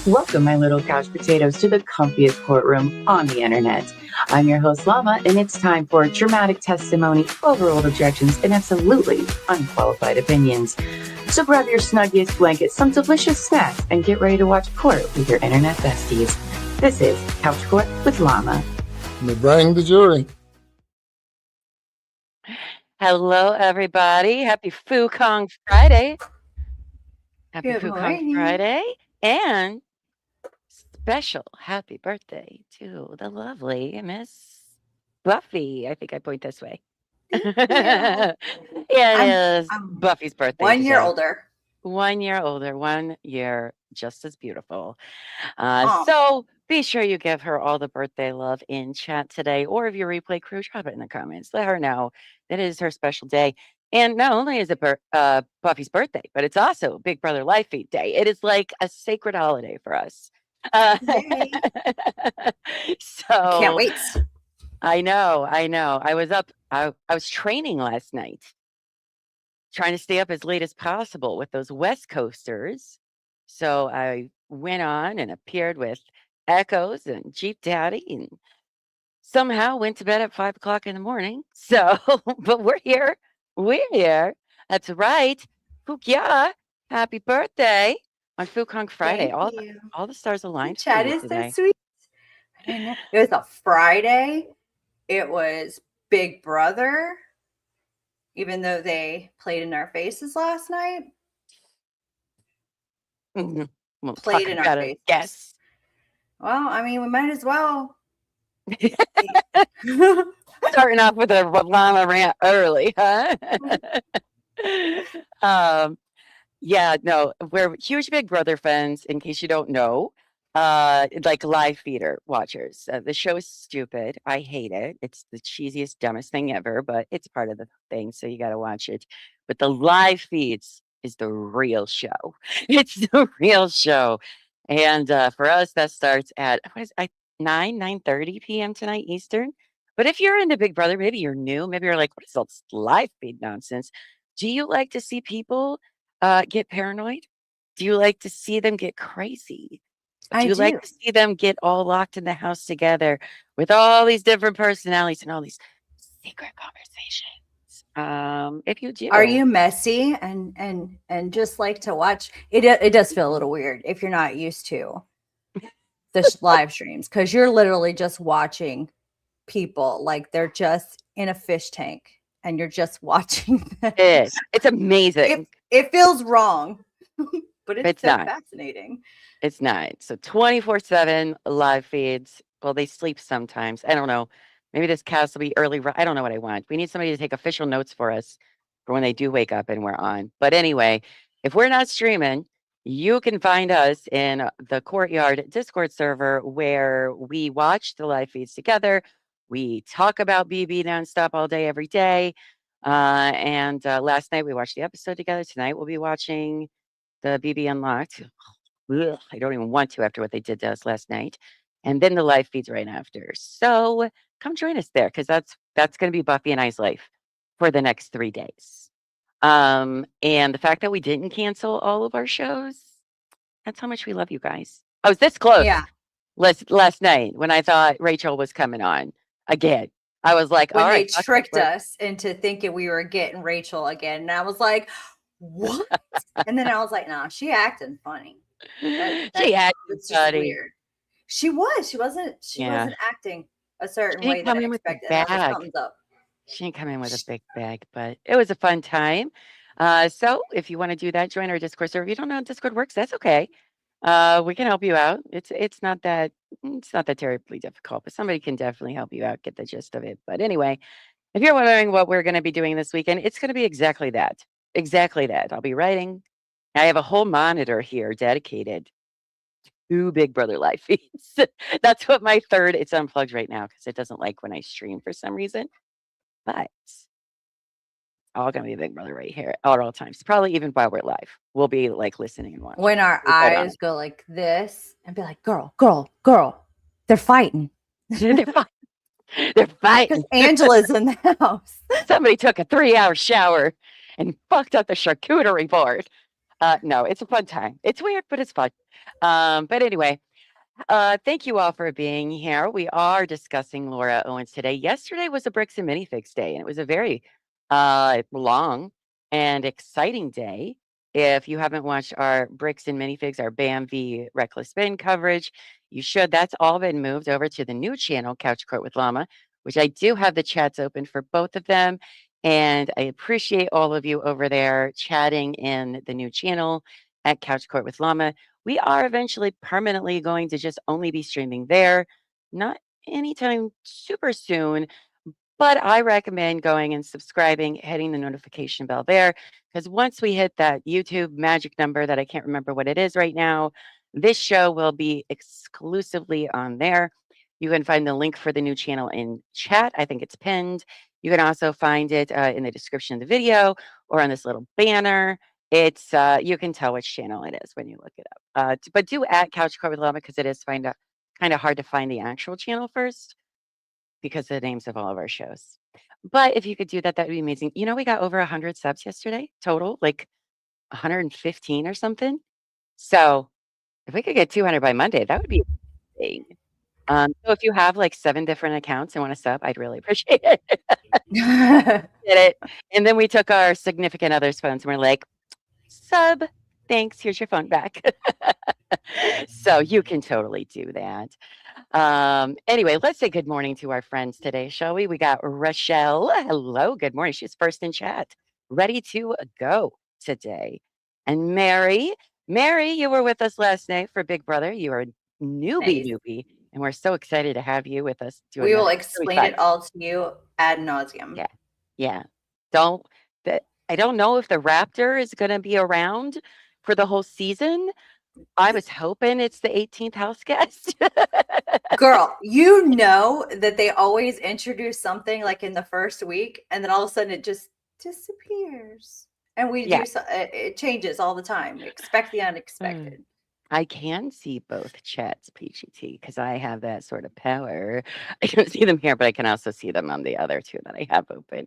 Welcome, my little couch potatoes, to the comfiest courtroom on the internet. I'm your host, Llama, and it's time for dramatic testimony, overruled objections, and absolutely unqualified opinions. So grab your snuggiest blanket, some delicious snacks, and get ready to watch court with your internet besties. This is Couch Court with Llama. Me bring the jury. Hello, everybody. Happy Fu Kong Friday. Happy Good Fu Kong morning. Friday. And special happy birthday to the lovely Miss Buffy. I think I point this way. Yeah, it is I'm Buffy's birthday. 1 year today. older. 1 year older, 1 year just as beautiful. Aw. So be sure you give her all the birthday love in chat today, or if you replay crew, drop it in the comments. Let her know that it is her special day. And not only is it Buffy's birthday, but it's also Big Brother Live Feed Day. It is like a sacred holiday for us. Yay. So Can't wait. I know. I was training last night, trying to stay up as late as possible with those West Coasters. So I went on and appeared with Echoes and Jeep Daddy and somehow went to bed at 5 o'clock in the morning. So, but we're here. We're here. That's right. Fukia, happy birthday on Fukong Friday. Thank you. All the stars aligned for Chat you is so today. sweet. I know. It was a Friday. It was Big Brother, even though they played in our faces last night. Mhm. We'll Played talk in our about it. faces. Yes. Well, I mean, we might as well. Starting off with a llama rant early, huh? Yeah, no, we're huge Big Brother fans, in case you don't know. Like live feeder watchers. The show is stupid. I hate it. It's the cheesiest, dumbest thing ever, but it's part of the thing, so you got to watch it. But the live feeds is the real show. It's the real show. And for us, that starts at 9:30 p.m. tonight Eastern. But if you're into Big Brother, maybe you're new, maybe you're like, what is all this live feed nonsense? Do you like to see people get paranoid? Do you like to see them get crazy? I Do you like to see them get all locked in the house together with all these different personalities and all these secret conversations? If you do, Are you messy and just like to watch? It does feel a little weird if you're not used to the live streams, because you're literally just watching people like they're just in a fish tank and you're just watching them. It's amazing. It feels wrong, but it's so not. fascinating. It's not. So 24/7 live feeds. Well, they sleep sometimes. I don't know. Maybe this cast will be early. I don't know what I want. We need somebody to take official notes for us for when they do wake up and we're on. But anyway, if we're not streaming, you can find us in the Courtyard Discord server where we watch the live feeds together. We talk about BB nonstop all day, every day. And last night we watched the episode together. Tonight we'll be watching the BB Unlocked. Ugh, I don't even want to after what they did to us last night. And then the live feeds right after. So come join us there, because that's going to be Buffy and I's life for the next 3 days. And the fact that we didn't cancel all of our shows, that's how much we love you guys. I was this close last night when I thought Rachel was coming on again. I was like, when all they right, tricked us into thinking we were getting Rachel again. And I was like, what? And then I was like, nah, she acting funny. She acted It's just funny. weird. She wasn't acting a certain She way didn't that come I in with the expected. I was like, bag. something's up. She didn't come in with a big bag, but it was a fun time. So if you want to do that, join our Discord server. If you don't know how Discord works, that's okay. We can help you out. It's not that terribly difficult, but somebody can definitely help you out, get the gist of it. But anyway, if you're wondering what we're going to be doing this weekend, it's going to be exactly that. Exactly that. I'll be writing. I have a whole monitor here dedicated to Big Brother live feeds. That's what my third. It's unplugged right now because it doesn't like when I stream for some reason. But all gonna be Big Brother right here at all times. Probably even while we're live, we'll be like listening and watching. When our We've got it on. eyes go like this and be like, girl, they're fighting. They're fighting. They're fighting. Because Angela's in the house. Somebody took a 3-hour shower and fucked up the charcuterie board. No, it's a fun time. It's weird, but it's fun. But anyway, thank you all for being here. We are discussing Laura Owens today. Yesterday was a Bricks and Minifigs day, and it was a very long and exciting day. If you haven't watched our Bricks and Minifigs, our Bam v Reckless Spin coverage, you should. That's all been moved over to the new channel, Couch Court with Llama, which I do have the chats open for both of them. And I appreciate all of you over there chatting in the new channel at Couch Court with Llama. We are eventually permanently going to just only be streaming there, not anytime super soon, but I recommend going and subscribing, hitting the notification bell there, because once we hit that YouTube magic number that I can't remember what it is right now, this show will be exclusively on there. You can find the link for the new channel in chat. I think it's pinned. You can also find it in the description of the video or on this little banner. It's you can tell which channel it is when you look it up. But do at Couch Court with Llama because it is kind of hard to find the actual channel first because of the names of all of our shows. But if you could do that, that would be amazing. You know, we got over 100 subs yesterday total, like 115 or something. So if we could get 200 by Monday, that would be amazing. So if you have like 7 different accounts and want to sub, I'd really appreciate it. Did it. And then we took our significant other's phones and we're like, sub, thanks, here's your phone back. So you can totally do that. Anyway, let's say good morning to our friends today, shall we? We got Rochelle. Hello, good morning. She's first in chat, ready to go today. And Mary, you were with us last night for Big Brother. You are a Nice. newbie, and we're so excited to have you with us. Doing We that. will It's really explain fun. it all to you ad nauseum. Yeah. I don't know if the Raptor is going to be around for the whole season. I was hoping it's the 18th house guest. Girl, you know that they always introduce something like in the first week, and then all of a sudden it just disappears. And we Yeah. do so, it changes all the time. Expect the unexpected. I can see both chats, PGT, because I have that sort of power. I don't see them here, but I can also see them on the other two that I have open.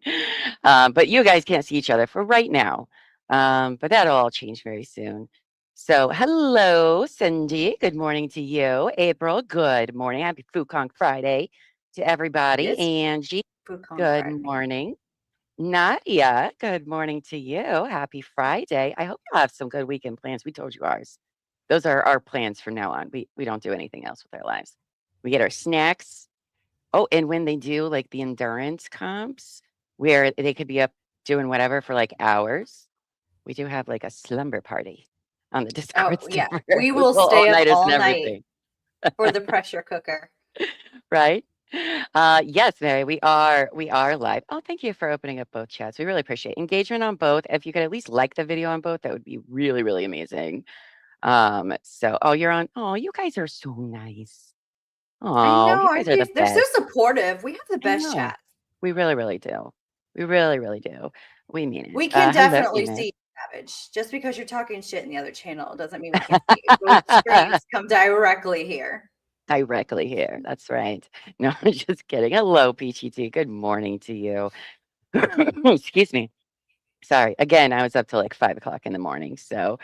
But you guys can't see each other for right now. But that'll all change very soon. So, hello, Cindy. Good morning to you. April, good morning. Happy Fukong Friday to everybody. It is Angie, Fukong good Friday. morning. Nadia, good morning to you. Happy Friday. I hope you'll have some good weekend plans. We told you ours. Those are our plans from now on. We don't do anything else with our lives. We get our snacks. Oh, and when they do like the endurance comps where they could be up doing whatever for like hours, we do have like a slumber party on the Discord Oh, yeah. server We with will little stay up all-nighters all and night everything. for the pressure cooker. Right? Yes, Mary, we are live. Oh, thank you for opening up both chats. We really appreciate engagement on both. If you could at least like the video on both, that would be really, really amazing. So you're on. Oh, you guys are so nice. I Oh, know, you guys are the they're so best. supportive. We have the I best know. chat. We really, really do. We really, really do. We mean it. We can Hello, definitely Enid. see you, Savage. Just because you're talking shit in the other channel doesn't mean we can see you. Those screams come directly here. Directly here. That's right. No, I'm just kidding. Hello, PGT. Good morning to you. Excuse me. Sorry. Again, I was up till like 5 o'clock in the morning. So,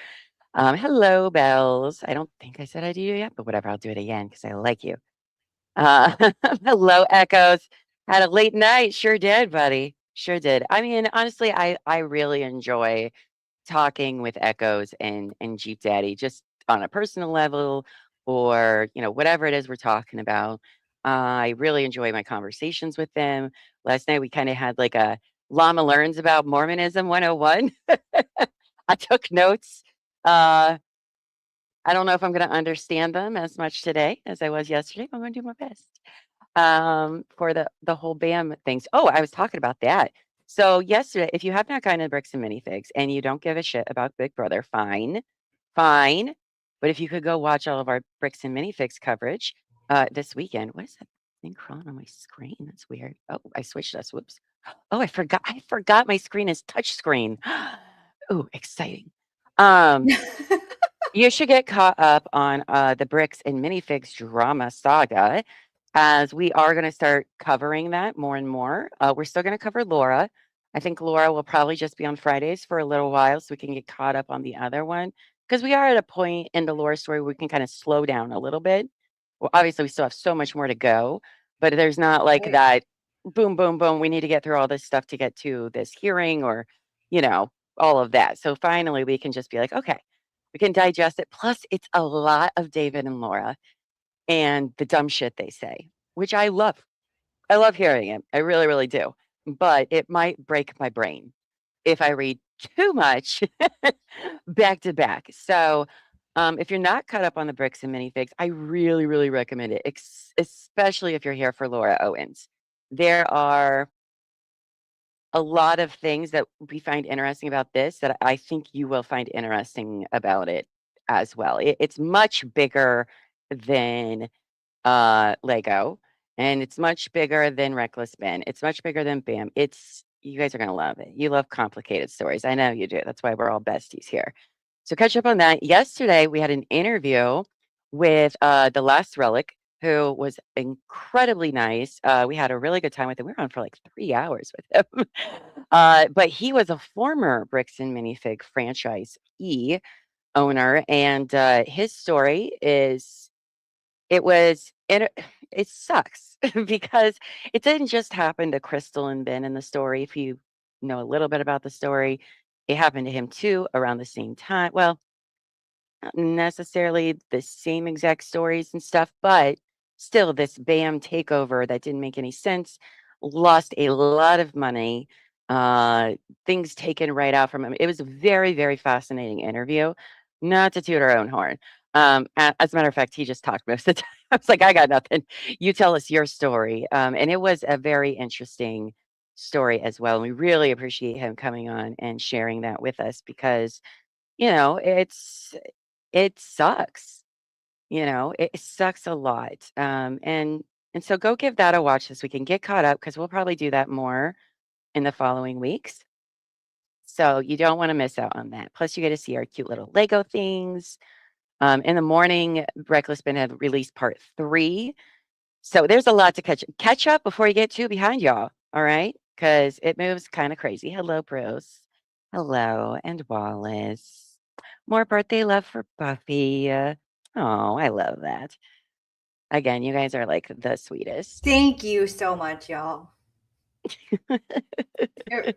hello, Bells. I don't think I said I do you yet, but whatever. I'll do it again because I like you. Hello, Echoes. Had a late night. Sure did, buddy. Sure did. I mean, honestly, I really enjoy talking with Echoes and Jeep Daddy just on a personal level or, whatever it is we're talking about. I really enjoy my conversations with them. Last night we kind of had like a Llama learns about Mormonism 101. I took notes. I don't know if I'm going to understand them as much today as I was yesterday. But I'm going to do my best for the whole BAM things. Oh, I was talking about that. So yesterday, if you have not gotten to Bricks and Minifigs and you don't give a shit about Big Brother, fine. But if you could go watch all of our Bricks and Minifigs coverage this weekend, what is that thing crawling on my screen? That's weird. Oh, I switched us. Whoops. Oh, I forgot my screen is touch screen. Oh, exciting. You should get caught up on the Bricks and Minifigs drama saga, as we are going to start covering that more and more. We're still going to cover Laura. I think Laura will probably just be on Fridays for a little while so we can get caught up on the other one. Because we are at a point in the Laura story where we can kind of slow down a little bit. Well, obviously, we still have so much more to go, but there's not like Right. that boom, boom, boom. We need to get through all this stuff to get to this hearing or, you know, all of that. So finally, we can just be like, okay, we can digest it. Plus, it's a lot of David and Laura and the dumb shit they say, which I love. I love hearing it. I really, really do. But it might break my brain if I read too much back to back. So, if you're not caught up on the bricks and minifigs, I really, really recommend it, especially if you're here for Laura Owens. There are a lot of things that we find interesting about this that I think you will find interesting about it as well. It's much bigger than Lego, and it's much bigger than Reckless Ben. It's much bigger than Bam. It's you guys are gonna love it. You love complicated stories. I know you do. That's why we're all besties here. So catch up on that. Yesterday we had an interview with the last relic, who was incredibly nice. We had a really good time with him. We were on for like 3 hours with him. But he was a former Bricks and Minifig franchise owner, and his story is it sucks because it didn't just happen to Crystal and Ben in the story. If you know a little bit about the story, it happened to him too around the same time. Well, not necessarily the same exact stories and stuff, but still this BAM takeover that didn't make any sense, lost a lot of money, things taken right out from him. It was a very, very fascinating interview. Not to toot our own horn. As a matter of fact, he just talked most of the time. I was like, I got nothing. You tell us your story. And it was a very interesting story as well. And we really appreciate him coming on and sharing that with us because, you know, it sucks. You know, it sucks a lot. And so go give that a watch this weekend. Get caught up because we'll probably do that more in the following weeks. So you don't want to miss out on that. Plus, you get to see our cute little Lego things. In the morning, Reckless Ben had released part 3. So there's a lot to catch up before you get too behind y'all. All right, because it moves kind of crazy. Hello, Bruce. Hello, and Wallace. More birthday love for Buffy. Oh, I love that. Again, you guys are like the sweetest. Thank you so much, y'all. You're-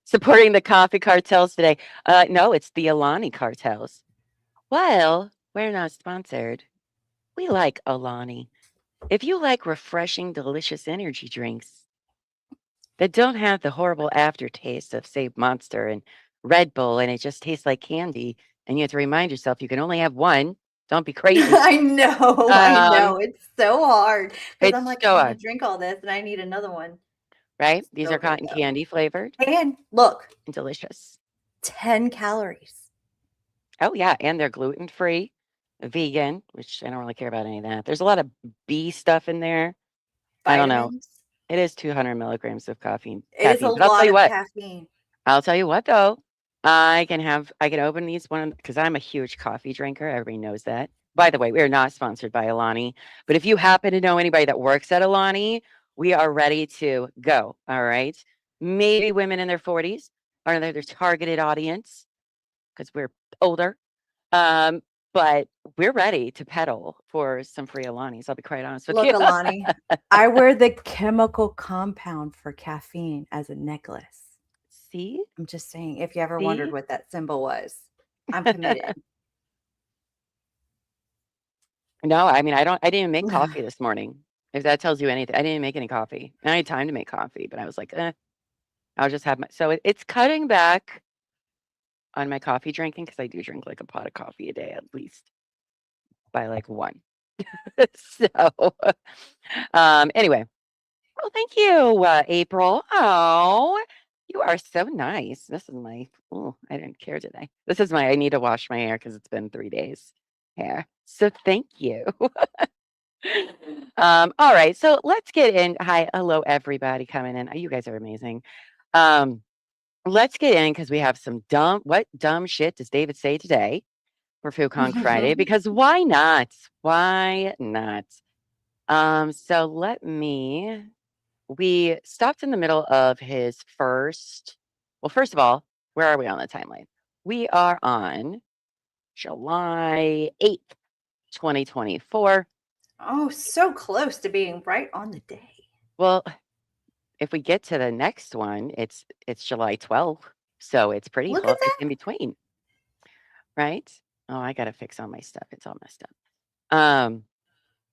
Supporting the coffee cartels today. No, it's the Alani cartels. Well, we're not sponsored. We like Alani. If you like refreshing, delicious energy drinks that don't have the horrible aftertaste of, say, Monster and Red Bull, and it just tastes like candy, and you have to remind yourself you can only have one. Don't be crazy. I know. It's so hard because I'm It's like, so I hard. want to drink all this and I need another one. Right? These So are good, cotton though. candy flavored And look, and delicious. 10 calories. Oh, yeah. And they're gluten free, vegan, which I don't really care about any of that. There's a lot of bee stuff in there. I don't know. Vitamins. It is 200 milligrams of caffeine. It is a But I'll tell lot you of what. caffeine. I'll tell you what though. I can open these one because I'm a huge coffee drinker. Everybody knows that. By the way, we are not sponsored by Alani, but if you happen to know anybody that works at Alani, we are ready to go. All right. Maybe women in their 40s are their targeted audience because we're older. But we're ready to pedal for some free Alanis. I'll be quite honest with Look, you. Alani, I wear the chemical compound for caffeine as a necklace. See? I'm just saying, if you ever wondered See? what that symbol was, I'm committed. No, I mean, I didn't even make coffee this morning. If that tells you anything, I didn't make any coffee. I had time to make coffee, but I was like, I'll just have it's cutting back on my coffee drinking because I do drink like a pot of coffee a day at least by like 1. So, anyway, well, thank you, April. Oh, you are so nice. This is I didn't care today. This is I need to wash my hair because it's been 3 days hair. So thank you. All right, so let's get in. Hi, hello, everybody coming in. You guys are amazing. Let's get in because we have some what dumb shit does David say today for FooCon Friday? Because why not? Why not? So let me we stopped in the middle of his first. Well, first of all, where are we on the timeline? We are on July 8th, 2024. Oh, so close to being right on the day. Well, if we get to the next one, it's July 12th. So it's pretty Look close. at It's that. in between, right? Oh, I gotta fix all my stuff. It's all messed up.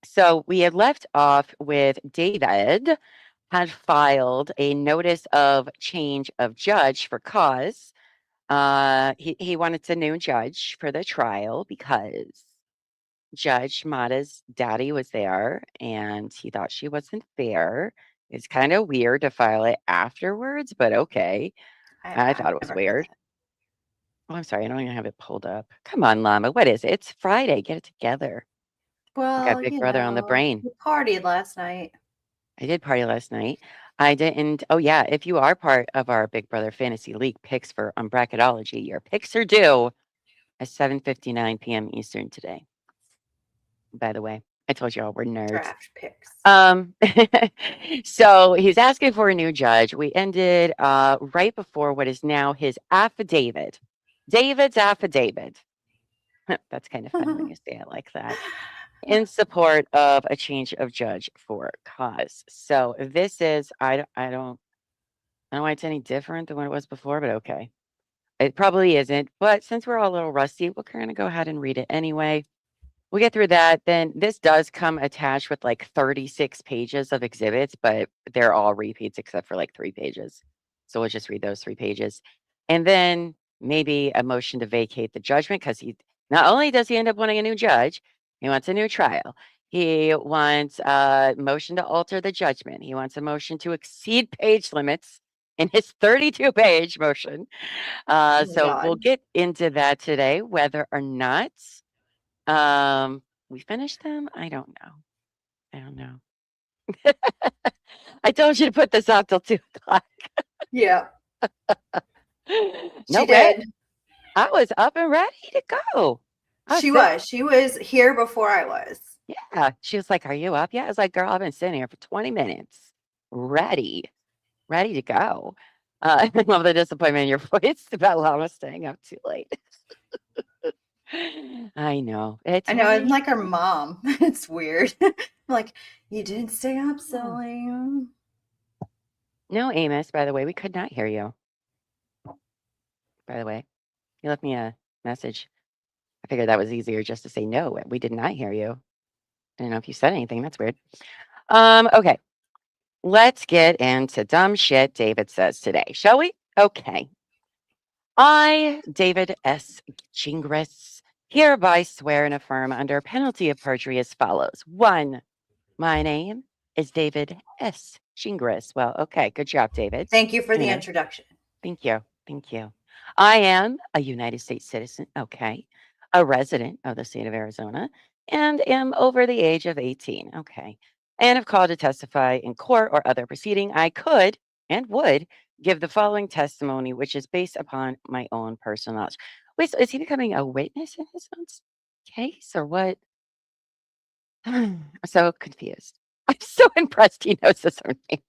So we had left off with David had filed a notice of change of judge for cause. He wanted a new judge for the trial because Judge Mata's daddy was there and he thought she wasn't fair. It's kind of weird to file it afterwards, but okay. I I've thought it was never heard weird. that. Oh, I'm sorry. I don't even have it pulled up. Come on, Llama. What is it? It's Friday. Get it together. I got Well, Big Brother on the brain. we partied last night. I did party last night. I didn't. Oh, yeah. If you are part of our Big Brother Fantasy League picks for Bracketology, your picks are due at 7:59 p.m. Eastern today. By the way, I told you all we're nerds. Draft picks. So he's asking for a new judge. We ended right before what is now his affidavit. David's affidavit. That's kind of fun when you say it like that. In support of a change of judge for cause. So this is I don't know why it's any different than what it was before, but okay. It probably isn't. But since we're all a little rusty, we're going to go ahead and read it anyway. We'll get through that. Then this does come attached with like 36 pages of exhibits, but they're all repeats except for like 3 pages. So we'll just read those 3 pages. And then maybe a motion to vacate the judgment because he not only does he end up wanting a new judge, he wants a new trial. He wants a motion to alter the judgment. He wants a motion to exceed page limits in his 32-page motion. Oh my So we'll God. get into that today, whether or not we finished them. I don't know. I told you to put this off till 2:00. Yeah, No she way. did. I was up and ready to go. She was. She was here before I was. Yeah. She was like, "Are you up yet?" I was like, "Girl, I've been sitting here for 20 minutes, ready to go." I love the disappointment in your voice about Llama staying up too late. I know. It's I know. I'm only like her mom. It's weird. I'm like, you didn't stay up, Oh. silly. No, Amos, by the way, we could not hear you. By the way, you left me a message. I figured that was easier just to say no. We did not hear you. I don't know if you said anything. That's weird. Okay. Let's get into dumb shit David says today, shall we? Okay. I, David S. Gingras, hereby swear and affirm under penalty of perjury as follows. 1. My name is David S. Gingras. Well, okay. Good job, David. Thank you for the You know. introduction. Thank you. Thank you. I am a United States citizen, okay, a resident of the state of Arizona, and am over the age of 18, okay. And if called to testify in court or other proceeding, I could and would give the following testimony, which is based upon my own personal knowledge. Wait, so is he becoming a witness in his own case or what? I'm so confused. I'm so impressed he knows his own name.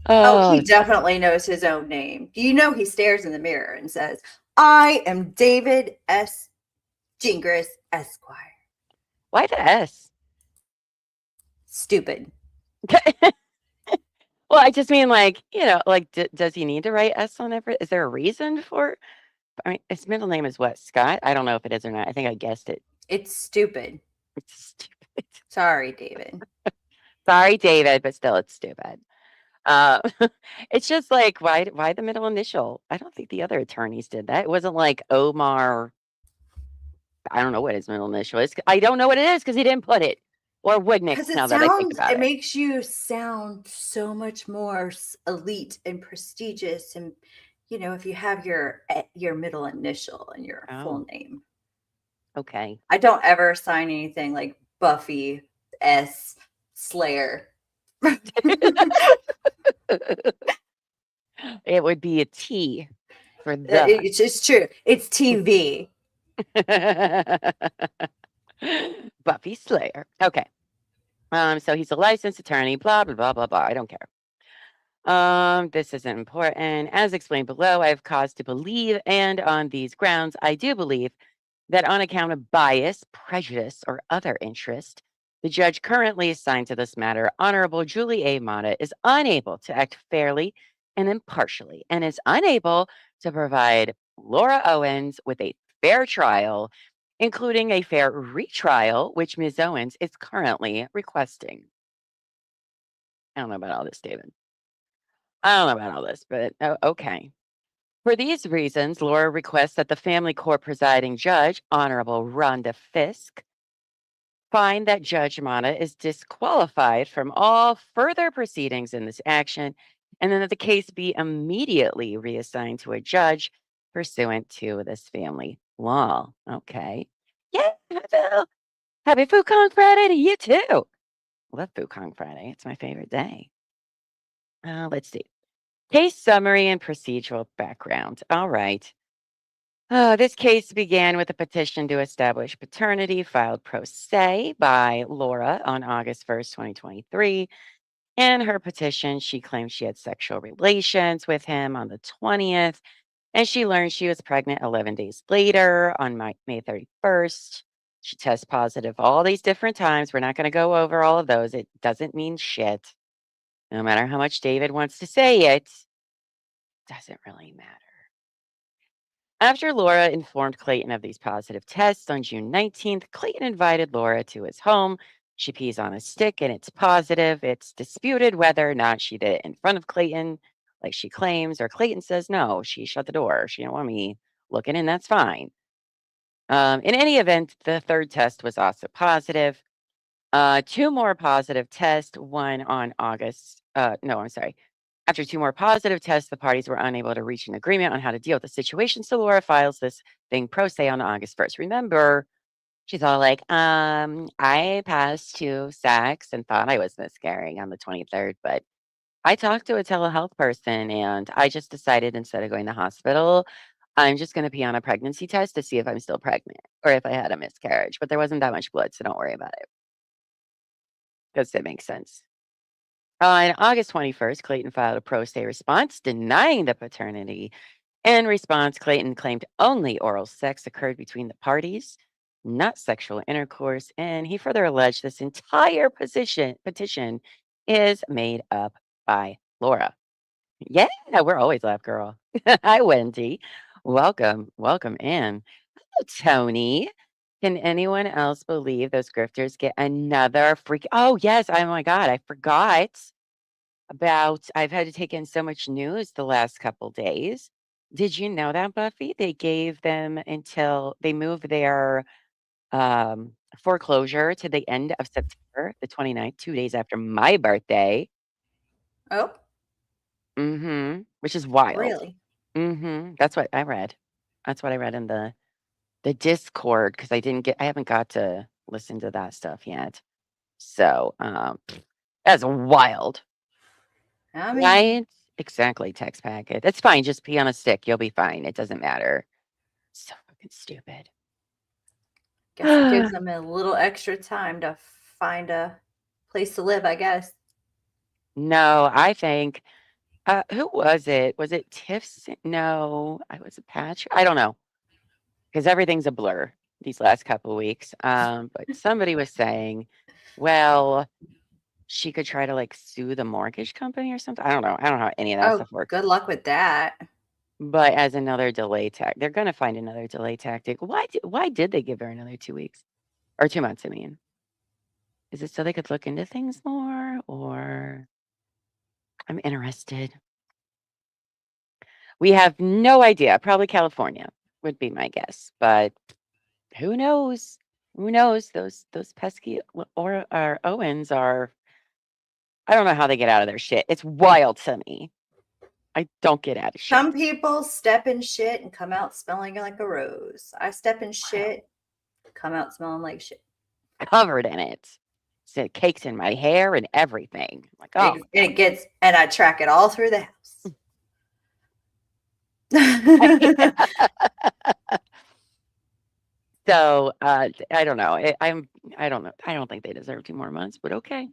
Oh, he definitely knows his own name. Do you know he stares in the mirror and says, I am David S. Gingras, Esquire. Why the S? Stupid. Well, I just mean like, like, does he need to write S on every? Is there a reason for? I mean, his middle name is what? Scott? I don't know if it is or not. I think I guessed it. It's stupid. It's stupid. Sorry, David. Sorry, David, but still, it's stupid. It's just like, why the middle initial? I don't think the other attorneys did that. It wasn't like Omar. I don't know what his middle initial is. I don't know what it is because he didn't put it. Or wouldn't Because now that I think about it it. makes you sound so much more elite and prestigious. And, if you have your middle initial and your full name. Okay. I don't ever sign anything like Buffy S. Slayer. It would be a T for the. It's just true. It's TV. Buffy Slayer. Okay. So he's a licensed attorney, blah, blah, blah, blah, blah. I don't care. This isn't important. As explained below, I have cause to believe, and on these grounds, I do believe that on account of bias, prejudice, or other interest, the judge currently assigned to this matter, Honorable Julie A. Mata, is unable to act fairly and impartially, and is unable to provide Laura Owens with a fair trial, including a fair retrial, which Ms. Owens is currently requesting. I don't know about all this, David. I don't know about all this, but okay. For these reasons, Laura requests that the family court presiding judge, Honorable Rhonda Fisk, find that Judge Mata is disqualified from all further proceedings in this action, and then that the case be immediately reassigned to a judge pursuant to this family law. Okay. Yeah, Phil. Happy Food Kong Friday to you too. Love Food Kong Friday. It's my favorite day. Let's see. Case summary and procedural background. All right. This case began with a petition to establish paternity filed pro se by Laura on August 1st, 2023. In her petition, she claimed she had sexual relations with him on the 20th, and she learned she was pregnant 11 days later on May 31st. She tests positive all these different times. We're not going to go over all of those. It doesn't mean shit. No matter how much David wants to say it, doesn't really matter. After Laura informed Clayton of these positive tests on June 19th, Clayton invited Laura to his home. She pees on a stick and it's positive. It's disputed whether or not she did it in front of Clayton, like she claims, or Clayton says no, she shut the door. She didn't want me looking in, that's fine. In any event, the third test was also positive. Two more positive tests, one on August, no, I'm sorry. After two more positive tests, the parties were unable to reach an agreement on how to deal with the situation. So Laura files this thing pro se on August 1st. Remember, she's all like, I passed 2 sex and thought I was miscarrying on the 23rd, but I talked to a telehealth person and I just decided instead of going to the hospital, I'm just going to pee on a pregnancy test to see if I'm still pregnant or if I had a miscarriage. But there wasn't that much blood, so don't worry about it because it makes sense. On August 21st, Clayton filed a pro se response denying the paternity. In response, Clayton claimed only oral sex occurred between the parties, not sexual intercourse, and he further alleged this entire petition is made up by Laura. Yeah, we're always love, girl. Hi, Wendy. Welcome in. Hello, Tony. Can anyone else believe those grifters get another freak? Oh, yes. Oh my God. I forgot about I've had to take in so much news the last couple days. Did you know that, Buffy? They gave them until they moved their foreclosure to the end of September, the 29th, 2 days after my birthday. Oh, Which is wild. really? That's what I read. That's what I read in the Discord because I haven't got to listen to that stuff yet. So that's wild. I mean, Right? Exactly, text packet. That's fine. Just pee on a stick. You'll be fine. It doesn't matter. So fucking stupid. guess it gives them a little extra time to find a place to live, I guess. No, I think who was it? Was it Tiff's? No, I was a Patch. I don't know. Because everything's a blur these last couple of weeks. But somebody was saying, well, she could try to like sue the mortgage company or something. I don't know. I don't know how any of that Oh, stuff works. good luck with that. But as another delay tactic, they're going to find another delay tactic. Why did they give her another 2 weeks or 2 months? I mean, is it so they could look into things more, or I'm interested. We have no idea. Probably California would be my guess, but who knows? Who knows? Those pesky or Owens are. I don't know how they get out of their shit. It's wild to me. I don't get out of shit. Some people step in shit and come out smelling like a rose. I step in shit, come out smelling like shit. Covered in it. So cakes in my hair and everything. Like, oh, And I track it all through the house. So I don't know. I don't know. I don't think they deserve 2 more months, but okay.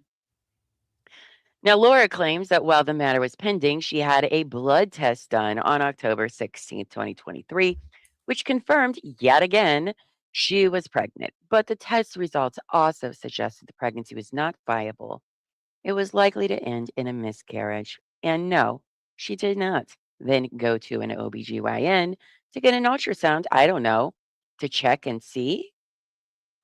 Now, Laura claims that while the matter was pending, she had a blood test done on October 16th, 2023, which confirmed yet again she was pregnant. But the test results also suggested the pregnancy was not viable. It was likely to end in a miscarriage. And no, she did not then go to an OBGYN to get an ultrasound. I don't know, to check and see.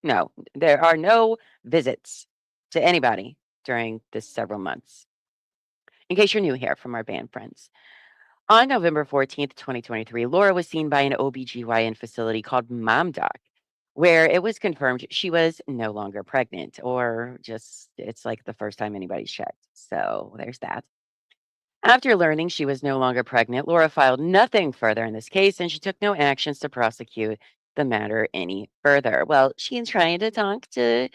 No, there are no visits to anybody during this several months. In case you're new here from our band friends. On November 14th, 2023, Laura was seen by an OBGYN facility called MomDoc, where it was confirmed she was no longer pregnant, or just it's like the first time anybody's checked. So there's that. After learning she was no longer pregnant, Laura filed nothing further in this case and she took no actions to prosecute the matter any further. Well, she's trying to talk to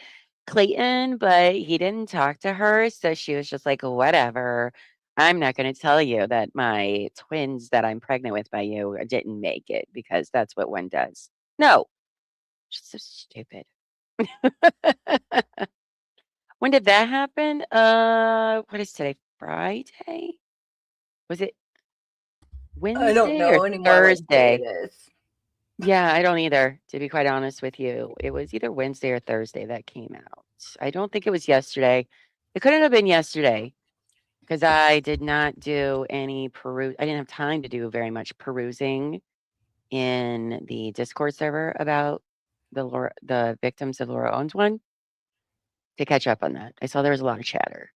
Clayton, but he didn't talk to her. So she was just like, whatever. I'm not going to tell you that my twins that I'm pregnant with by you didn't make it because that's what one does. No, she's so stupid. When did that happen? What is today? Friday? Was it I don't Wednesday or know anymore what day it Thursday? is. Yeah, I don't either, to be quite honest with you. It was either Wednesday or Thursday that came out. I don't think it was yesterday. It couldn't have been yesterday because I did not do any I didn't have time to do very much perusing in the Discord server about the victims of Laura Owens one to catch up on that. I saw there was a lot of chatter.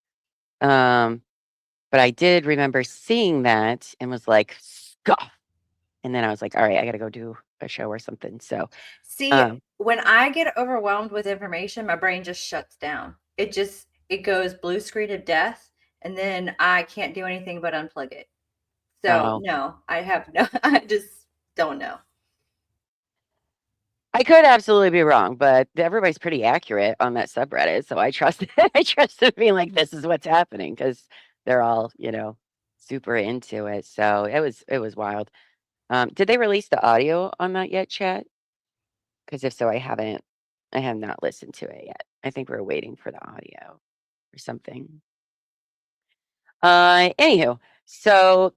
But I did remember seeing that and was like, scoff. And then I was like, all right, I got to go do a show or something. So, See, when I get overwhelmed with information, my brain just shuts down. It goes blue screen of death, and then I can't do anything but unplug it. So Oh. no, I just don't know. I could absolutely be wrong, but everybody's pretty accurate on that subreddit. So I trust I trust it being like this is what's happening because they're all, super into it. So it was wild. Did they release the audio on that yet, chat? Because if so, I have not listened to it yet. I think we're waiting for the audio or something. Anywho, so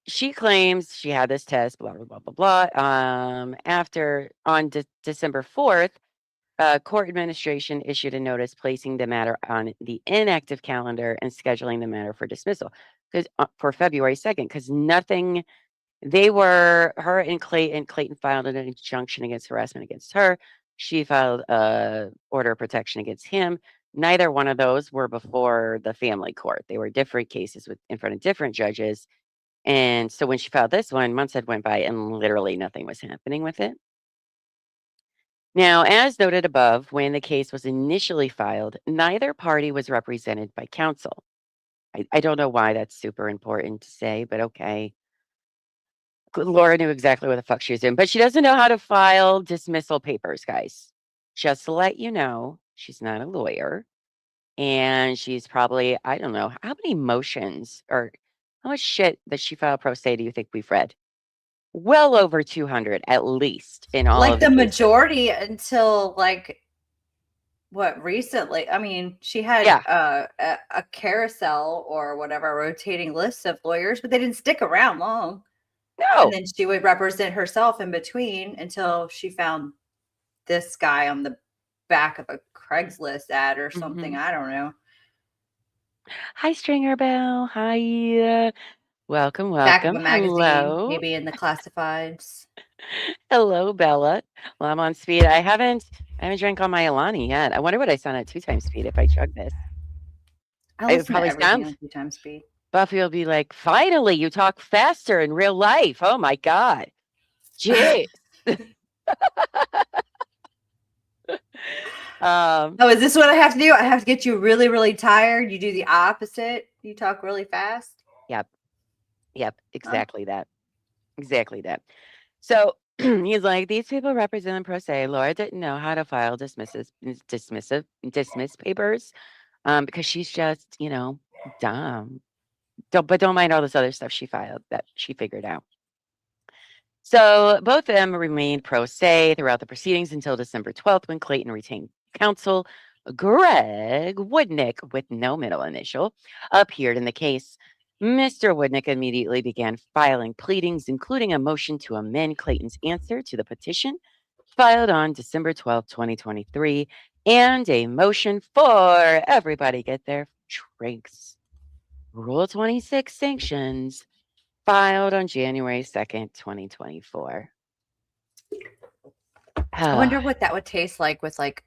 she claims she had this test, blah blah blah blah blah. After on December 4th, court administration issued a notice placing the matter on the inactive calendar and scheduling the matter for dismissal because for February 2nd, because nothing. Her and Clayton filed an injunction against harassment against her. She filed a order of protection against him. Neither one of those were before the family court. They were different cases in front of different judges. And so when she filed this one, months had went by and literally nothing was happening with it. Now, as noted above, when the case was initially filed, neither party was represented by counsel. I don't know why that's super important to say, but okay. Laura knew exactly what the fuck she was doing, but she doesn't know how to file dismissal papers, guys. Just to let you know, she's not a lawyer. And she's probably, I don't know, how many motions or how much shit that she filed pro se do you think we've read? Well over 200 at least in all Like of the cases. majority until what recently? I mean, she had a carousel or whatever, rotating lists of lawyers, but they didn't stick around long. No. And then she would represent herself in between until she found this guy on the back of a Craigslist ad or something. I don't know. Hi, Stringer Bell. Hi. Welcome, Back of welcome. a magazine, Hello. maybe in the classifieds. Hello, Bella. Well, I'm on speed. I haven't drank all my Alani yet. I wonder what I sound at 2 times speed if I chug this. I It would listen to probably everything sound on 2 times speed. Buffy will be like, finally, you talk faster in real life. Oh my God. Jeez. Oh, is this what I have to do? I have to get you really, really tired. You do the opposite. You talk really fast. Yep. Exactly that. Exactly that. So he's like, these people represent pro se. Laura didn't know how to file dismiss papers because she's just, dumb. But don't mind all this other stuff she filed that she figured out. So both of them remained pro se throughout the proceedings until December 12th when Clayton counsel Greg Woodnick, with no middle initial, appeared in the case. Mr. Woodnick immediately began filing pleadings, including a motion to amend Clayton's answer to the petition filed on December 12th, 2023, and a motion for everybody get their drinks. Rule 26 sanctions filed on January 2nd, 2024. I wonder what that would taste like with like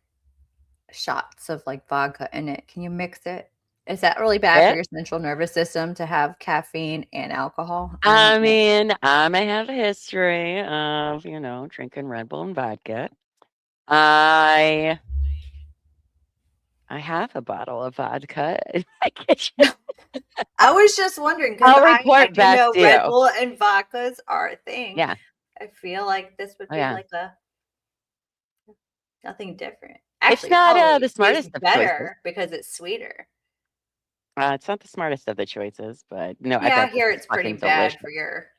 shots of like vodka in it. Can you mix it? Is that really bad for your central nervous system to have caffeine and alcohol? I mean, I may have a history of, drinking Red Bull and vodka. I have a bottle of vodka in my kitchen. I was just wondering because I'll I report do back know to Red you. Bull and vodkas are a thing. Yeah. I feel like this would Oh, be yeah. like nothing different. It's Actually, not probably the smartest of choices. better because it's sweeter. It's not the smartest of the choices, but no, I Yeah, I bet hear this is it's pretty fucking bad delicious. for your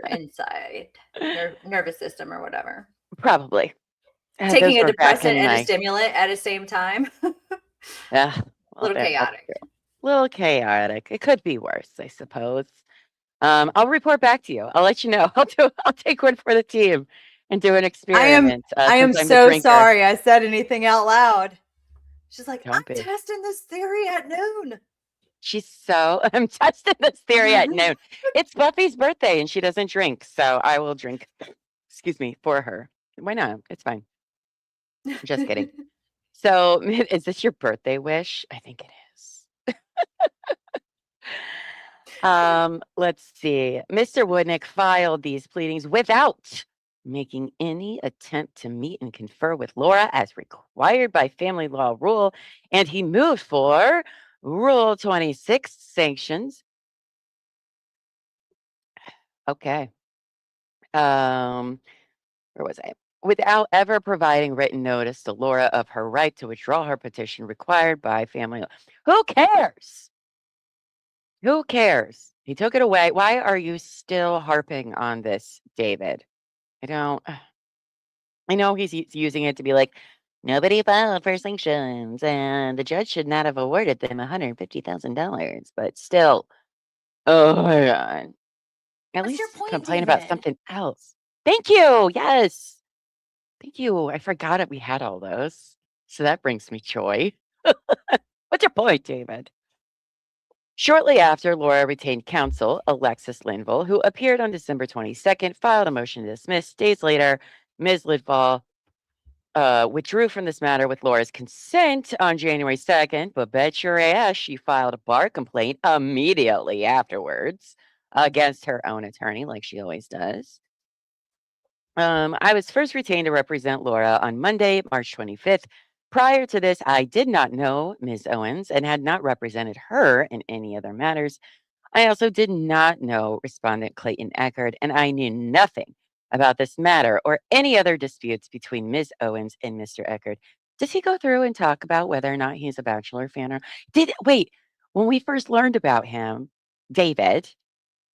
inside, your nervous system or whatever. Probably. Taking Those a were back depressant in and a my stimulant at the same time. well, Little that's chaotic. true. Little chaotic. It could be worse, I suppose. I'll report back to you. I'll let you know. I'll take one for the team and do an experiment. I am since I'm the so drinker. sorry I said anything out loud. She's like, Don't I'm be. testing this theory at noon. I'm testing this theory at noon. It's Buffy's birthday and she doesn't drink, so I will drink, excuse me, for her. Why not? It's fine. Just kidding. So, is this your birthday wish? I think it is. Let's see. Mr. Woodnick filed these pleadings without making any attempt to meet and confer with Laura as required by family law rule, and he moved for Rule 26 sanctions. Okay. Where was I? Without ever providing written notice to Laura of her right to withdraw her petition required by family law. Who cares? Who cares? He took it away. Why are you still harping on this, David? I know he's using it to be like, nobody filed for sanctions and the judge should not have awarded them $150,000. But still, oh my God. At What's least your point, complain about David? something else. Thank you. Yes. Thank you. I forgot it. We had all those. So that brings me joy. What's your point, David? Shortly after, Laura retained counsel, Alexis Linville, who appeared on December 22nd, filed a motion to dismiss. Days later, Ms. Linville withdrew from this matter with Laura's consent on January 2nd, but bet your ass she filed a bar complaint immediately afterwards against her own attorney, like she always does. I was first retained to represent Laura on Monday, March 25th. Prior to this, I did not know Ms. Owens and had not represented her in any other matters. I also did not know Respondent Clayton Echard, and I knew nothing about this matter or any other disputes between Ms. Owens and Mr. Echard. Does he go through and talk about whether or not he's a Bachelor fan or wait, when we first learned about him, David,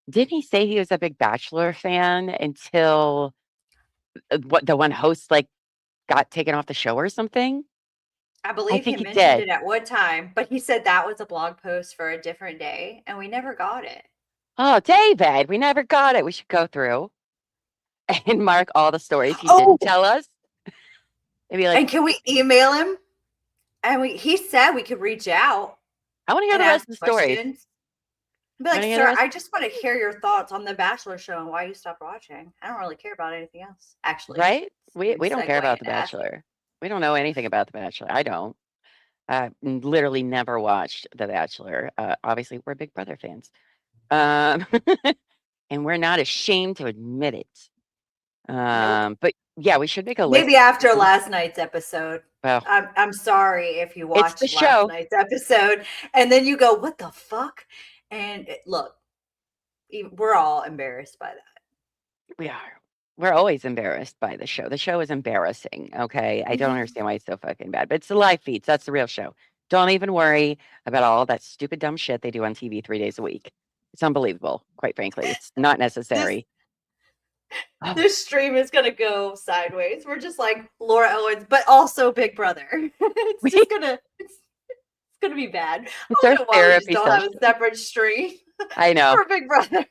didn't he say he was a big Bachelor fan until what the one host like got taken off the show or something? I believe he think he mentioned did. it at one time, but he said that was a blog post for a different day, and we never got it. Oh, David, we never got it. We should go through and mark all the stories he didn't tell us. Maybe And can we email him? And he said we could reach out. I want to hear and the rest ask of the stories. questions. Be like, Wanna hear the sir, rest- I just want to hear your thoughts on the Bachelor show and why you stopped watching. I don't really care about anything else, actually. Right? We don't care segue about The into asking. Bachelor. We don't know anything about The Bachelor. I don't. Literally never watched The Bachelor. Obviously, we're Big Brother fans. And we're not ashamed to admit it. But yeah, we should make a list. Maybe after last night's episode. Well, I'm sorry if you watched the last show. night's episode and then you go, what the fuck? And look, we're all embarrassed by that. we are. We're always embarrassed by the show. The show is embarrassing. Okay. I don't understand why it's so fucking bad, but it's the live feeds. That's the real show. Don't even worry about all that stupid, dumb shit they do on TV 3 days a week. It's unbelievable, quite frankly. It's not necessary. Oh, This stream is gonna go sideways. We're just like Laura Owens, but also Big Brother. It's gonna be bad. it's I our don't know why we just therapy don't have a session. separate stream I know. for Big Brother.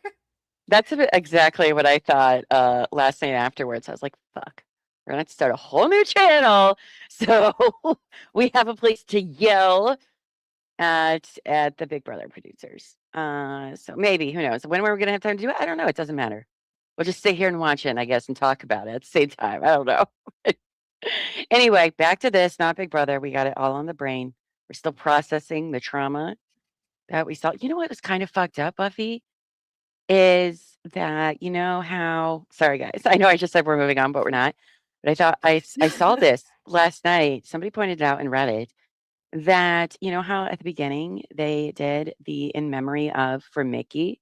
That's exactly what I thought last night afterwards. I was like, fuck, we're gonna have to start a whole new channel. So we have a place to yell at the Big Brother producers. So maybe, who knows? When we're gonna have time to do it? I don't know. It doesn't matter. We'll just sit here and watch it, I guess, and talk about it at the same time. I don't know. Anyway, back to this, not Big Brother. We got it all on the brain. We're still processing the trauma that we saw. You know what was kind of fucked up, Buffy? Is that, you know how, sorry guys, I know I just said we're moving on, but we're not. But I thought I saw this last night. Somebody pointed it out in Reddit that, you know how at the beginning they did the in memory of for Mickey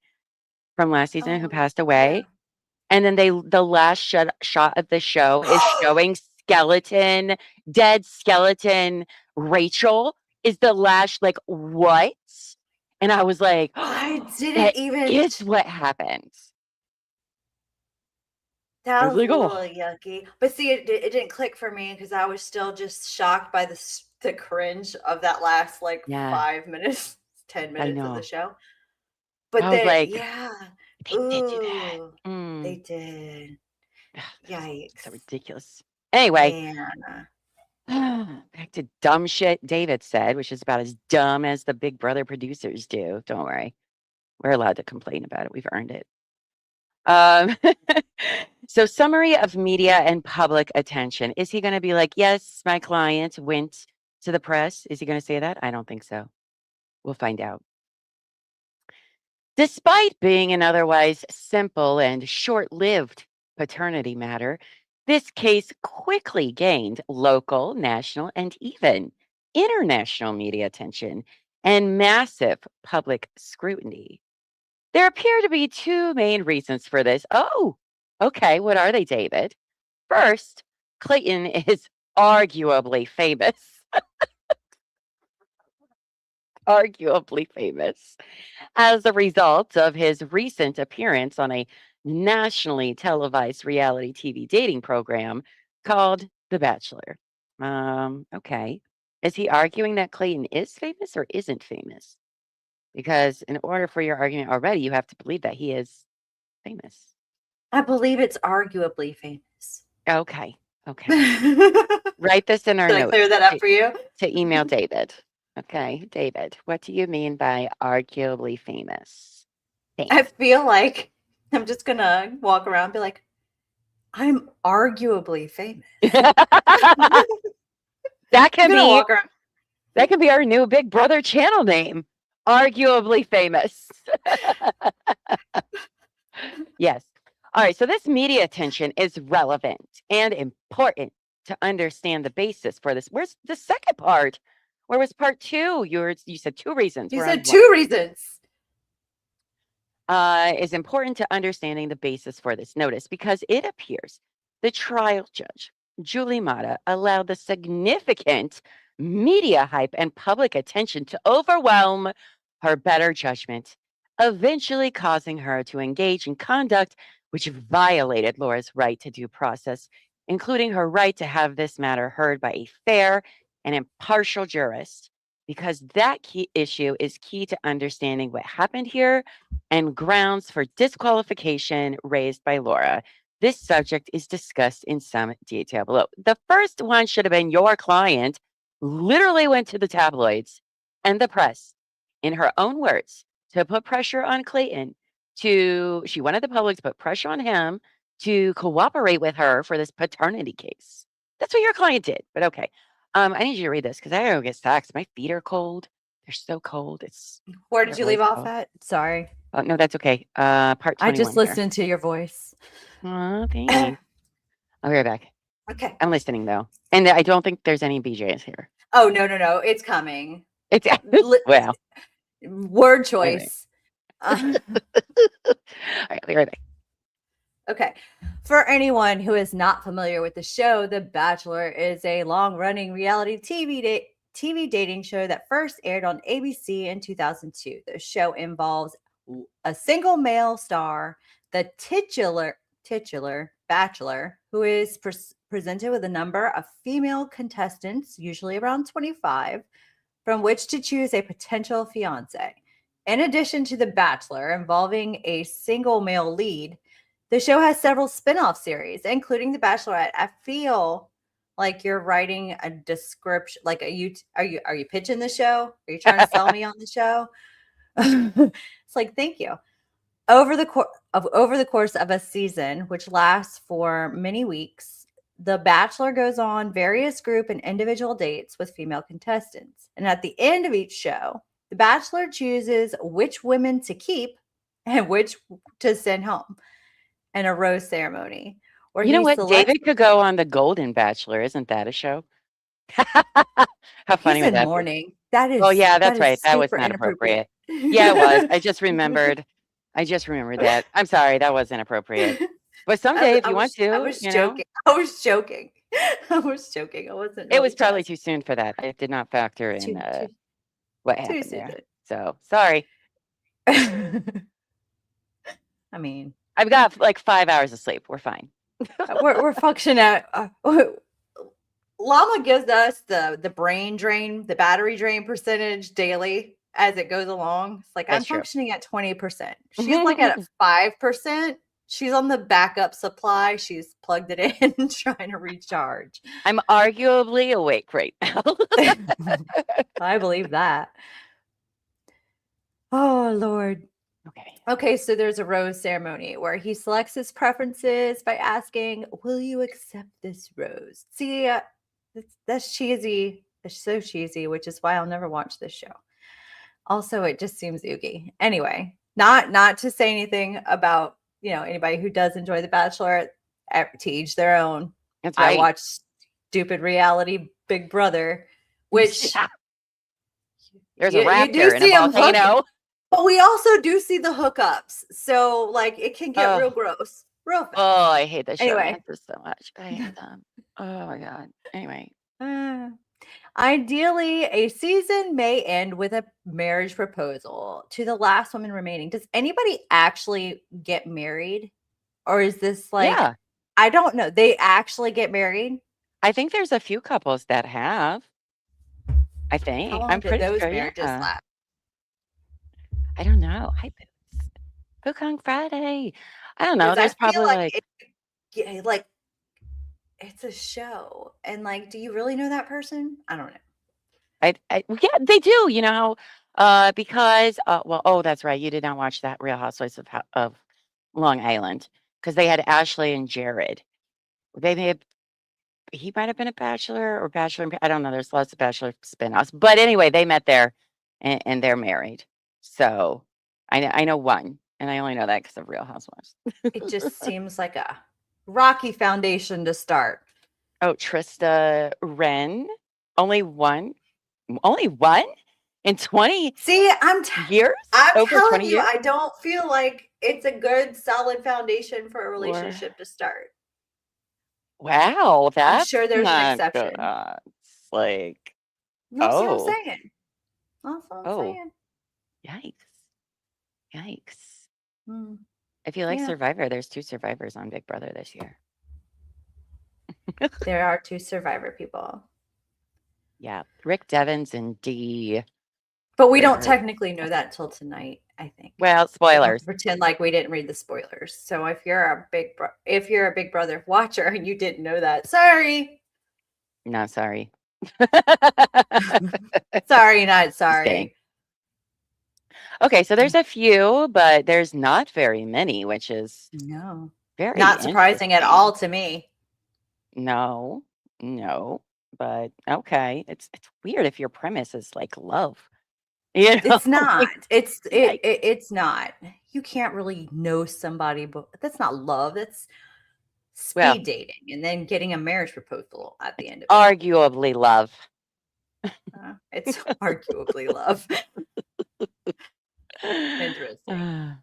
from last season who passed Yeah. away. And then the last shot of the show is showing dead skeleton Rachel is the last, like, what? And I was like, I didn't that even. is what happens. That I was was like, a oh, little yucky. But see, it didn't click for me because I was still just shocked by the cringe of that last like yeah, 5 minutes, 10 I minutes of the know. show. But I was then, like, yeah, they did do that. ooh, they did. Ugh, that was Yikes, so ridiculous. Anyway, man. back to dumb shit David said, which is about as dumb as the Big Brother producers do. Don't worry. We're allowed to complain about it. We've earned it. Um, so summary of media and public attention. Is he going to be like, yes, my client went to the press? Is he going to say that? I don't think so. We'll find out. Despite being an otherwise simple and short-lived paternity matter, this case quickly gained local, national, and even international media attention and massive public scrutiny. There appear to be two main reasons for this. Oh, okay. What are they, David? First, Clayton is arguably famous. Arguably famous as a result of his recent appearance on a nationally televised reality TV dating program called The Bachelor. Okay. Is he arguing that Clayton is famous or isn't famous? Because in order for your argument already, you have to believe that he is famous. I believe it's arguably famous. Okay. Okay. Did Write this in our I notes clear that up for you? to email David. Okay, David, what do you mean by arguably famous? I Thanks. feel like I'm just gonna walk around and be like, I'm arguably famous. That can I'm gonna be walk around. that can be our new Big Brother channel name. Arguably famous. Yes. All right, so this media attention is relevant and important to understand the basis for this. Where's the second part? Where was part 2? You said 2 reasons. You We're said on 2 reasons. is important to understanding the basis for this notice because it appears the trial judge, Julie Mata, allowed the significant media hype and public attention to overwhelm her better judgment, eventually causing her to engage in conduct which violated Laura's right to due process, including her right to have this matter heard by a fair and impartial jurist, because that key issue is key to understanding what happened here and grounds for disqualification raised by Laura. This subject is discussed in some detail below. The first one should have been your client literally went to the tabloids and the press, in her own words, to put pressure on Clayton she wanted the public to put pressure on him to cooperate with her for this paternity case. That's what your client did. But okay. I need you to read this because I gotta go get socks. My feet are cold. They're so cold. Where did you leave off cold. at? Sorry. Oh, no, that's okay. Part 21 I just here. listened to your voice. Aw, thanks. I'll be right back. Okay. I'm listening though. And I don't think there's any BJs here. Oh, no. It's coming. It's wow. Word choice. All right, I'll be right back. Okay. For anyone who is not familiar with the show, The Bachelor is a long-running reality TV dating show that first aired on ABC in 2002. The show involves a single male star, the titular titular bachelor who is presented with a number of female contestants, usually around 25, from which to choose a potential fiance. In addition to The Bachelor involving a single male lead, the show has several spin-off series, including The Bachelorette. I feel like you're writing a description, like are you pitching the show? Are you trying to sell me on the show? It's like, thank you. Over the course of a season, which lasts for many weeks, The Bachelor goes on various group and individual dates with female contestants. And at the end of each show, The Bachelor chooses which women to keep and which to send home in a rose ceremony. Where You know he what? selects. David could go on The Golden Bachelor. Isn't that a show? How funny He's would in that be? mourning. That is. Oh, yeah, that's is right. That was super not inappropriate. appropriate. Yeah, it was. I just remembered that. I'm sorry, that was inappropriate. But someday, if you want to, I was you know, joking. I was joking. I was joking. I wasn't. it was really probably just too soon for that. I did not factor in what too happened soon. there. So sorry. I mean, I've got like 5 hours of sleep. We're fine. we're functioning at. Llama gives us the brain drain, the battery drain percentage daily as it goes along. It's like That's I'm true. functioning at 20%. She's like at 5%. She's on the backup supply. She's plugged it in, trying to recharge. I'm arguably awake right now. I believe that. Oh, Lord. Okay, so there's a rose ceremony where he selects his preferences by asking, will you accept this rose? See, that's cheesy. It's so cheesy, which is why I'll never watch this show. Also, it just seems oogie. Anyway, not to say anything about, anybody who does enjoy The Bachelor, to each their own. That's right. I watch stupid reality Big Brother, which there's a raptor and a volcano. But we also do see the hookups. So, like, it can get real gross. Real fast. Oh, I hate that show. Anyway. So much. I hate them. Oh, my God. Anyway. Ideally, a season may end with a marriage proposal to the last woman remaining. Does anybody actually get married? Or is this like, yeah. I don't know. They actually get married? I think there's a few couples that have. I think. How long I'm did pretty those sure. marriages last? I don't know. Hi, Boots. Book Friday. I don't know. There's probably like it's a show, and like, do you really know that person? I don't know. Yeah, they do. Because that's right. You did not watch that Real Housewives of Long Island because they had Ashley and Jared. He might have been a bachelor or bachelor. I don't know. There's lots of bachelor spinoffs, but anyway, they met there, and they're married. So I know one, and I only know that because of Real Housewives. It just seems like a rocky foundation to start. Oh, Trista Wren, only one in 20 See, years? I'm Over telling 20 you, years? I don't feel like it's a good, solid foundation for a relationship to start. Wow, that's I'm sure there's an exception. It's like, That's what I'm saying. That's what I'm saying. Yikes. If you like Survivor, there's 2 survivors on Big Brother this year. There are 2 Survivor people. Yeah, Rick Devens and Dee. But we don't technically know that till tonight, I think. Well, spoilers. Pretend like we didn't read the spoilers. So if you're a Big Brother watcher and you didn't know that, sorry. No, sorry. Sorry, not sorry. Okay, so there's a few, but there's not very many, which is very not surprising at all to me. No, but okay. It's weird if your premise is like love. It's not. It's not. You can't really know somebody, but that's not love. That's speed dating and then getting a marriage proposal at the end of it. Arguably love. It's arguably love. Interesting.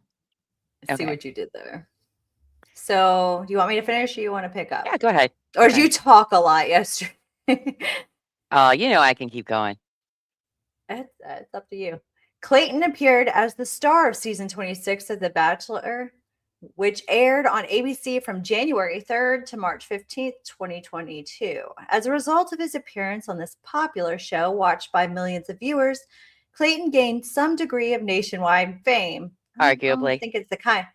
See what you did there. So, do you want me to finish or you want to pick up? Yeah, go ahead. Or did you talk a lot yesterday? I can keep going. It's up to you. Clayton appeared as the star of season 26 of The Bachelor which aired on ABC from January 3rd to March 15th, 2022. As a result of his appearance on this popular show, watched by millions of viewers, Clayton gained some degree of nationwide fame. I don't Arguably. think it's the kind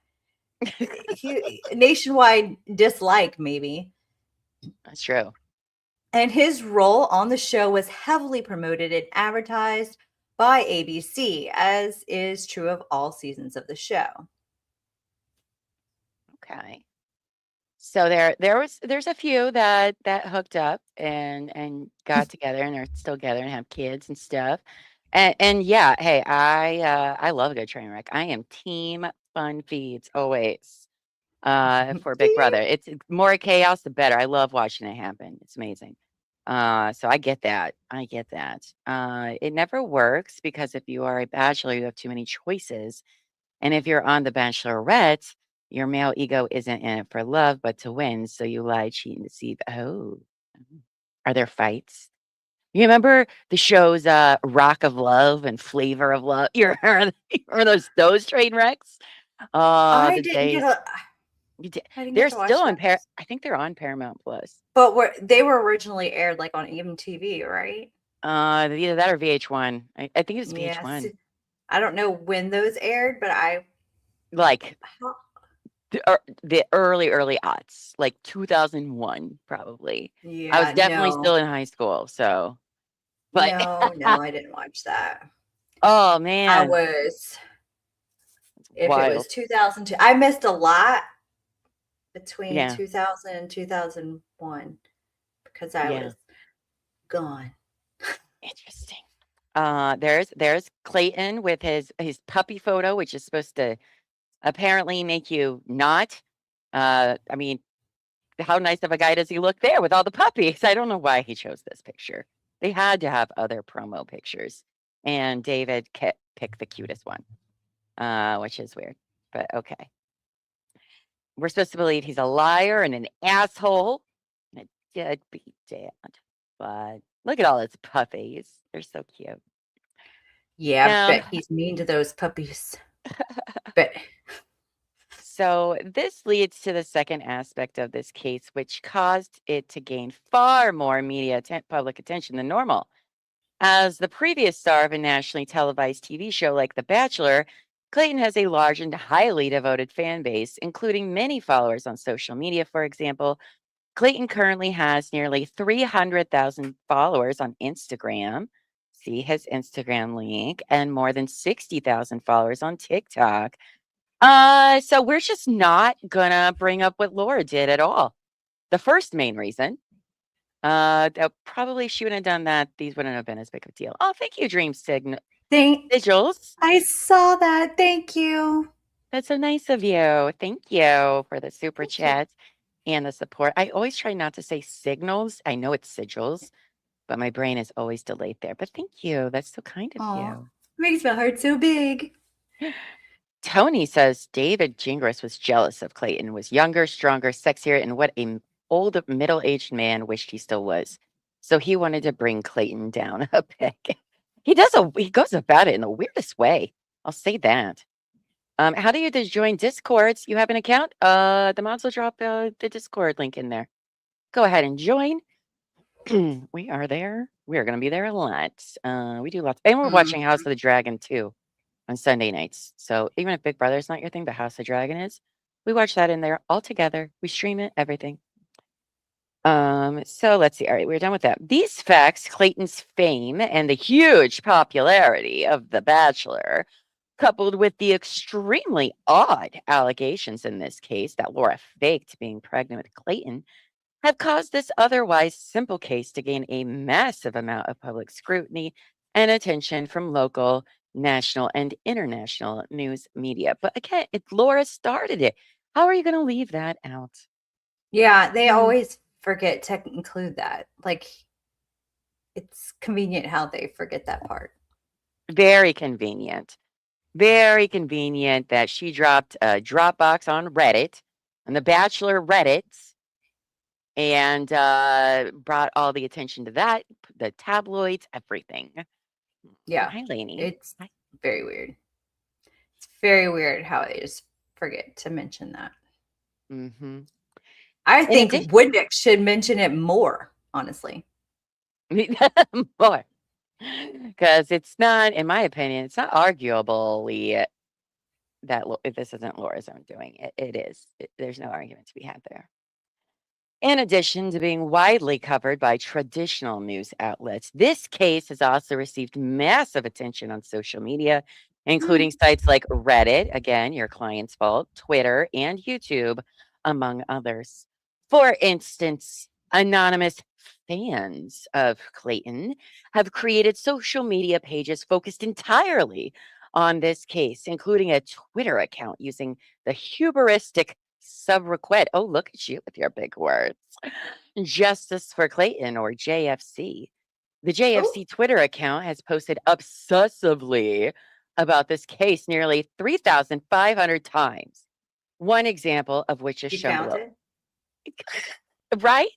nationwide dislike, maybe. That's true. And his role on the show was heavily promoted and advertised by ABC, as is true of all seasons of the show. Okay. So there's a few that hooked up and got together and are still together and have kids and stuff. And yeah, hey, I love a good train wreck. I am team fun feeds always for Big Brother. It's more chaos, the better. I love watching it happen. It's amazing. So I get that. I get that. It never works because if you are a bachelor, you have too many choices. And if you're on The Bachelorette, your male ego isn't in it for love, but to win. So you lie, cheat, and deceive. Oh, are there fights? You remember the shows Rock of Love and Flavor of Love? You remember those train wrecks? I The didn't get days. a. You did. I didn't They're get to watch still on that. I think they're on Paramount Plus. But they were originally aired like on MTV, right? Either that or VH1. I think it was Yes. VH1. I don't know when those aired, but Like the early aughts, like 2001, probably. I was yeah, definitely still in high school, so. But no, I didn't watch that. oh I man, was, if it was wild. 2002, I missed a lot between Yeah, 2000 and 2001 because I yeah. was gone. Interesting. There's Clayton with his puppy photo, which is supposed to apparently make you not. I mean, how nice of a guy does he look there with all the puppies? I don't know why he chose this picture. They had to have other promo pictures, and David picked the cutest one, which is weird, but okay. We're supposed to believe he's a liar and an asshole and a deadbeat dad, but look at all his puppies. They're so cute. Yeah, I Now, bet he's mean to those puppies. But so this leads to the second aspect of this case, which caused it to gain far more public attention than normal. As the previous star of a nationally televised TV show like The Bachelor, Clayton has a large and highly devoted fan base, including many followers on social media. For example, Clayton currently has nearly 300,000 followers on Instagram. See his Instagram link, and more than 60,000 followers on TikTok. So we're just not gonna bring up what Laura did at all. The first main reason, that probably she wouldn't have done that. These wouldn't have been as big of a deal. Oh, thank you, Dream Sigils. I saw that. Thank you. That's so nice of you. Thank you for the super Thank you. chat and the support. I always try not to say signals. I know it's sigils, but my brain is always delayed there. But thank you. That's so kind of Aw, you. makes my heart so big. Tony says David Gingras was jealous of Clayton, was younger, stronger, sexier, and what a old middle-aged man wished he still was. So he wanted to bring Clayton down a peg. He goes about it in the weirdest way. I'll say that. How do you join Discords? You have an account? The mods will drop the Discord link in there. Go ahead and join. We are there. We are going to be there a lot. We do lots. And we're watching House of the Dragon too on Sunday nights. So even if Big Brother's not your thing, but House of the Dragon is, we watch that in there all together. We stream it, everything. So let's see. All right, we're done with that. These facts, Clayton's fame and the huge popularity of The Bachelor, coupled with the extremely odd allegations in this case that Laura faked being pregnant with Clayton, have caused this otherwise simple case to gain a massive amount of public scrutiny and attention from local, national, and international news media. But again, Laura started it. How are you going to leave that out? Yeah, they always forget to include that. Like, it's convenient how they forget that part. Very convenient. Very convenient that she dropped a Dropbox on Reddit, on the Bachelor Reddits, and brought all the attention to that, the tabloids, everything. Yeah, Hi, Lainey. it's very weird. It's very weird how they just forget to mention that. Mm-hmm. I In think addition, Woodnick should mention it more, honestly. more, because it's not, in my opinion, it's not arguably that this isn't Laura's own doing. It is. There's no argument to be had there. In addition to being widely covered by traditional news outlets, this case has also received massive attention on social media, including sites like Reddit, again, your client's fault, Twitter, and YouTube, among others. For instance, anonymous fans of Clayton have created social media pages focused entirely on this case, including a Twitter account using the hubristic subrequest. Oh, look at you with your big words. Justice for Clayton, or JFC. The JFC Twitter account has posted obsessively about this case nearly 3,500 times. One example of which is You shown below. counted? Right?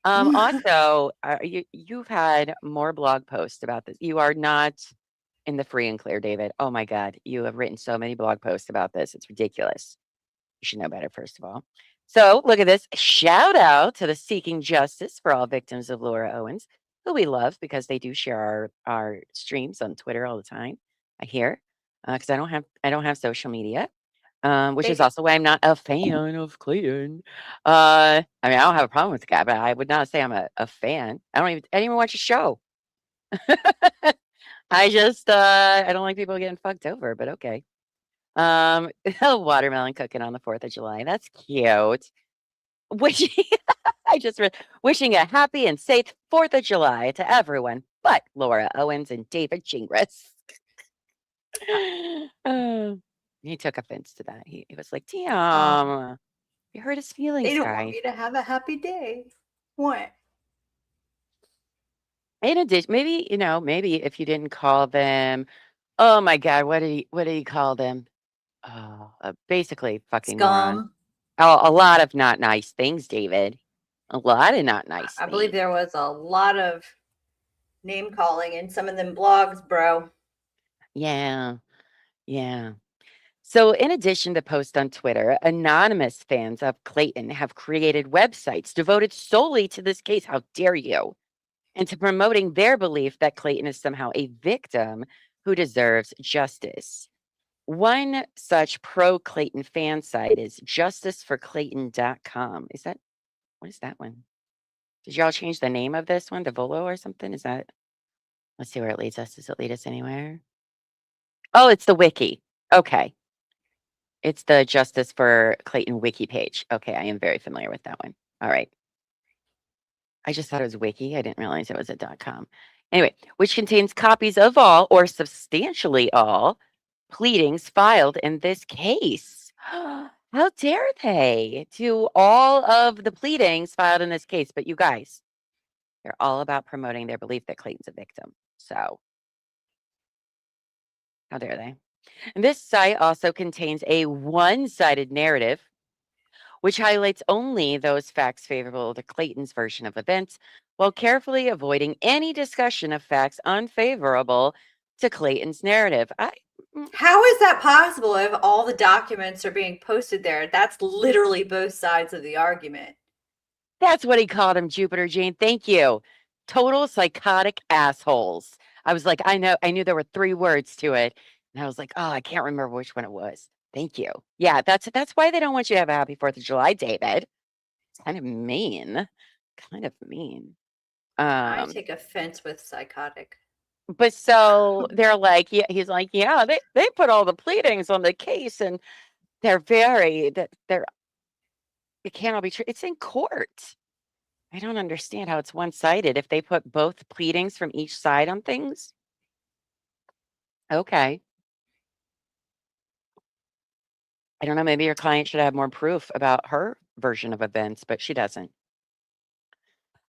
Also, you've had more blog posts about this. You are not in the free and clear, David. Oh my God, you have written so many blog posts about this. It's ridiculous. You should know better, first of all. So look at this. Shout out to the Seeking Justice for all victims of Laura Owens, who we love because they do share our streams on Twitter all the time. I hear, because I don't have social media, which is also why I'm not a fan of Clayton. I mean, I don't have a problem with the guy, but I would not say I'm a fan. I didn't even watch a show. I just I don't like people getting fucked over, but okay. Watermelon cooking on the 4th of July. That's cute. Wishing I just read wishing a happy and safe 4th of July to everyone but Laura Owens and David Gingras. He took offense to that. He was like, damn, you hurt his feelings, They don't guys. want me to have a happy day. What? In addition, maybe if you didn't call them, oh my God, what did he call them? Oh, basically fucking morons. Scum. Oh, a lot of not nice things, David. A lot of not nice I believe things. there was a lot of name calling in some of them blogs, bro. Yeah. Yeah. So, in addition to posts on Twitter, anonymous fans of Clayton have created websites devoted solely to this case. How dare you? And to promoting their belief that Clayton is somehow a victim who deserves justice. One such pro Clayton fan site is justiceforclayton.com. What is that one? Did y'all change the name of this one to Volo or something? Let's see where it leads us. Does it lead us anywhere? Oh, it's the wiki. Okay. It's the Justice for Clayton wiki page. Okay, I am very familiar with that one. All right. I just thought it was wiki. I didn't realize it was a .com. Anyway, which contains copies of all or substantially all pleadings filed in this case. How dare they do all of the pleadings filed in this case? But you guys, they're all about promoting their belief that Clayton's a victim. So, how dare they? And this site also contains a one-sided narrative, which highlights only those facts favorable to Clayton's version of events, while carefully avoiding any discussion of facts unfavorable to Clayton's narrative. How is that possible if all the documents are being posted there? That's literally both sides of the argument. That's what he called him, Jupiter Jane. Thank you. Total psychotic assholes. I was like, I knew there were 3 words to it. And I was like, oh, I can't remember which one it was. Thank you. Yeah, that's why they don't want you to have a happy 4th of July, David. It's kind of mean. Kind of mean. I take offense with psychotic. But so they're like, yeah, he's like, yeah, they put all the pleadings on the case and they're it can't all be true. It's in court. I don't understand how it's one-sided if they put both pleadings from each side on things. Okay. I don't know, maybe your client should have more proof about her version of events, but she doesn't.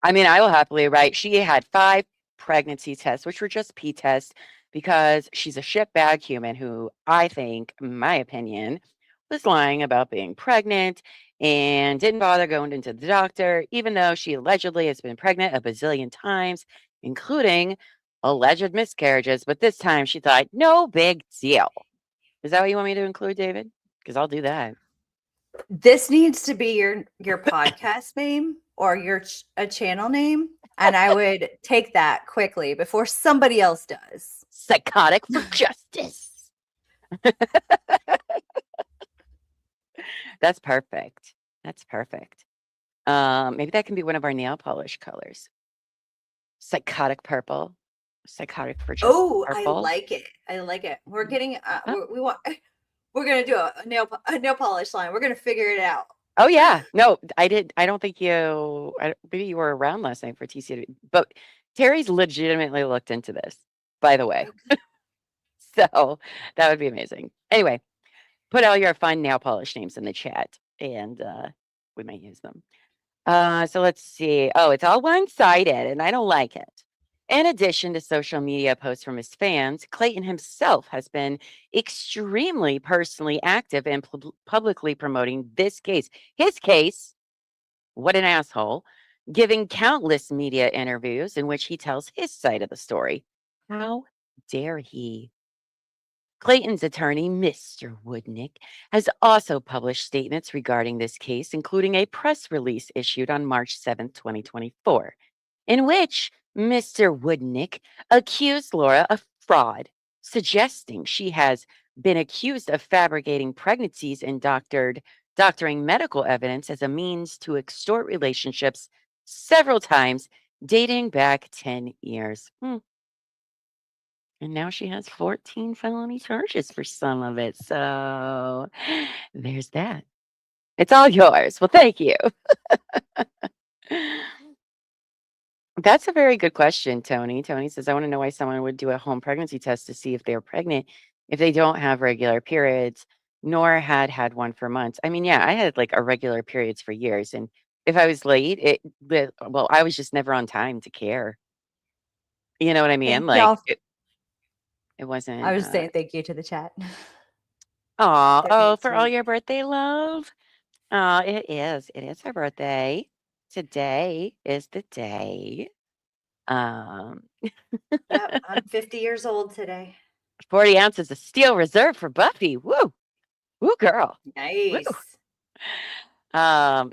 I mean, I will happily write she had 5 pregnancy tests, which were just P tests, because she's a shitbag human who I think, in my opinion, was lying about being pregnant and didn't bother going into the doctor, even though she allegedly has been pregnant a bazillion times, including alleged miscarriages. But this time she thought, no big deal. Is that what you want me to include, David? because I'll do that. This needs to be your podcast name or a channel name, and I would take that quickly before somebody else does. Psychotic for justice. That's perfect. That's perfect. Maybe that can be one of our nail polish colors. Psychotic purple. Psychotic for justice. Oh, purple. I like it. I like it. We're getting Oh. we're gonna do a nail polish line. We're gonna figure it out. Oh yeah, no, I don't think maybe you were around last night for TCW, but Terry's legitimately looked into this, by the way. Okay. So that would be amazing. Anyway, put all your fun nail polish names in the chat, and we might use them. So let's see. Oh, it's all one-sided, and I don't like it. In addition to social media posts from his fans, Clayton himself has been extremely personally active in publicly promoting this case. His case, what an asshole, giving countless media interviews in which he tells his side of the story. How dare he? Clayton's attorney, Mr. Woodnick, has also published statements regarding this case, including a press release issued on March 7, 2024, in which Mr. Woodnick accused Laura of fraud, suggesting she has been accused of fabricating pregnancies and doctoring medical evidence as a means to extort relationships several times, dating back 10 years. And now she has 14 felony charges for some of it. So there's that. It's all yours. Well, thank you. That's a very good question, Tony. Tony says, I want to know why someone would do a home pregnancy test to see if they're pregnant if they don't have regular periods, nor had one for months. I mean, yeah, I had like irregular periods for years. And if I was late, I was just never on time to care. You know what I mean? Thank Like, y'all. it wasn't. I was saying thank you to the chat. Oh, for all your birthday love. It is. It is her birthday. Today is the day. Yep, I'm 50 years old today. 40 ounces of steel reserve for Buffy. Woo. Woo, girl. Nice. Woo.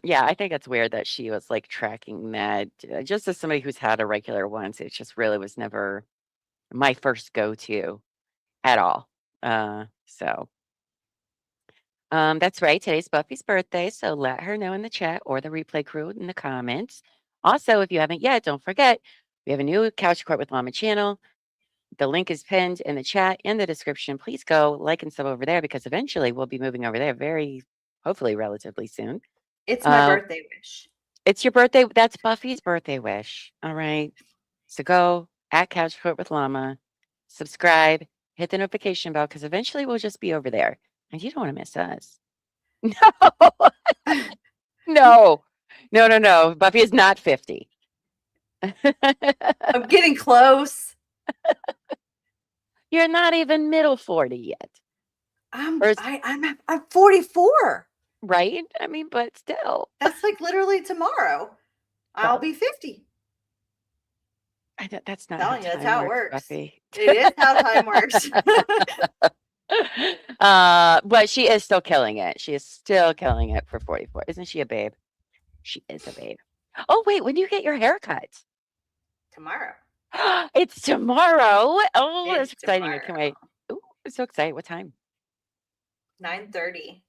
Yeah, I think it's weird that she was like tracking that. Just as somebody who's had a regular once, it just really was never my first go-to at all. That's right. Today's Buffy's birthday, so let her know in the chat or the replay crew in the comments. Also, if you haven't yet, don't forget, we have a new Couch Court with Mama channel. The link is pinned in the chat in the description. Please go like and sub over there because eventually we'll be moving over there hopefully relatively soon. It's my birthday wish. It's your birthday. That's Buffy's birthday wish. All right. So go at Couch Court with Llama, subscribe, hit the notification bell because eventually we'll just be over there. And you don't want to miss us. No. No. Buffy is not 50. I'm getting close. You're not even middle 40 yet. I'm 44. Right? I mean, but still. That's like literally tomorrow. I'll be 50. That's not Telling you, that's how it works. Buffy. It is how time works. But she is still killing it. She is still killing it for 44. Isn't she a babe? She is a babe. Oh, wait, when do you get your haircut? Tomorrow. It's tomorrow. Oh, It's that's exciting. tomorrow. I can't wait. Oh, I'm so excited. What time? 9:30.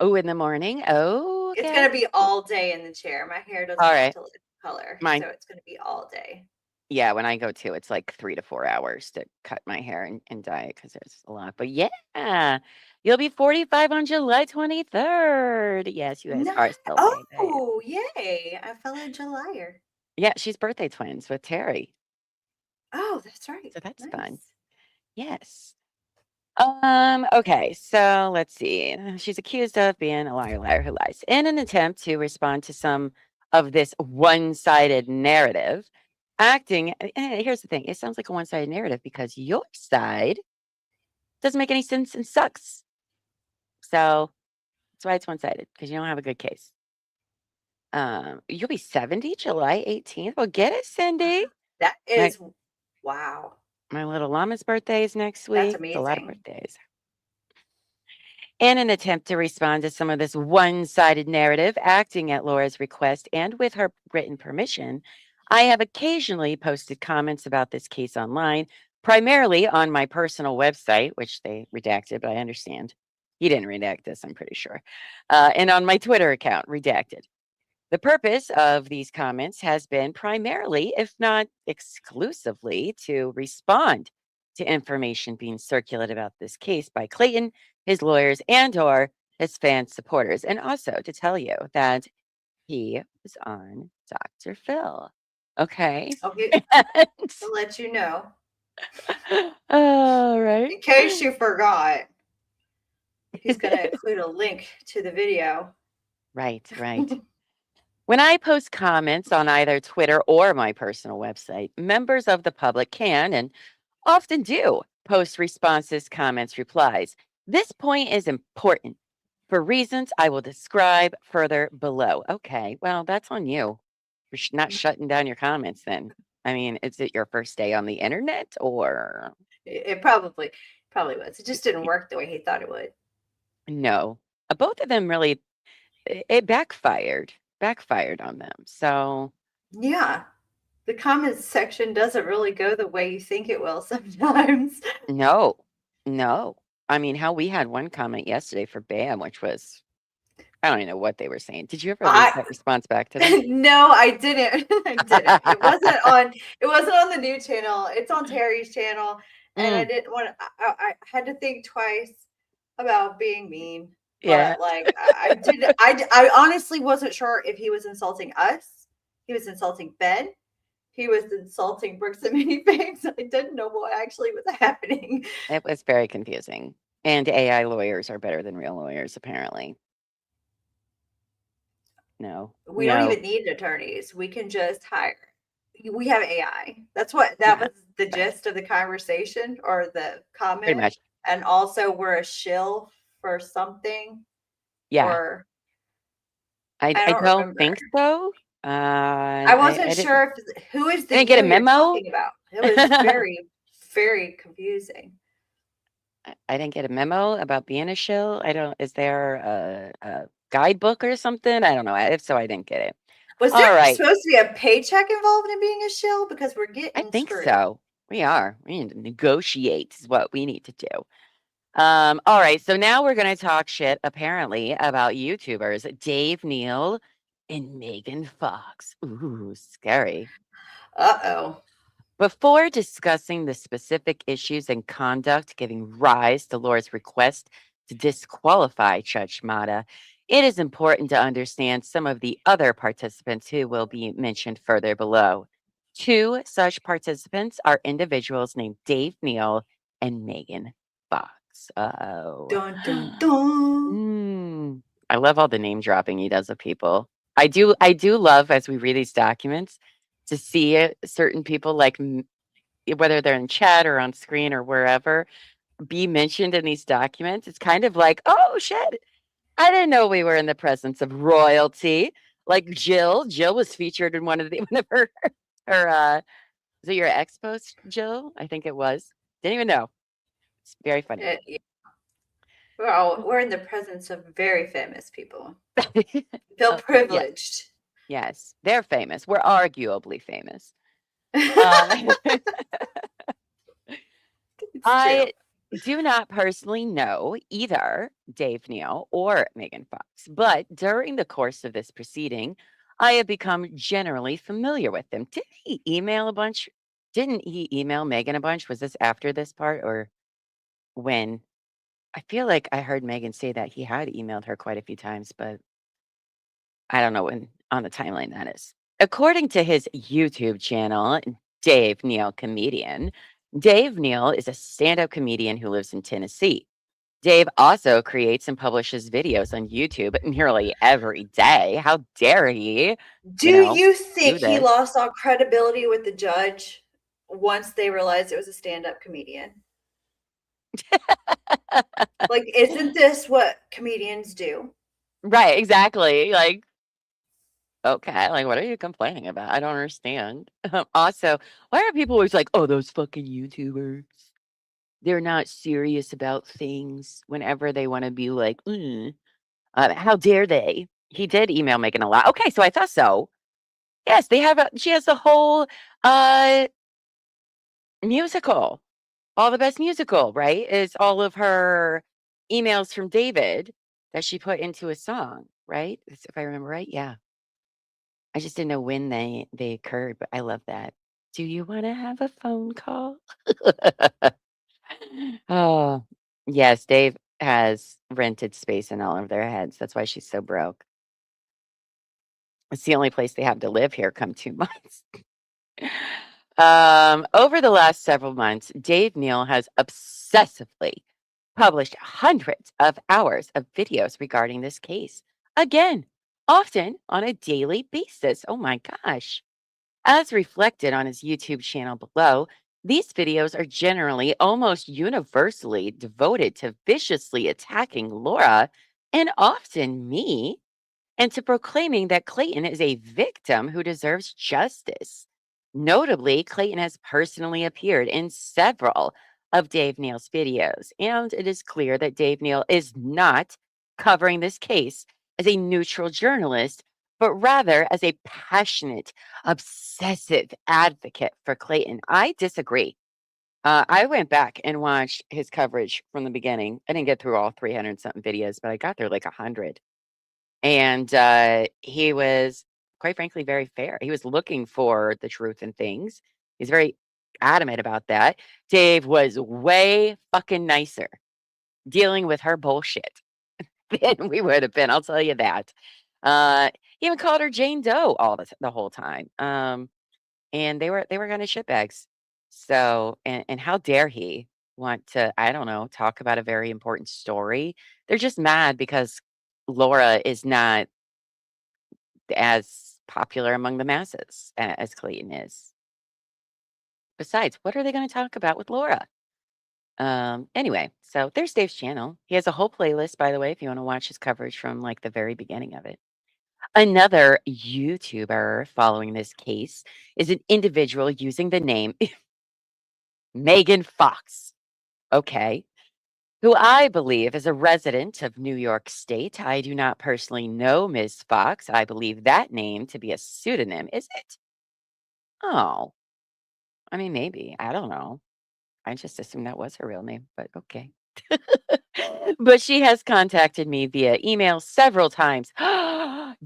Oh, in the morning. Oh, It's gonna be all day in the chair. My hair doesn't All want right. to lose color, Mine. so it's gonna be all day. Yeah, when I go too, it's like 3 to 4 hours to cut my hair and dye it because there's a lot. But yeah, you'll be 45 on July 23rd. Yes, you guys are still baby. Oh, yay! I fell a Julyer. Yeah, she's birthday twins with Terry. Oh, that's right. So that's Nice. fun. Yes. Okay, so let's see. She's accused of being a liar who lies. In an attempt to respond to some of this one-sided narrative, here's the thing. It sounds like a one-sided narrative because your side doesn't make any sense and sucks. So that's why it's one-sided, because you don't have a good case. You'll be 70 July 18th. Well, get it, Cindy. That is wow. My little llama's birthday is next week. That's It's a lot of amazing. birthdays. In an attempt to respond to some of this one-sided narrative, acting at Laura's request and with her written permission, I have occasionally posted comments about this case online, primarily on my personal website, which they redacted, but I understand. He didn't redact this, I'm pretty sure. And on my Twitter account, redacted. The purpose of these comments has been primarily, if not exclusively, to respond to information being circulated about this case by Clayton, his lawyers, and or his fan supporters, and also to tell you that he was on Dr. Phil. Okay. Okay, I'll let you know. All right. In case you forgot, he's going to include a link to the video. Right. When I post comments on either Twitter or my personal website, members of the public can and often do post responses, comments, replies. This point is important for reasons I will describe further below. Okay, well, that's on you for not shutting down your comments then. I mean, is it your first day on the internet or It probably was. It just didn't work the way he thought it would. no? Both of them really, it backfired on them. So Yeah. The comments section doesn't really go the way you think it will sometimes. no. I mean, how we had one comment yesterday for BAM, which was, I don't even know what they were saying. Did you ever leave that response back to them? No, I didn't. I didn't. It wasn't on the new channel. It's on Terry's channel. And I didn't want to, I had to think twice about being mean. Yeah. But like I honestly wasn't sure if he was insulting us. He was insulting Ben. He was insulting Brooks and Minifigs. I didn't know what actually was happening. It was very confusing. And AI lawyers are better than real lawyers, apparently. No. We don't even need attorneys. We can just hire. We have AI. That was the gist of the conversation or the comment. Pretty much. And also we're a shill for something. Yeah. Or I don't think so. I wasn't sure who is the didn't get a memo about. It was very, very confusing. I didn't get a memo about being a shill. Is there a guidebook or something? I don't know. If so, I didn't get it. Was there supposed to be a paycheck involved in being a shill? Because we're getting I think screwed. so. We are. We need to negotiate is what we need to do. All right. So now we're going to talk shit, apparently, about YouTubers Dave Neal and Megan Fox. Ooh, scary. Uh-oh. Before discussing the specific issues and conduct giving rise to Laura's request to disqualify Judge Mata, it is important to understand some of the other participants who will be mentioned further below. Two such participants are individuals named Dave Neal and Megan Fox. Uh-oh. Dun, dun, dun. I love all the name dropping he does of people. I do love, as we read these documents, to see certain people, like whether they're in chat or on screen or wherever, be mentioned in these documents. It's kind of like, oh shit, I didn't know we were in the presence of royalty. Like Jill was featured in one of her was it your ex post, Jill? I think it was. Didn't even know. It's very funny. Yeah. We're in the presence of very famous people. Feel privileged. Yes, they're famous. We're arguably famous. I do not personally know either Dave Neal or Megan Fox, but during the course of this proceeding, I have become generally familiar with them. Didn't he email a bunch? Didn't he email Megan a bunch? Was this after this part or when? I feel like I heard Megan say that he had emailed her quite a few times, but I don't know when on the timeline that is. According to his YouTube channel, Dave Neal Comedian, Dave Neal is a stand-up comedian who lives in Tennessee. Dave also creates and publishes videos on YouTube nearly every day. How dare he? Do you think he lost all credibility with the judge once they realized it was a stand-up comedian? Like, isn't this what comedians do? Right, exactly. Like, okay, like, what are you complaining about? I don't understand. Also, why are people always like, oh, those fucking YouTubers? they're not serious about things whenever they want to be like, how dare they? He did email Megan a lot. Okay, so I thought so. Yes, she has the whole musical. All the Best musical, right? Is all of her emails from David that she put into a song, right? If I remember right, yeah. I just didn't know when they occurred, but I love that. Do you want to have a phone call? Oh, yes, Dave has rented space in all of their heads. That's why she's so broke. It's the only place they have to live here come 2 months. Over the last several months, Dave Neal has obsessively published hundreds of hours of videos regarding this case. Again, often on a daily basis. Oh my gosh. As reflected on his YouTube channel below, these videos are generally almost universally devoted to viciously attacking Laura and often me, and to proclaiming that Clayton is a victim who deserves justice. Notably, Clayton has personally appeared in several of Dave Neal's videos, and it is clear that Dave Neal is not covering this case as a neutral journalist, but rather as a passionate, obsessive advocate for Clayton. I disagree. I went back and watched his coverage from the beginning. I didn't get through all 300 something videos, but I got there like 100. And he was, quite frankly, very fair. He was looking for the truth in things. He's very adamant about that. Dave was way fucking nicer dealing with her bullshit than we would have been. I'll tell you that. He even called her Jane Doe the whole time. And they were kind of shitbags. So, and how dare he want to, I don't know, talk about a very important story? They're just mad because Laura is not as popular among the masses as Clayton is. Besides, what are they going to talk about with Laura? Anyway, so there's Dave's channel. He has a whole playlist, by the way, if you want to watch his coverage from like the very beginning of it. Another YouTuber following this case is an individual using the name Megan Fox. Okay. Who I believe is a resident of New York State. I do not personally know Ms. Fox. I believe that name to be a pseudonym. Is it? Oh, I mean, maybe. I don't know. I just assumed that was her real name, but okay. But she has contacted me via email several times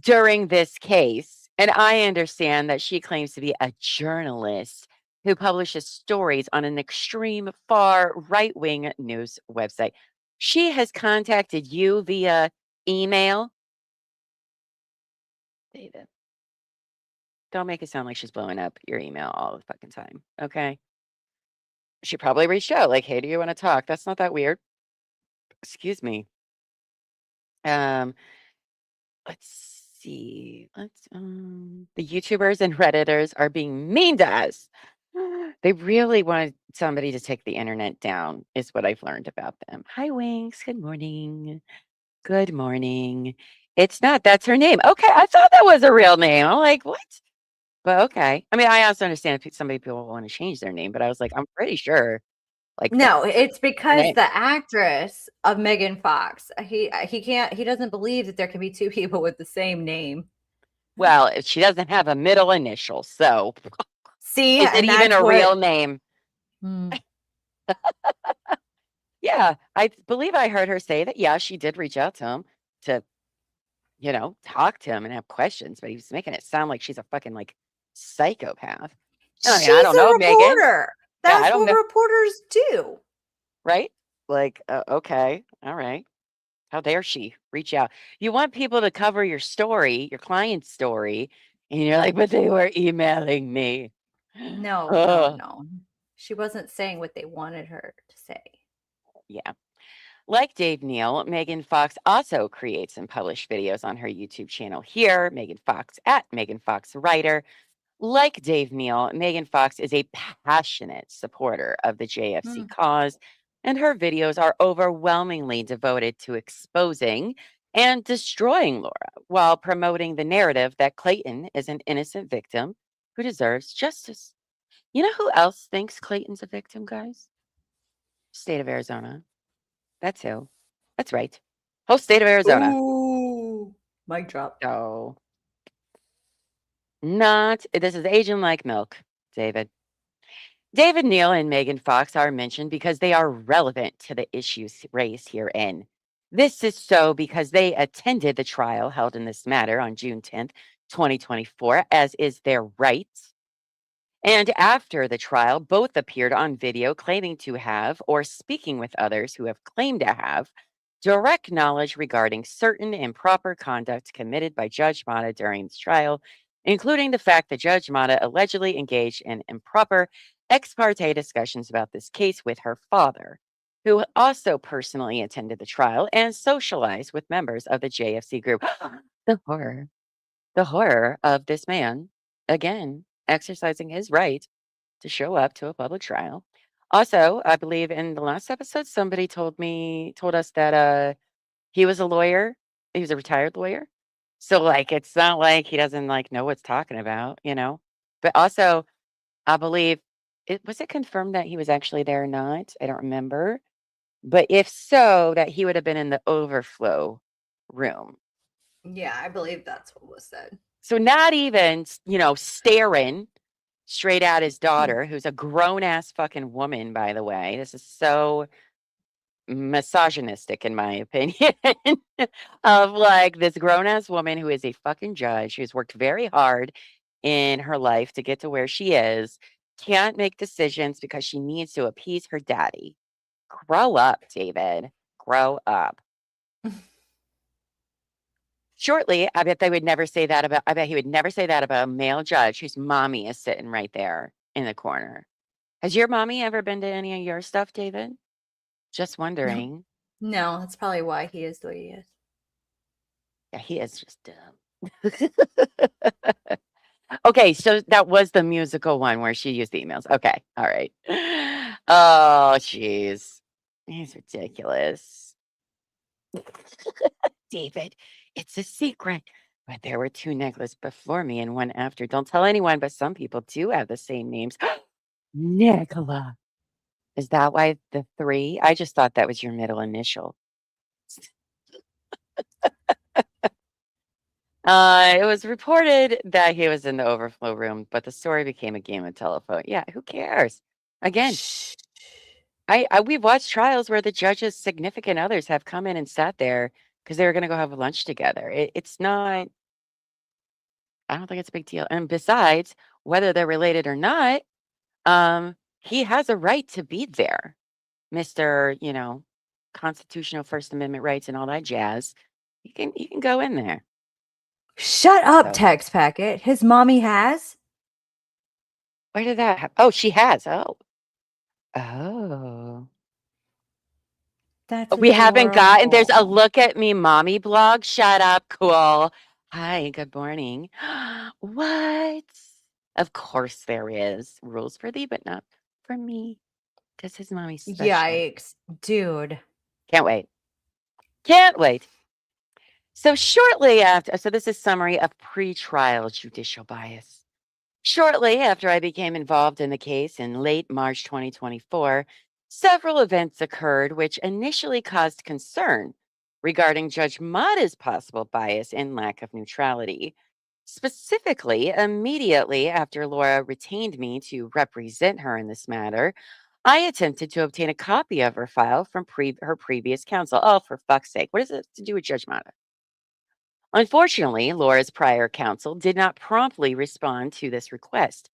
during this case. And I understand that she claims to be a journalist who publishes stories on an extreme far right wing news website. She has contacted you via email. David, don't make it sound like she's blowing up your email all the fucking time. Okay. She probably reached out like, hey, do you want to talk? That's not that weird. Excuse me. Um, let's see. The YouTubers and Redditors are being mean to us. They really want somebody to take the internet down, is what I've learned about them. Hi, Wings. Good morning. Good morning. It's not. That's her name. Okay. I thought that was a real name. I'm like, what? But okay. I mean, I also understand if some people want to change their name, but I was like, I'm pretty sure. Like, No, it's because name. the actress of Megan Fox, he doesn't believe that there can be two people with the same name. Well, she doesn't have a middle initial, so See, is it and even that's a real name? Yeah, I believe I heard her say that, yeah, she did reach out to him to, talk to him and have questions, but he was making it sound like she's a fucking, like, psychopath. I mean, She's I don't a know, Megan. reporter. Yeah, I That's don't what know, reporters do. right? Like, okay, all right. How dare she reach out? You want people to cover your story, your client's story, and you're like, but they were emailing me. No. She wasn't saying what they wanted her to say. Yeah. Like Dave Neal, Megan Fox also creates and publishes videos on her YouTube channel here, Megan Fox at Megan Fox Writer. Like Dave Neal, Megan Fox is a passionate supporter of the JFC cause, and her videos are overwhelmingly devoted to exposing and destroying Laura while promoting the narrative that Clayton is an innocent victim who deserves justice. You know who else thinks Clayton's a victim, guys? State of Arizona. That's who. That's right. Whole state of Arizona. Ooh, mic drop. So, this is aging like milk, David. David Neal and Megan Fox are mentioned because they are relevant to the issues raised herein. This is so because they attended the trial held in this matter on June 10th, 2024, as is their right. And after the trial, both appeared on video claiming to have, or speaking with others who have claimed to have, direct knowledge regarding certain improper conduct committed by Judge Mata during this trial, including the fact that Judge Mata allegedly engaged in improper ex parte discussions about this case with her father, who also personally attended the trial and socialized with members of the JFC group. The horror. The horror of this man, again, exercising his right to show up to a public trial. Also, I believe in the last episode, somebody told us that he was a lawyer. He was a retired lawyer. So like it's not like he doesn't like know what's talking about, you know. But also, I believe it confirmed that he was actually there or not? I don't remember. But if so, that he would have been in the overflow room. Yeah, I believe that's what was said. So not even, staring straight at his daughter, who's a grown ass fucking woman, by the way. This is so misogynistic, in my opinion, of like this grown ass woman who is a fucking judge who's worked very hard in her life to get to where she is, can't make decisions because she needs to appease her daddy. Grow up, David. Grow up. Shortly, I bet he would never say that about a male judge whose mommy is sitting right there in the corner. Has your mommy ever been to any of your stuff, David? Just wondering. No, that's probably why he is the way he is. Yeah, he is just dumb. Okay, so that was the musical one where she used the emails. Okay, all right. Oh, jeez. He's ridiculous. David, it's a secret. But there were 2 Nicholas before me and one after. Don't tell anyone, but some people do have the same names. Nicola. Is that why the 3? I just thought that was your middle initial. It was reported that he was in the overflow room, but the story became a game of telephone. Yeah, who cares? Again, Shh. we've watched trials where the judge's significant others have come in and sat there because they were going to go have lunch together. It's not. I don't think it's a big deal. And besides, whether they're related or not, he has a right to be there, Mister. Constitutional First Amendment rights and all that jazz. You can go in there. Shut up, So text packet. His mommy has? where did that happen? Oh, she has. Oh. That's We haven't gotten. There's a adorable. look at me, mommy blog. Shut up, cool. Hi, good morning. What? Of course there is rules for thee, but not for me, because his mommy's special. Yikes, dude. Can't wait. Can't wait. So shortly after, so this is summary of pretrial judicial bias. Shortly after I became involved in the case in late March 2024, several events occurred which initially caused concern regarding Judge Mata's possible bias and lack of neutrality. Specifically, immediately after Laura retained me to represent her in this matter, I attempted to obtain a copy of her file from her previous counsel. Oh, for fuck's sake, what does it have to do with Judge Mata? Unfortunately, Laura's prior counsel did not promptly respond to this request.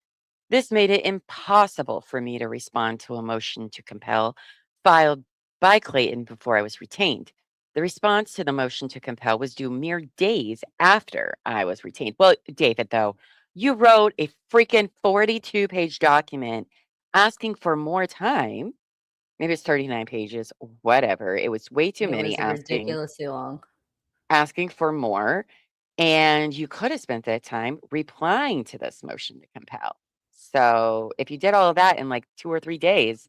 This made it impossible for me to respond to a motion to compel filed by Clayton before I was retained. The response to the motion to compel was due mere days after I was retained. Well, David, though, you wrote a freaking 42-page document asking for more time. Maybe it's 39 pages, whatever. It was way too It many was ridiculously long. asking for more. And you could have spent that time replying to this motion to compel. So if you did all of that in like 2 or 3 days,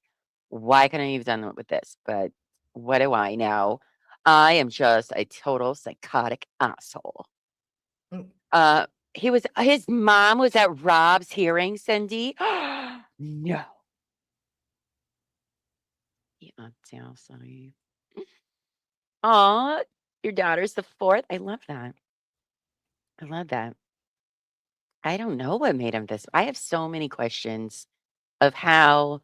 why couldn't you have done it with this? But what do I know? I am just a total psychotic asshole. Mm. His mom was at Rob's hearing, Cindy. No. Fiance. Aw, your daughter's the fourth. I love that. I love that. I don't know what made him this. I have so many questions of how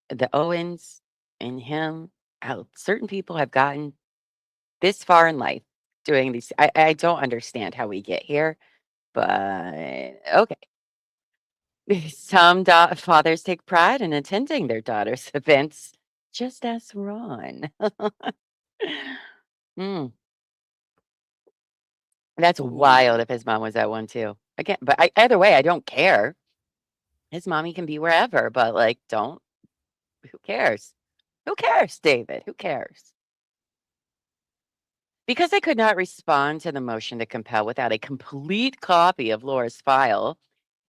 the Owens and him, how certain people have gotten this far in life doing these. I don't understand how we get here, but okay. Some fathers take pride in attending their daughters' events, just as Ron. Mm, that's wild if his mom was at one too. Again, but either way, I don't care. His mommy can be wherever, but like, don't. Who cares? Who cares, David? Who cares? Because I could not respond to the motion to compel without a complete copy of Laura's file,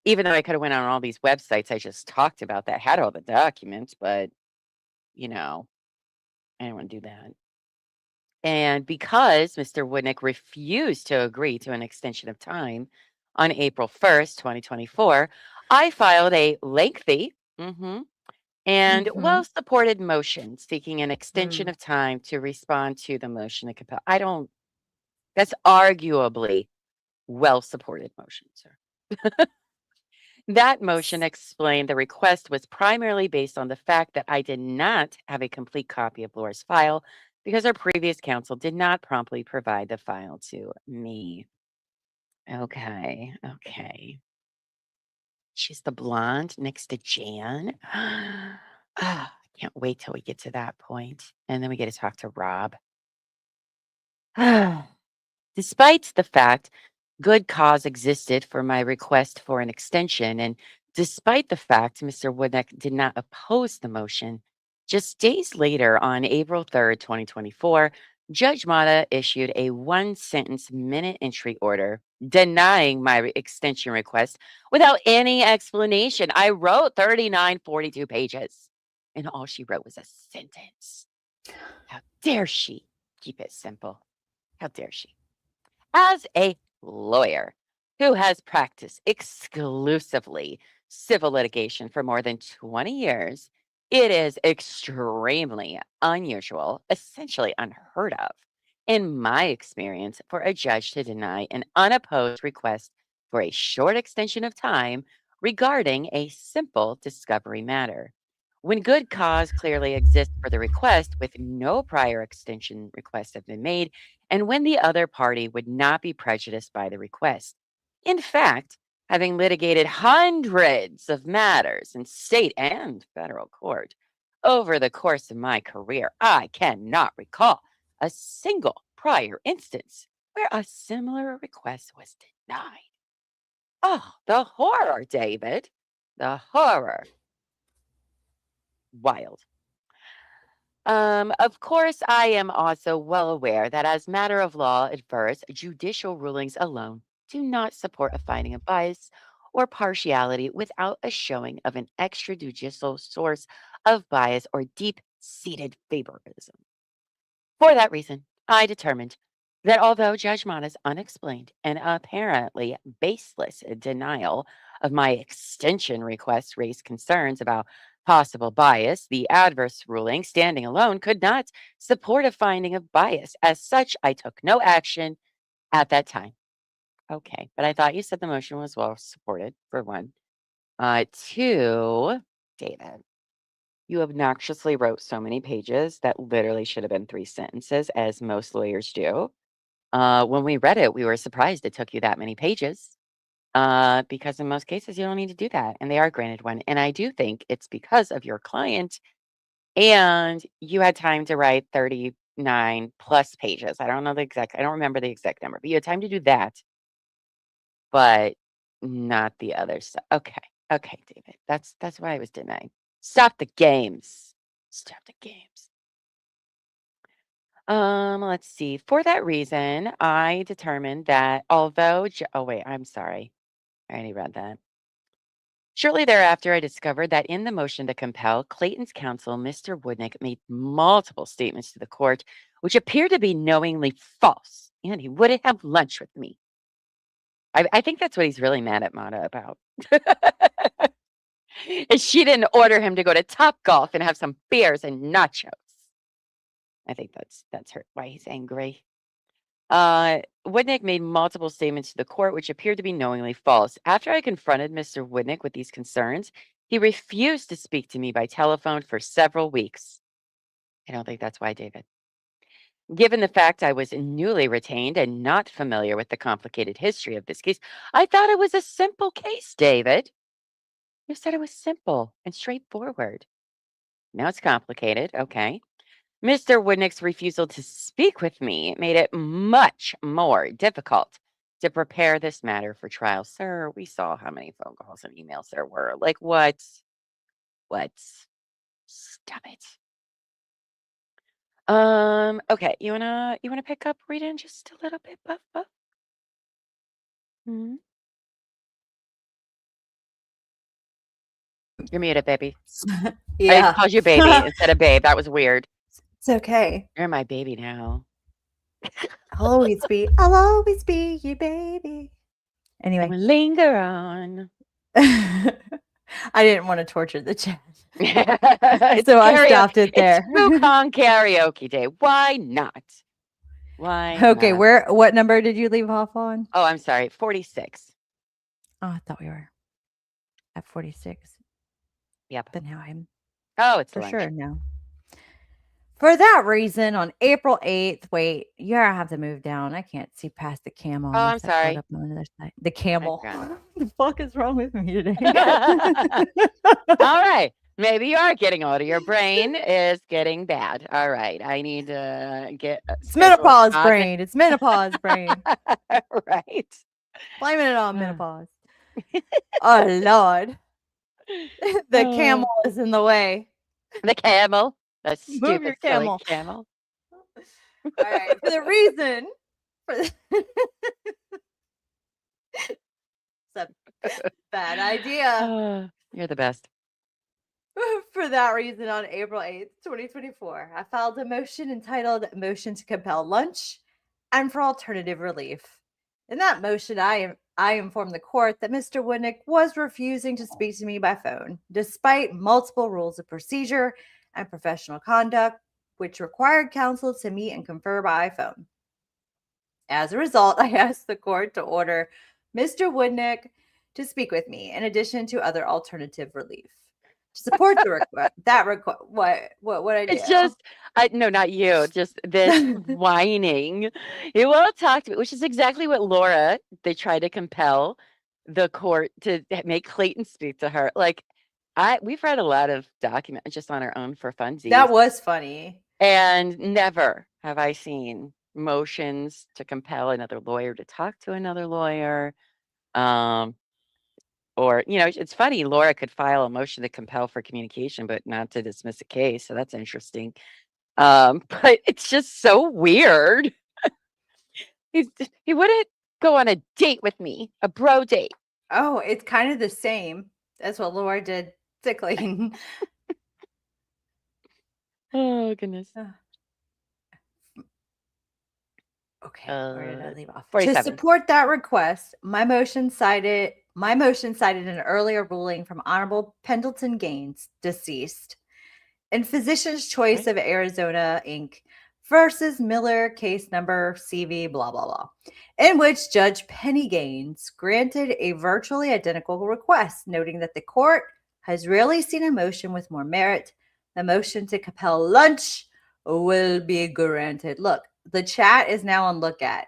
even though I could have went on all these websites I just talked about that had all the documents, but you know, I didn't want to do that. And because Mr. Woodnick refused to agree to an extension of time on April 1st, 2024, I filed a lengthy and well-supported motion seeking an extension of time to respond to the motion to compel. That's arguably well-supported motion, sir. That motion explained the request was primarily based on the fact that I did not have a complete copy of Laura's file because our previous counsel did not promptly provide the file to me. Okay, okay. She's the blonde next to Jan. I can't wait till we get to that point, and then we get to talk to Rob. Despite the fact good cause existed for my request for an extension, and despite the fact Mr. Woodneck did not oppose the motion, just days later on April 3rd, 2024, Judge Mata issued a one-sentence minute entry order denying my extension request without any explanation. I wrote 42 pages, and all she wrote was a sentence. How dare she keep it simple? How dare she? As a lawyer who has practiced exclusively civil litigation for more than 20 years, it is extremely unusual, essentially unheard of, in my experience, for a judge to deny an unopposed request for a short extension of time regarding a simple discovery matter. When good cause clearly exists for the request with no prior extension requests have been made, and when the other party would not be prejudiced by the request. In fact, having litigated hundreds of matters in state and federal court over the course of my career, I cannot recall a single prior instance where a similar request was denied. Oh, the horror, David. The horror. Wild. Of course, I am also well aware that as matter of law adverse, judicial rulings alone do not support a finding of bias or partiality without a showing of an extrajudicial source of bias or deep-seated favoritism. For that reason, I determined that although Judge Mata's unexplained and apparently baseless denial of my extension request raised concerns about possible bias, the adverse ruling standing alone could not support a finding of bias. As such, I took no action at that time. Okay, but I thought you said the motion was well supported, for one. Two, David, you obnoxiously wrote so many pages that literally should have been 3 sentences, as most lawyers do. When we read it, we were surprised it took you that many pages, because in most cases, you don't need to do that, and they are granted one. And I do think it's because of your client, and you had time to write 39 plus pages. I don't remember the exact number, but you had time to do that, but not the other stuff. Okay, okay, David, that's why I was denied. Stop the games. Stop the games. Let's see. For that reason, I determined that although oh wait, I'm sorry. I already read that. Shortly thereafter, I discovered that in the motion to compel, Clayton's counsel, Mr. Woodnick, made multiple statements to the court which appeared to be knowingly false, and he wouldn't have lunch with me. I think that's what he's really mad at Mata about. And she didn't order him to go to Topgolf and have some beers and nachos. I think that's her why he's angry. Woodnick made multiple statements to the court which appeared to be knowingly false. After I confronted Mr. Woodnick with these concerns, he refused to speak to me by telephone for several weeks. I don't think that's why, David. Given the fact I was newly retained and not familiar with the complicated history of this case, I thought it was a simple case, David. You said it was simple and straightforward. Now it's complicated. Okay. Mr. Woodnick's refusal to speak with me made it much more difficult to prepare this matter for trial. Sir, we saw how many phone calls and emails there were. Like, what? What? Stop it. Okay, you wanna pick up reading just a little bit, Buff Buff? Mhm. You're muted, baby. I Yeah. called you baby instead of babe. That was weird. It's okay. You're my baby now. I'll always be your baby. And Anyway, we'll linger on. I didn't want to torture the chat. It's So I karaoke. stopped it there. It's Spookhong karaoke day. Why not? Why Okay, not? what number did you leave off on? Oh, I'm sorry. 46. Oh, I thought we were at 46. Yep. But now I'm Oh, it's for lunch. sure no. For that reason, on April 8th, wait, you have to move down. I can't see past the camel. Oh, I'm unless I pull it sorry. up on the other side. The camel. forgot. What the fuck is wrong with me today? All right. Maybe you are getting older. Your brain is getting bad. All right. I need to get It's menopause brain. It's menopause brain. Right. Blaming it on menopause. Oh, Lord. The camel is in the way. The camel. The Move stupid your silly camel. camel. All right. For the reason. It's a bad idea. You're the best. For that reason, on April 8th, 2024, I filed a motion entitled Motion to Compel Lunch and for Alternative Relief. In that motion, I informed the court that Mr. Woodnick was refusing to speak to me by phone, despite multiple rules of procedure and professional conduct, which required counsel to meet and confer by phone. As a result, I asked the court to order Mr. Woodnick to speak with me, in addition to other alternative relief. To support the request, what I do? It's just, no, not you. Just this whining. He won't talk to me, which is exactly what Laura. They tried to compel the court to make Clayton speak to her. Like, we've read a lot of documents just on our own for funsies. That was funny. And never have I seen motions to compel another lawyer to talk to another lawyer. Or, it's funny, Laura could file a motion to compel for communication, but not to dismiss a case. So that's interesting. But it's just so weird. He wouldn't go on a date with me, a bro date. Oh, it's kind of the same. That's what Laura did to Clayton. Oh, goodness. Okay, where did I leave off? 47. To support that request, my motion cited an earlier ruling from Honorable Pendleton Gaines, deceased, in Physician's Choice of Arizona, Inc. versus Miller, case number CV, blah, blah, blah, in which Judge Penny Gaines granted a virtually identical request, noting that the court has rarely seen a motion with more merit. The motion to compel lunch will be granted. Look, the chat is now on lookout.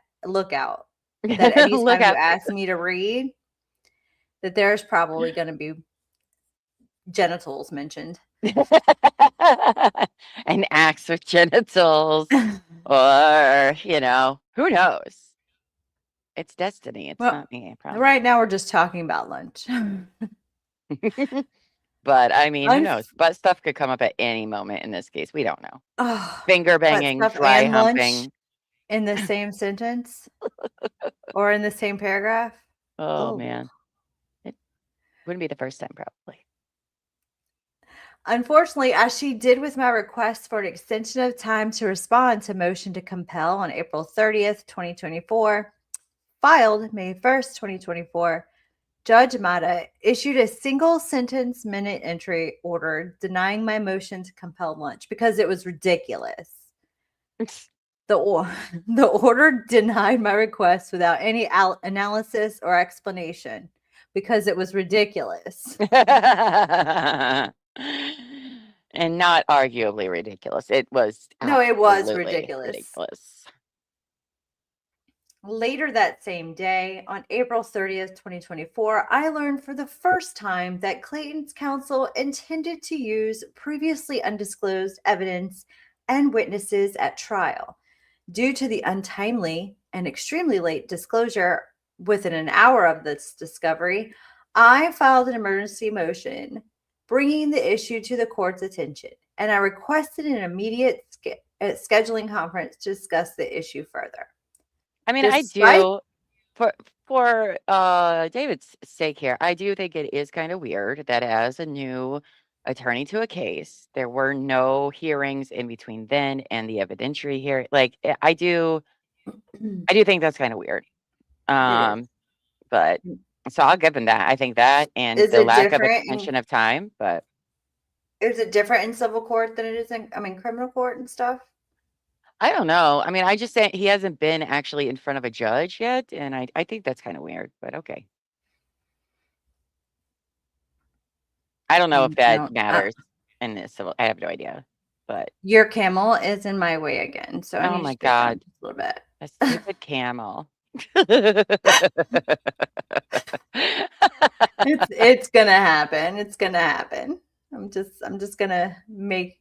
That anytime you ask me to read, that there's probably going to be genitals mentioned. An axe with genitals. Or, who knows? It's destiny. It's not me. Probably. Right now, we're just talking about lunch. But I mean, who knows? But stuff could come up at any moment in this case. We don't know. Finger banging, dry humping. In the same sentence or in the same paragraph? Oh, man. It wouldn't be the first time, probably. Unfortunately, as she did with my request for an extension of time to respond to motion to compel on April 30th, 2024, filed May 1st, 2024, Judge Mata issued a single sentence minute entry order denying my motion to compel lunch because it was ridiculous. The order denied my request without any analysis or explanation because it was ridiculous. And not arguably ridiculous. It was No, it was absolutely ridiculous. Later that same day, on April 30th, 2024, I learned for the first time that Clayton's counsel intended to use previously undisclosed evidence and witnesses at trial. Due to the untimely and extremely late disclosure within an hour of this discovery, I filed an emergency motion bringing the issue to the court's attention, and I requested an immediate scheduling conference to discuss the issue further. I mean, I do, for David's sake here, I do think it is kind of weird that as a new attorney to a case, there were no hearings in between then and the evidentiary hearing. Like, I do think that's kind of weird. But so I'll give him that. I think that and the lack of extension of time, but is it different in civil court than it is in, criminal court and stuff? I don't know. I mean, I just say he hasn't been actually in front of a judge yet, and I think that's kind of weird, but okay. I don't know if that matters in this civil. I have no idea, but your camel is in my way again. So I oh need my to go down God, just a little bit. a stupid camel. It's gonna happen. It's gonna happen. I'm just gonna make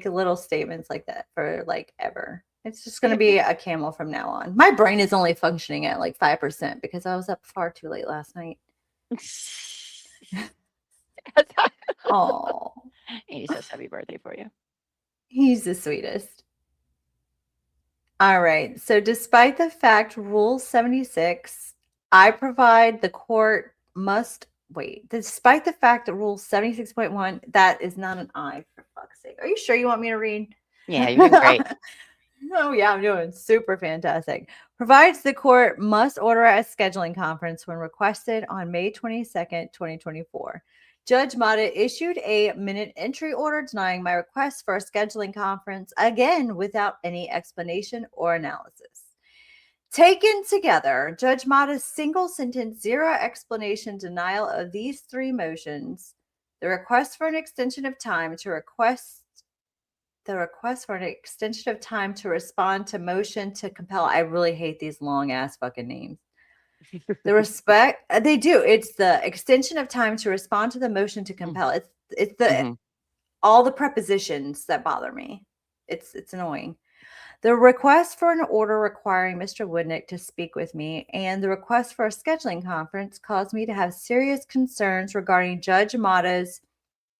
little statements like that for like ever. It's just gonna be a camel from now on. My brain is only functioning at like 5% because I was up far too late last night. Oh, He says happy birthday for you. He's the sweetest. All right. So despite the fact Rule 76, I provide the court must wait. Despite the fact that Rule 76.1, that is not an I, for fuck's sake. Are you sure you want me to read? Yeah, you're doing great. Oh, yeah, I'm doing super fantastic. Provides the court must order a scheduling conference when requested on May 22nd, 2024. Judge Mata issued a minute entry order denying my request for a scheduling conference, again, without any explanation or analysis. Taken together, Judge Mata's single sentence, zero explanation denial of these three motions, the request for an extension of time to respond to motion to compel. I really hate these long ass fucking names. They do. It's the extension of time to respond to the motion to compel. It's the all the prepositions that bother me. It's annoying. The request for an order requiring Mr. Woodnick to speak with me and the request for a scheduling conference caused me to have serious concerns regarding Judge Mata's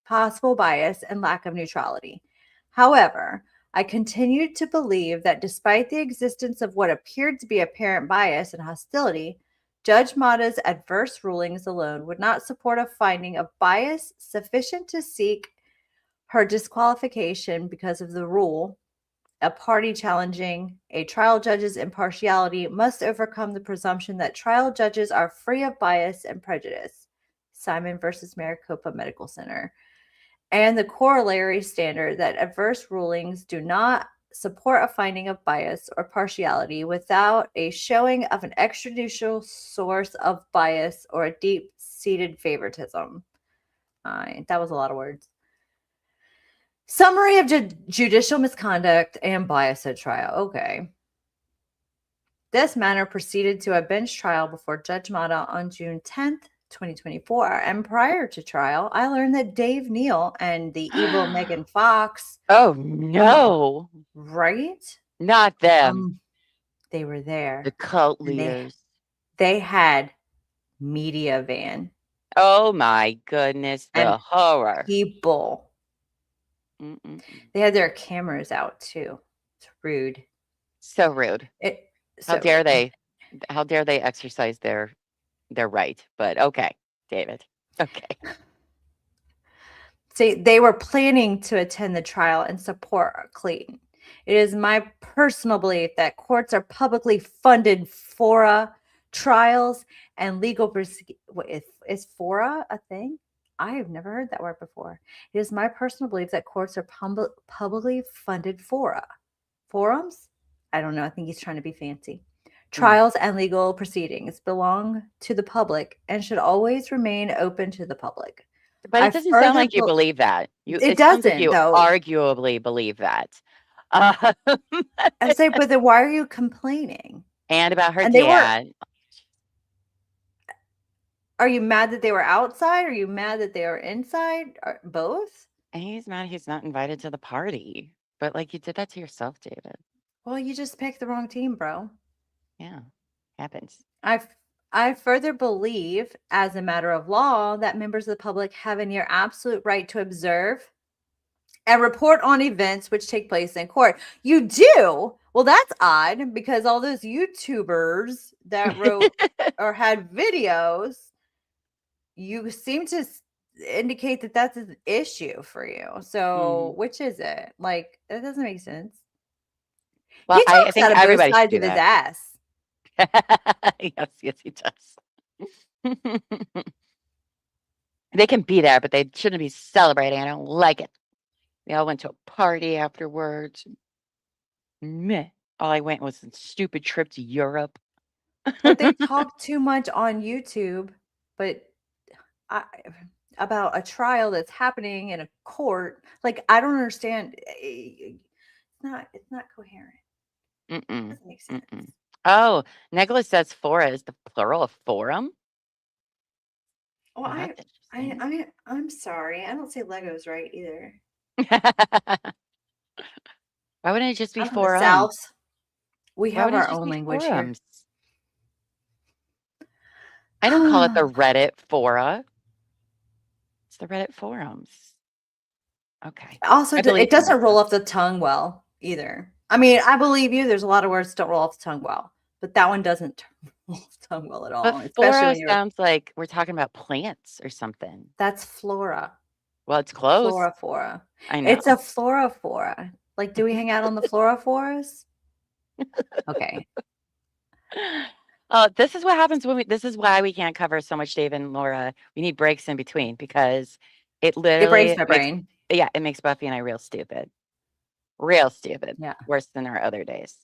possible bias and lack of neutrality. However, I continued to believe that despite the existence of what appeared to be apparent bias and hostility, Judge Mata's adverse rulings alone would not support a finding of bias sufficient to seek her disqualification because of the rule. A party challenging a trial judge's impartiality must overcome the presumption that trial judges are free of bias and prejudice. Simon versus Maricopa Medical Center. And the corollary standard that adverse rulings do not support a finding of bias or partiality without a showing of an extrajudicial source of bias or a deep-seated favoritism. That was a lot of words. Summary of judicial misconduct and bias at trial. Okay. This matter proceeded to a bench trial before Judge Mata on June 10th, 2024. And prior to trial, I learned that Dave Neal and the evil Megan Fox. Oh, no. Right? Not them. They were there. The cult leaders. They had media van. Oh, my goodness. The horror. People. They had their cameras out, too. It's rude. So rude. How dare they exercise their right? But okay, David. Okay. See, they were planning to attend the trial and support Clayton. It is my personal belief that courts are publicly funded fora trials, and legal is fora a thing? I have never heard that word before. It is my personal belief that courts are publicly funded forums. I don't know. I think he's trying to be fancy. Trials and legal proceedings belong to the public and should always remain open to the public. But I it doesn't sound further like you bel- believe that. It It sounds like doesn't, you though. arguably believe that. Uh, I say, but then why are you complaining? and about her And they were. dad. Are you mad that they were outside? Are you mad that they were inside? Or both? And he's mad he's not invited to the party. But like you did that to yourself, David. Well, you just picked the wrong team, bro. Yeah, happens. I further believe, as a matter of law, that members of the public have a near absolute right to observe and report on events which take place in court. You do? Well, that's odd because all those YouTubers that wrote or had videos, you seem to indicate that that's an issue for you. So, which is it? Like, that doesn't make sense. Well, He I talks think out of both everybody should sides do of his that. ass. Yes, he does. They can be there, but they shouldn't be celebrating. I don't like it. They all went to a party afterwards. Meh. All I went was a stupid trip to Europe. But they talk too much on YouTube, but about a trial that's happening in a court. Like, I don't understand. It's not coherent. It doesn't make sense. Oh, Nicholas says fora is the plural of forum. Well, I'm sorry. I don't say Legos right either. Why wouldn't it just be I'm from the forum? South. We Why have wouldn't it our just own be language here. forums? I don't call it the Reddit fora. It's the Reddit forums. Okay. Also, I believe it you, doesn't roll Nicholas. off the tongue well either. I mean, I believe you. There's a lot of words that don't roll off the tongue well, but that one doesn't roll off the tongue well at all. But Especially fora when you're. sounds like we're talking about plants or something. That's flora. Well, it's close. Flora. I know. It's a flora. Like, do we hang out on the floras? Okay. This is what happens when this is why we can't cover so much Dave and Laura. We need breaks in between because it literally breaks my brain. Yeah, it makes Buffy and I real stupid. Real stupid. Yeah. Worse than our other days.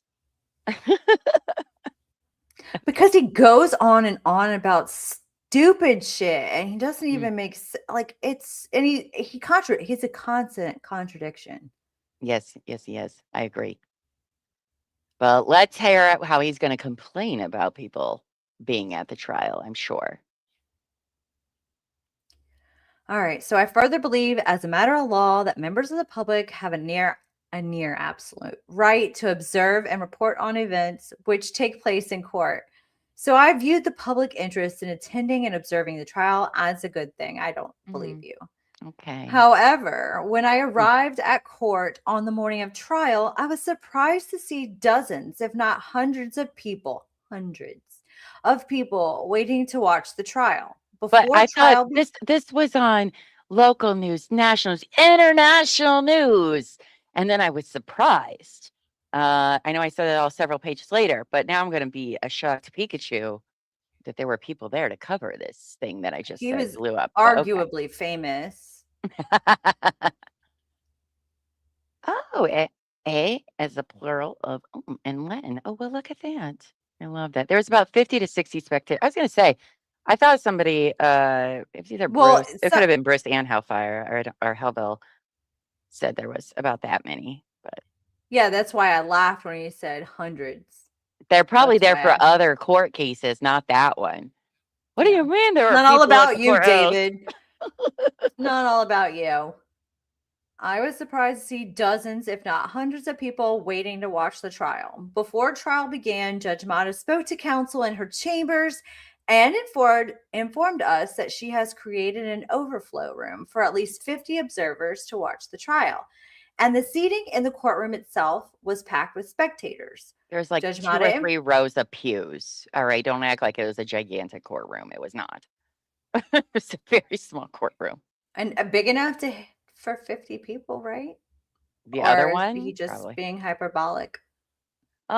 Because he goes on and on about stupid shit and he doesn't even make like it's and he's a constant contradiction. Yes, he is. I agree. Well, let's hear how he's going to complain about people being at the trial, I'm sure. All right. So I further believe, as a matter of law, that members of the public have a near absolute right to observe and report on events which take place in court. So I viewed the public interest in attending and observing the trial as a good thing. I don't believe you. Okay. However, when I arrived at court on the morning of trial, I was surprised to see dozens, if not hundreds of people, waiting to watch the trial. But I thought this was on local news, national news, international news. And then I was surprised. I know I said it all several pages later, but now I'm going to be a shocked Pikachu that there were people there to cover this thing that I just said blew up. Arguably famous. Oh, A as a plural of and Len. Oh, well, look at that. I love that. There was about 50 to 60 spectators. I was going to say, I thought somebody, it's either Bruce, it could have been Bruce and Hellfire or Hellbill said there was about that many. But yeah, that's why I laughed when you said hundreds. They're probably there for other court cases, not that one. What do you mean there are not people all about at the you, courthouse? David? Not all about you. I was surprised to see dozens, if not hundreds of people waiting to watch the trial. Before trial began, Judge Mata spoke to counsel in her chambers and informed us that she has created an overflow room for at least 50 observers to watch the trial. And the seating in the courtroom itself was packed with spectators. There's like Judge 2 or 3 rows of pews. All right, don't act like it was a gigantic courtroom. It was not. It was a very small courtroom. And big enough for 50 people, right? The other one? He just being hyperbolic. No,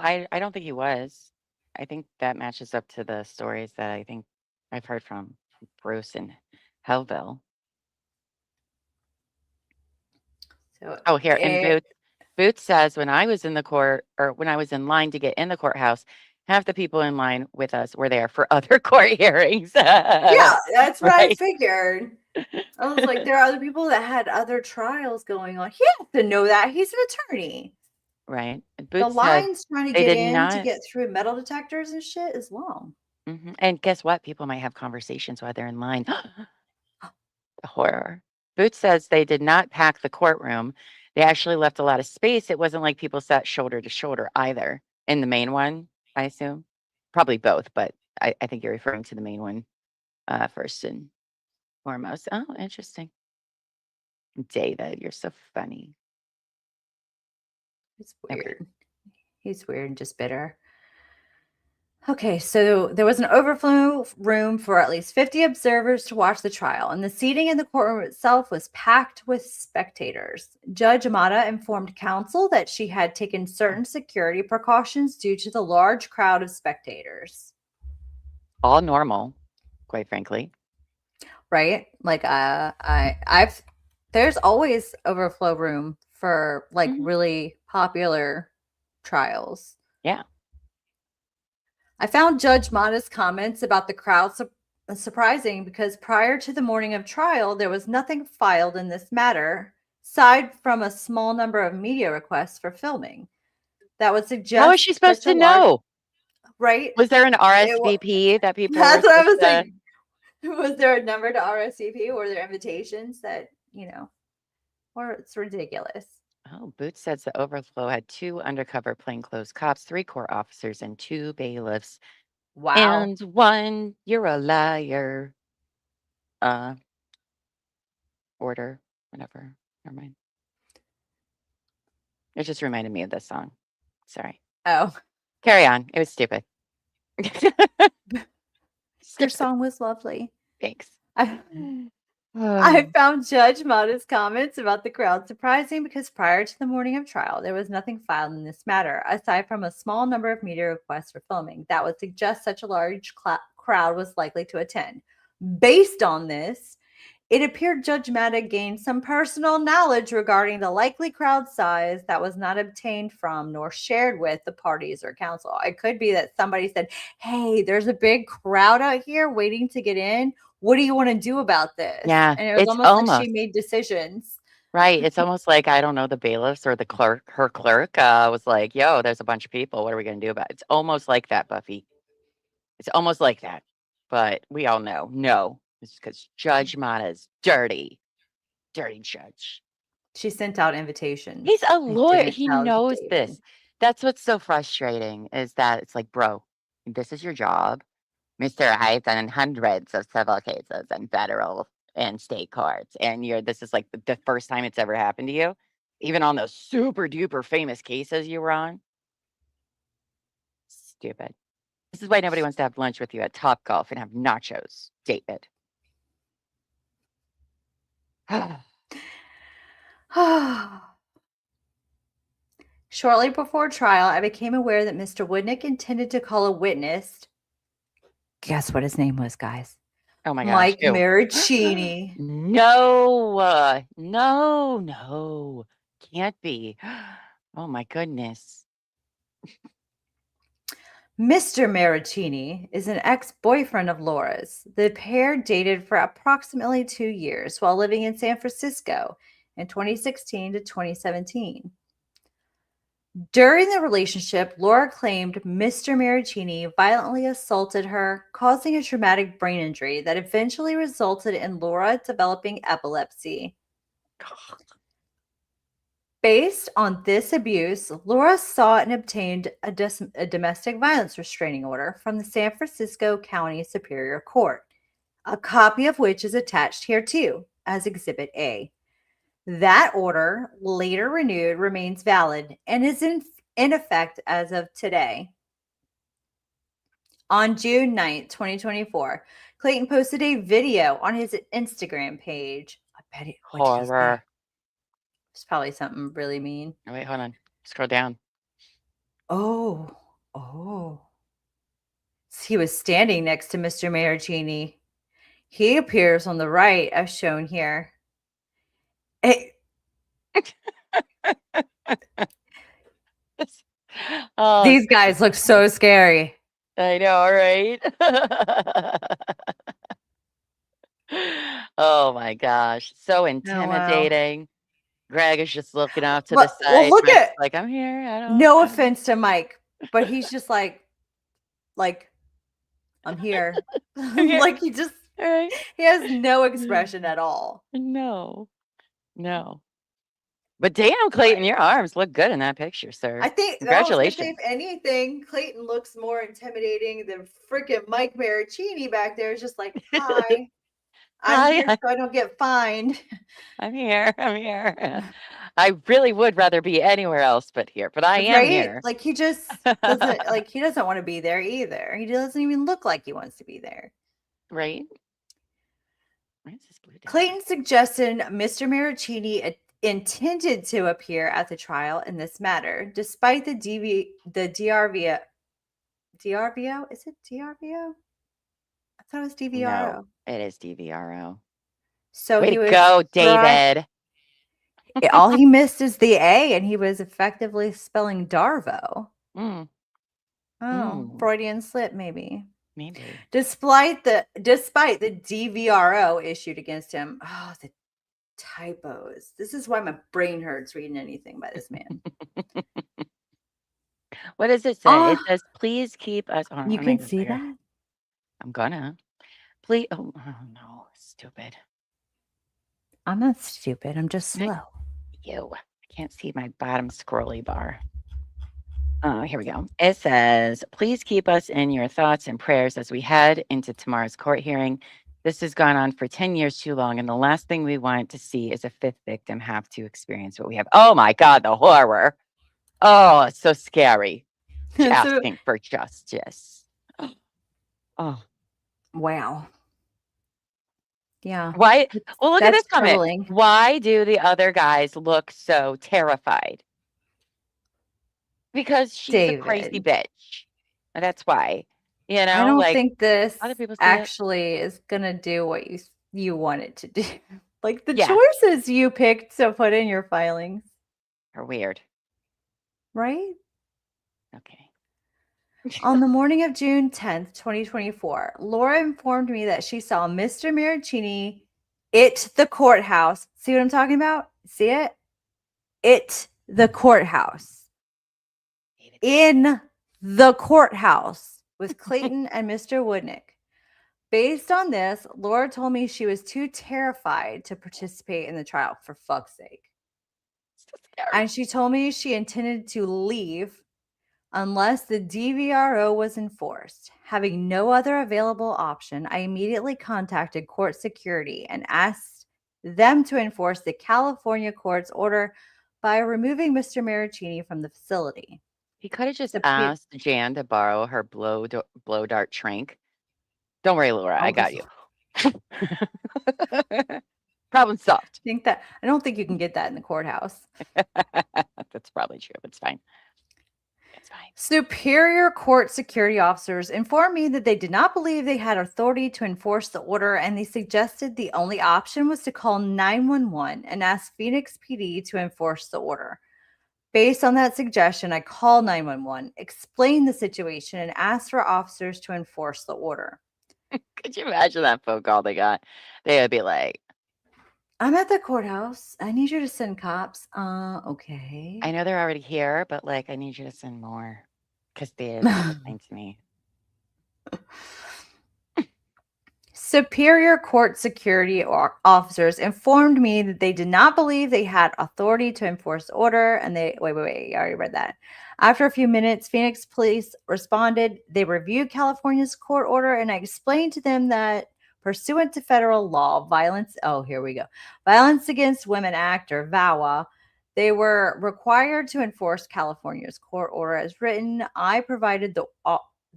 I don't think he was. I think that matches up to the stories that I think I've heard from Bruce and Hellville. So Oh, here, and it, Boots says when I was in the court or when I was in line to get in the courthouse, half the people in line with us were there for other court hearings. yeah, that's what I Right. figured. I was like, there are other people that had other trials going on. He has to know that. He's an attorney. Right. And The Boots says lines trying to they get did in to not. get through metal detectors and shit is long. And guess what? People might have conversations while they're in line. Horror. Boots says they did not pack the courtroom. They actually left a lot of space. It wasn't like people sat shoulder to shoulder either. In the main one, I assume. Probably both, but I think you're referring to the main one first and foremost. Oh, interesting. David, you're so funny. It's Okay. weird. He's weird and just bitter. Okay, so there was an overflow room for at least 50 observers to watch the trial, and the seating in the courtroom itself was packed with spectators. Judge Amata informed counsel that she had taken certain security precautions due to the large crowd of spectators. All normal, quite frankly. Right? Like there's always overflow room for like really popular trials. Yeah. I found Judge Mata's comments about the crowd surprising because prior to the morning of trial, there was nothing filed in this matter, aside from a small number of media requests for filming. That would suggest How is she supposed such to a large, know? right? Was there an It wa- RSVP that people were That's what I supposed was to? like. Was there a number to RSVP? Or were there invitations that, or it's ridiculous. Oh, Boots says the overflow had 2 undercover plainclothes cops, 3 court officers, and 2 bailiffs. Wow. And 1, you're a liar. Order, whatever. Never mind. It just reminded me of this song. Sorry. Oh, Carry on. It was stupid. your song was lovely. Thanks. I found Judge Mata's comments about the crowd surprising because prior to the morning of trial, there was nothing filed in this matter, aside from a small number of media requests for filming that would suggest such a large crowd was likely to attend. Based on this, it appeared Judge Mata gained some personal knowledge regarding the likely crowd size that was not obtained from nor shared with the parties or counsel. It could be that somebody said, "Hey, there's a big crowd out here waiting to get in. What do you want to do about this?" Yeah, And it was it's almost like almost she made decisions. right. It's almost like I don't know the bailiffs or the clerk. Her clerk was like, "Yo, there's a bunch of people. What are we gonna do about it?" It's almost like that, Buffy. It's almost like that, but we all know no. It's because Judge Mata's dirty, dirty judge. She sent out invitations. He's a and lawyer. didn't He tell knows David. this. That's what's so frustrating is that it's like, bro, this is your job. Mr. I've done hundreds of civil cases in federal and state courts. And this is like the first time it's ever happened to you. Even on those super duper famous cases you were on. Stupid. This is why nobody wants to have lunch with you at Top Golf and have nachos, David. Shortly before trial, I became aware that Mr. Woodnick intended to call a witness. Guess what his name was, guys? Oh my gosh. Mike Ew. Marraccini. No, no, can't be. Oh my goodness. Mr. Marraccini is an ex-boyfriend of Laura's. The pair dated for approximately 2 years while living in San Francisco in 2016 to 2017. During the relationship, Laura claimed Mr. Marraccini violently assaulted her, causing a traumatic brain injury that eventually resulted in Laura developing epilepsy. Based on this abuse, Laura sought and obtained a domestic violence restraining order from the San Francisco County Superior Court, a copy of which is attached here too as Exhibit A. That order, later renewed, remains valid and is in effect as of today. On June 9th, 2024, Clayton posted a video on his Instagram page. I bet it Horror. It's probably something really mean. Oh, wait, hold on. Scroll down. Oh. He was standing next to Mr. Marraccini. He appears on the right, as shown here. Oh, These guys look so scary. I know, right? Oh my gosh, so wow. intimidating. Greg is just looking off to the Well, side. look Mike's at. like, I'm here. I don't. No offense to Mike, but he's just like, I'm here. here. Like he just, All right. he has no expression at all. No. But damn, Clayton, your arms look good in that picture, sir. I think, Congratulations. if anything, Clayton looks more intimidating than freaking Mike Marraccini back there. Is just like, hi, I'm here so I don't get fined. I'm here. I really would rather be anywhere else but here, but I am here. Like he just doesn't like he doesn't want to be there either. He doesn't even look like he wants to be there. Right. Where's this blue down? Clayton suggested Mr. Marraccini intended to appear at the trial in this matter, despite the DRVO. DRVO? Is it DRVO? I thought it was DVRO. No, it is DVRO. So way to go, David. All he missed is the A, and he was effectively spelling Darvo. Freudian slip, maybe. Despite the DVRO issued against him. Oh, the typos. This is why my brain hurts reading anything by this man. What does it say? It says, please keep us on. You can see that? I'm gonna. Please. Oh, no. Stupid. I'm not stupid. I'm just slow. I can't see my bottom scrolly bar. Oh, here we go. It says, please keep us in your thoughts and prayers as we head into tomorrow's court hearing. This has gone on for 10 years too long, and the last thing we want to see is a fifth victim have to experience what we have. Oh my God, the horror. Oh, it's so scary. Asking for justice. Oh. Wow. Yeah. Why? Well, look at this comment. Troubling. Why do the other guys look so terrified? Because she's a crazy bitch. That's why. You know, I don't think this other people actually is gonna do what you want it to do. Like the choices you picked to put in your filings are weird. Right? Okay. On the morning of June 10th, 2024, Laura informed me that she saw Mr. Marraccini at the courthouse. See what I'm talking about? See it? At the courthouse. In the courthouse with Clayton and Mr. Woodnick. Based on this, Laura told me she was too terrified to participate in the trial, for fuck's sake. So scary. And she told me she intended to leave unless the DVRO was enforced. Having no other available option, I immediately contacted court security and asked them to enforce the California court's order by removing Mr. Marraccini from the facility. He could have just asked Jan to borrow her blow dart trank. Don't worry, Laura, I got you. Problem solved. I don't think you can get that in the courthouse. That's probably true. It's fine. It's fine. Superior court security officers informed me that they did not believe they had authority to enforce the order, and they suggested the only option was to call 911 and ask Phoenix PD to enforce the order. Based on that suggestion, I called 911, explained the situation, and asked for officers to enforce the order. Could you imagine that phone call they got? They would be like, I'm at the courthouse. I need you to send cops. Okay. I know they're already here, but like, I need you to send more because they're listening to me. Superior court security officers informed me that they did not believe they had authority to enforce the order. And wait, I already read that. After a few minutes, Phoenix police responded. They reviewed California's court order, and I explained to them that pursuant to federal law, Violence Against Women Act, or VAWA, they were required to enforce California's court order as written. I provided the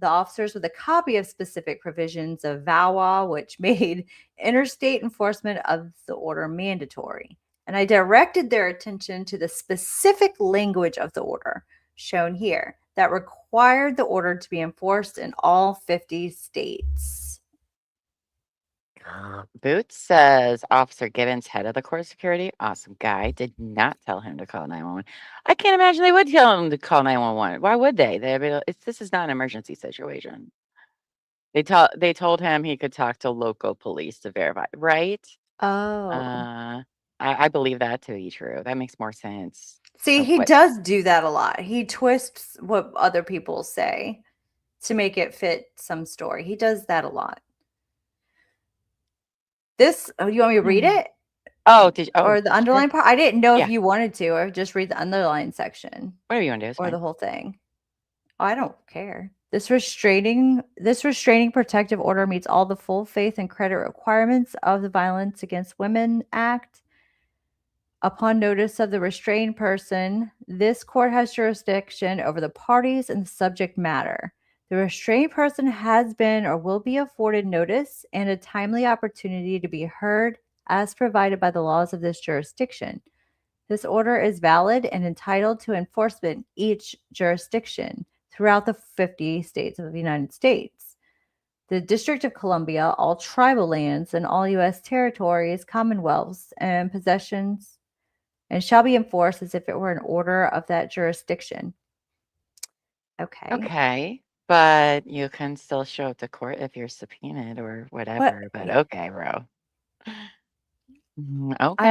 officers with a copy of specific provisions of VAWA, which made interstate enforcement of the order mandatory. And I directed their attention to the specific language of the order shown here. that required the order to be enforced in all 50 states. Boots says Officer Gibbons, head of the court security, awesome guy, did not tell him to call 911. I can't imagine they would tell him to call 911. Why would they? This is not an emergency situation. They told him he could talk to local police to verify, right? Oh. I believe that to be true. That makes more sense. See, of he what- does do that a lot. He twists what other people say to make it fit some story. He does that a lot. This, you want me to read Mhm. it? Oh, Or the sure. underline part? I didn't know Yeah. if you wanted to, or just read the underline section Whatever you want to do is or fine. the whole thing. I don't care. This restraining protective order meets all the full faith and credit requirements of the Violence Against Women Act. Upon notice of the restrained person, this court has jurisdiction over the parties and the subject matter. The restrained person has been or will be afforded notice and a timely opportunity to be heard as provided by the laws of this jurisdiction. This order is valid and entitled to enforcement in each jurisdiction throughout the 50 states of the United States, the District of Columbia, all tribal lands, and all U.S. territories, commonwealths, and possessions, and shall be enforced as if it were an order of that jurisdiction. Okay. Okay, but you can still show up to court if you're subpoenaed or whatever. But okay, bro. Okay.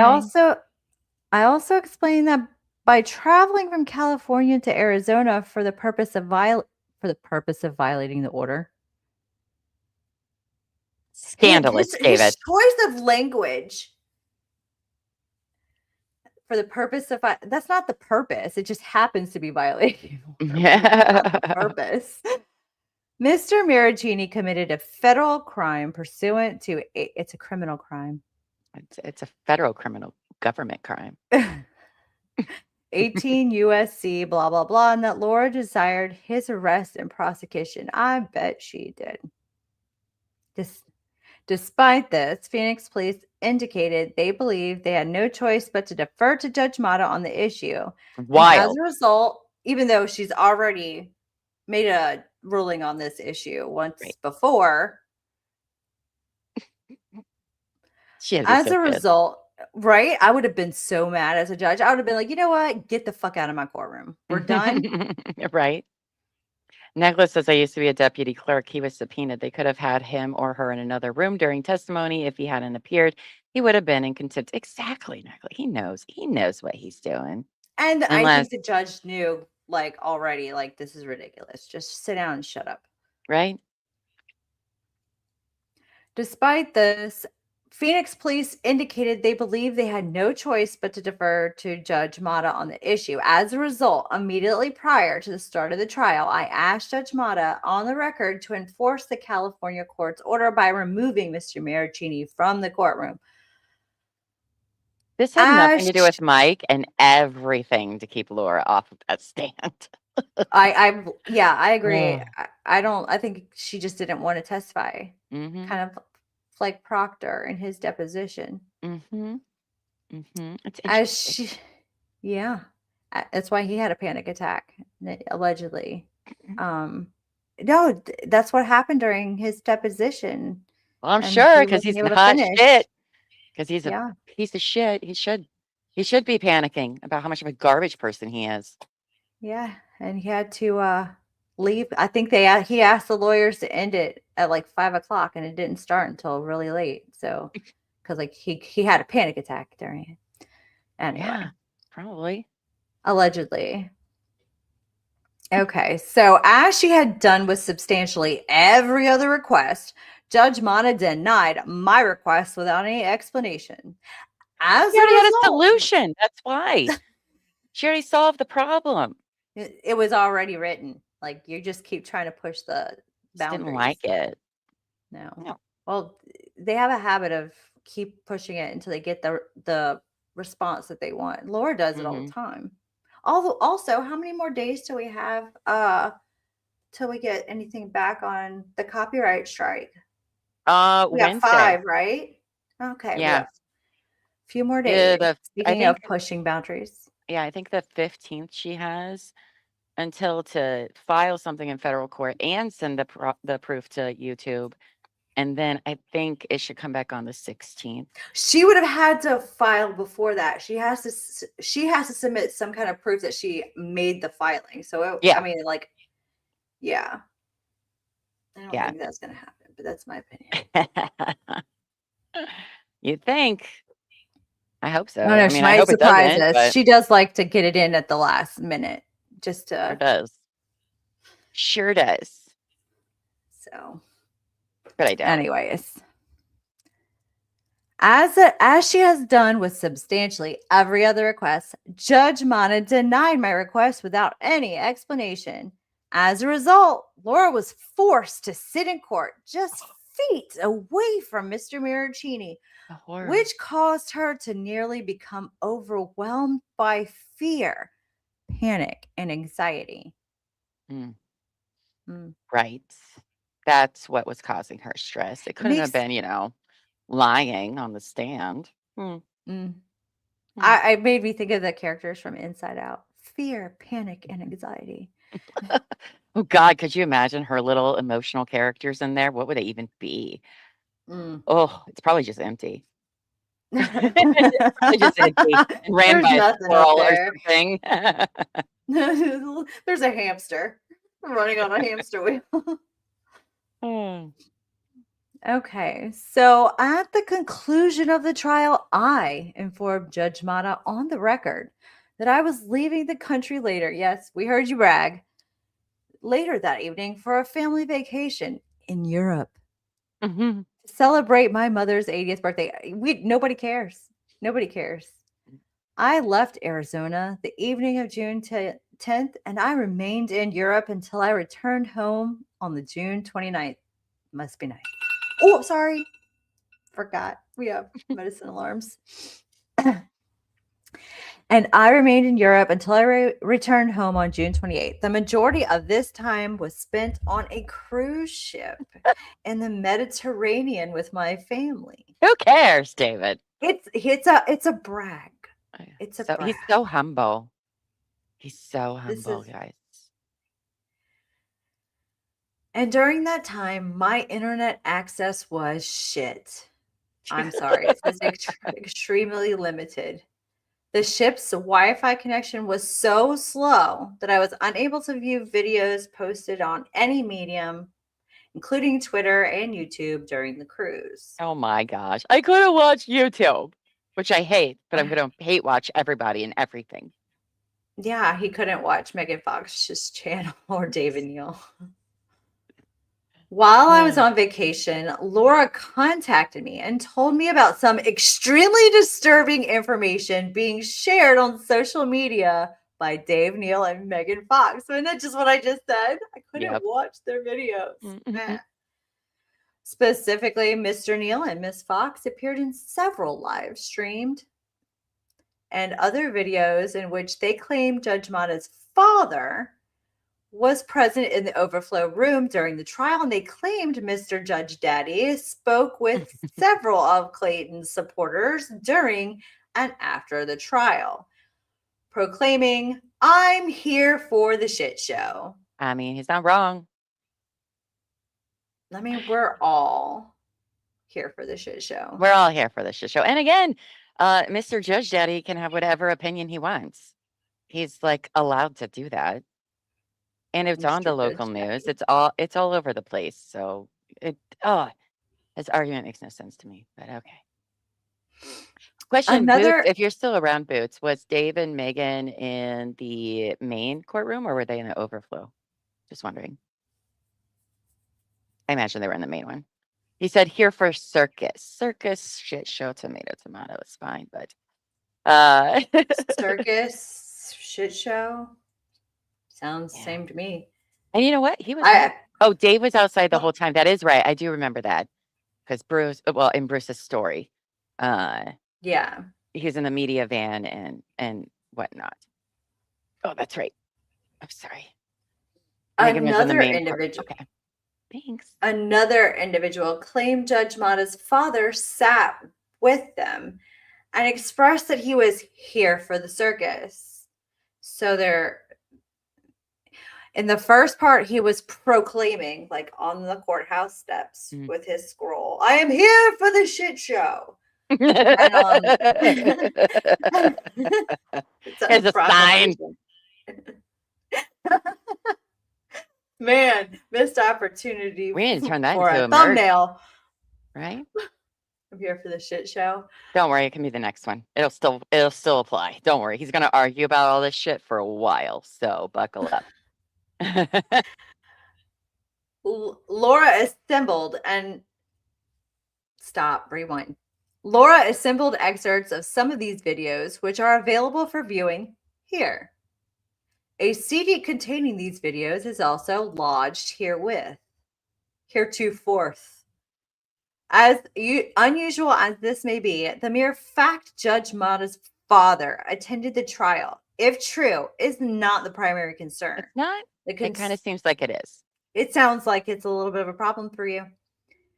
I also explained that by traveling from California to Arizona for the purpose of violating the order. Scandalous, David. His choice of language for the purpose of that's not the purpose. It just happens to be violating the order, but it's not the purpose. Mr. Marraccini committed a federal crime pursuant to it's a criminal crime. It's a federal criminal government crime. 18 USC, blah, blah, blah, and that Laura desired his arrest and prosecution. I bet she did. Despite this, Phoenix police indicated they believed they had no choice but to defer to Judge Mata on the issue. Wild. And as a result, even though she's already made a ruling on this issue once before, as a result, right? I would have been so mad as a judge. I would have been like, you know what? Get the fuck out of my courtroom. We're done. Right. Nicholas says, I used to be a deputy clerk. He was subpoenaed. They could have had him or her in another room during testimony. If he hadn't appeared, he would have been in contempt. Exactly, Nicholas. He knows what he's doing. And I think the judge knew, like, already, like, this is ridiculous. Just sit down and shut up. Right. Despite this, Phoenix police indicated they believed they had no choice but to defer to Judge Mata on the issue. As a result, immediately prior to the start of the trial, I asked Judge Mata on the record to enforce the California court's order by removing Mr. Marraccini from the courtroom. This had nothing to do with Mike and everything to keep Laura off of that stand. I agree. I think she just didn't want to testify. Mm-hmm. Kind of like Proctor in his deposition. Mm-hmm. Mm-hmm. It's that's why he had a panic attack, allegedly. No, that's what happened during his deposition. Well, I'm sure because he's hot shit. Because he's a piece of shit. He should be panicking about how much of a garbage person he is. Yeah, and he had to leave. I think he asked the lawyers to end it at like 5:00, and it didn't start until really late. So, because like he had a panic attack during it. Anyway, yeah, probably. Allegedly. Okay, so as she had done with substantially every other request, Judge Mata denied my request without any explanation. As she already had a solution. That's why. She already solved the problem. It was already written. Like, you just keep trying to push the boundaries. Didn't like it. No. Well, they have a habit of keep pushing it until they get the response that they want. Laura does it all the time. Also, how many more days do we have till we get anything back on the copyright strike? We Wednesday. got 5, right? Okay. Yeah. A few more days. Yeah, Speaking of pushing boundaries. Yeah, I think the 15th she has. until to file something in federal court and send the proof to YouTube. And then I think it should come back on the 16th. She would have had to file before that. She has to submit some kind of proof that she made the filing. So Yeah. I mean, like, yeah. I don't Yeah. think that's gonna happen, but that's my opinion. You'd think. I hope so. I don't know. I She mean, I might hope it surprise doesn't, us. but She does like to get it in at the last minute, just sure to. does. Sure does. So, But I don't. anyways, as she has done with substantially every other request, Judge Mana denied my request without any explanation. As a result, Laura was forced to sit in court just feet away from Mr. Marraccini, The horror. which caused her to nearly become overwhelmed by fear, panic, and anxiety. Mm. Mm. Right. That's what was causing her stress. It couldn't have makes- been, lying on the stand. Mm. Mm. I made me think of the characters from Inside Out: fear, panic, and anxiety. Oh God, could you imagine her little emotional characters in there? What would they even be? Mm. Oh, it's probably just empty. It's probably just empty and ran There's by a nothing up squirrel or there. something. There's a hamster running on a hamster wheel. Hmm. Okay, so at the conclusion of the trial, I informed Judge Mata on the record that I was leaving the country later. Yes, we heard you brag. Later that evening for a family vacation in Europe Mhm. to celebrate my mother's 80th birthday. Nobody cares. Nobody cares. I left Arizona the evening of June 10th, and I remained in Europe until I returned home on the June 29th. Must be nice. Oh, sorry. Forgot. We have medicine alarms. And I remained in Europe until I returned home on June 28th. The majority of this time was spent on a cruise ship in the Mediterranean with my family. Who cares, David? It's a brag. It's a He's brag. so humble. He's so This humble, is- guys. And during that time, my internet access was shit. I'm sorry. It says extremely limited. The ship's Wi-Fi connection was so slow that I was unable to view videos posted on any medium, including Twitter and YouTube, during the cruise. Oh my gosh. I couldn't watch YouTube, which I hate, but I'm going to hate watch everybody and everything. Yeah, he couldn't watch Megan Fox's channel or David Neal. While I was on vacation, Laura contacted me and told me about some extremely disturbing information being shared on social media by Dave Neal and Megan Fox. Isn't that just what I just said? I couldn't watch their videos. Mhm. Specifically, Mr. Neal and Miss Fox appeared in several live streamed and other videos in which they claimed Judge Mata's father was present in the overflow room during the trial, and they claimed Mr. Judge Daddy spoke with several of Clayton's supporters during and after the trial, proclaiming, "I'm here for the shit show." I mean, he's not wrong. I mean, we're all here for the shit show. We're all here for this shit show. And again, Mr. Judge Daddy can have whatever opinion he wants. He's like allowed to do that. And it's on Mr. the Judge local news. Daddy. It's all over the place. So his argument makes no sense to me, but okay. Question, Another- Boots, if you're still around, Boots, was Dave and Megan in the main courtroom or were they in the overflow? Just wondering. I imagine they were in the main one. He said here for circus. Circus, shit show, tomato, is fine, but Circus shit show sounds Yeah. same to me. And you know what? He was right. Oh, Dave was outside the Well- whole time. That is right. I do remember that. Because Bruce, well, in Bruce's story, Yeah. he was in the media van and whatnot. Oh, that's right. I'm sorry. Megan was in the Another main court. individual. Okay. Thanks. Another individual claimed Judge Mata's father sat with them and expressed that he was here for the circus. So In the first part, he was proclaiming, like on the courthouse steps Mhm. with his scroll, "I am here for the shit show." And it's Here's a sign. proclamation. Man, missed opportunity We need to turn that for into a a merch, thumbnail. right? I'm here for the shit show. Don't worry, it can be the next one. It'll still apply. Don't worry. He's gonna argue about all this shit for a while, so buckle up. Laura assembled and rewind. Laura assembled excerpts of some of these videos, which are available for viewing here. A CD containing these videos is also lodged heretofore. As unusual as this may be, the mere fact Judge Mata's father attended the trial, if true, is not the primary concern. It's not. It kind of seems like it is. It sounds like it's a little bit of a problem for you.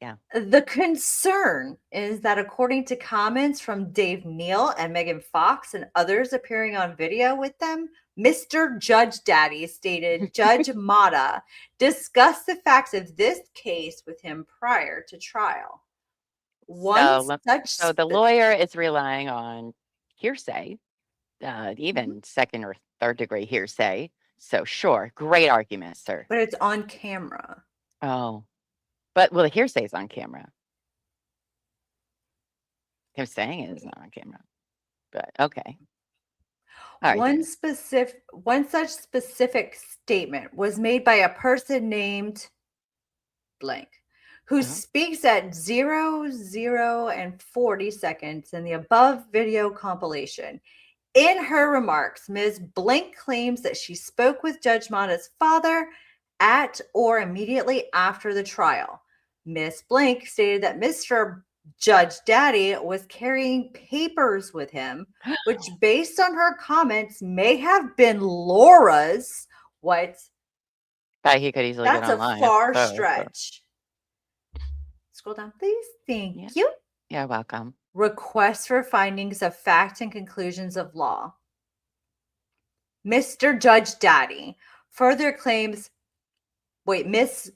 Yeah. The concern is that according to comments from Dave Neal and Megan Fox and others appearing on video with them, Mr. Judge Daddy stated Judge Mata discussed the facts of this case with him prior to trial. So the lawyer is relying on hearsay, even second or third degree hearsay. So sure, great argument, sir. But it's on camera. Oh, but the hearsay is on camera. Him saying it is not on camera, but okay. All right, One such specific statement was made by a person named blank, who speaks at 0, 0, and 40 seconds in the above video compilation. In her remarks, Ms. Blank claims that she spoke with Judge Mata's father at or immediately after the trial. Ms. Blank stated that Mr. Judge Daddy was carrying papers with him, which, based on her comments, may have been Laura's. What? But he could easily get online. That's a far stretch. Scroll down, please. Thank you. You're welcome. Request for findings of fact and conclusions of law. Mr. Judge Daddy further claims, Miss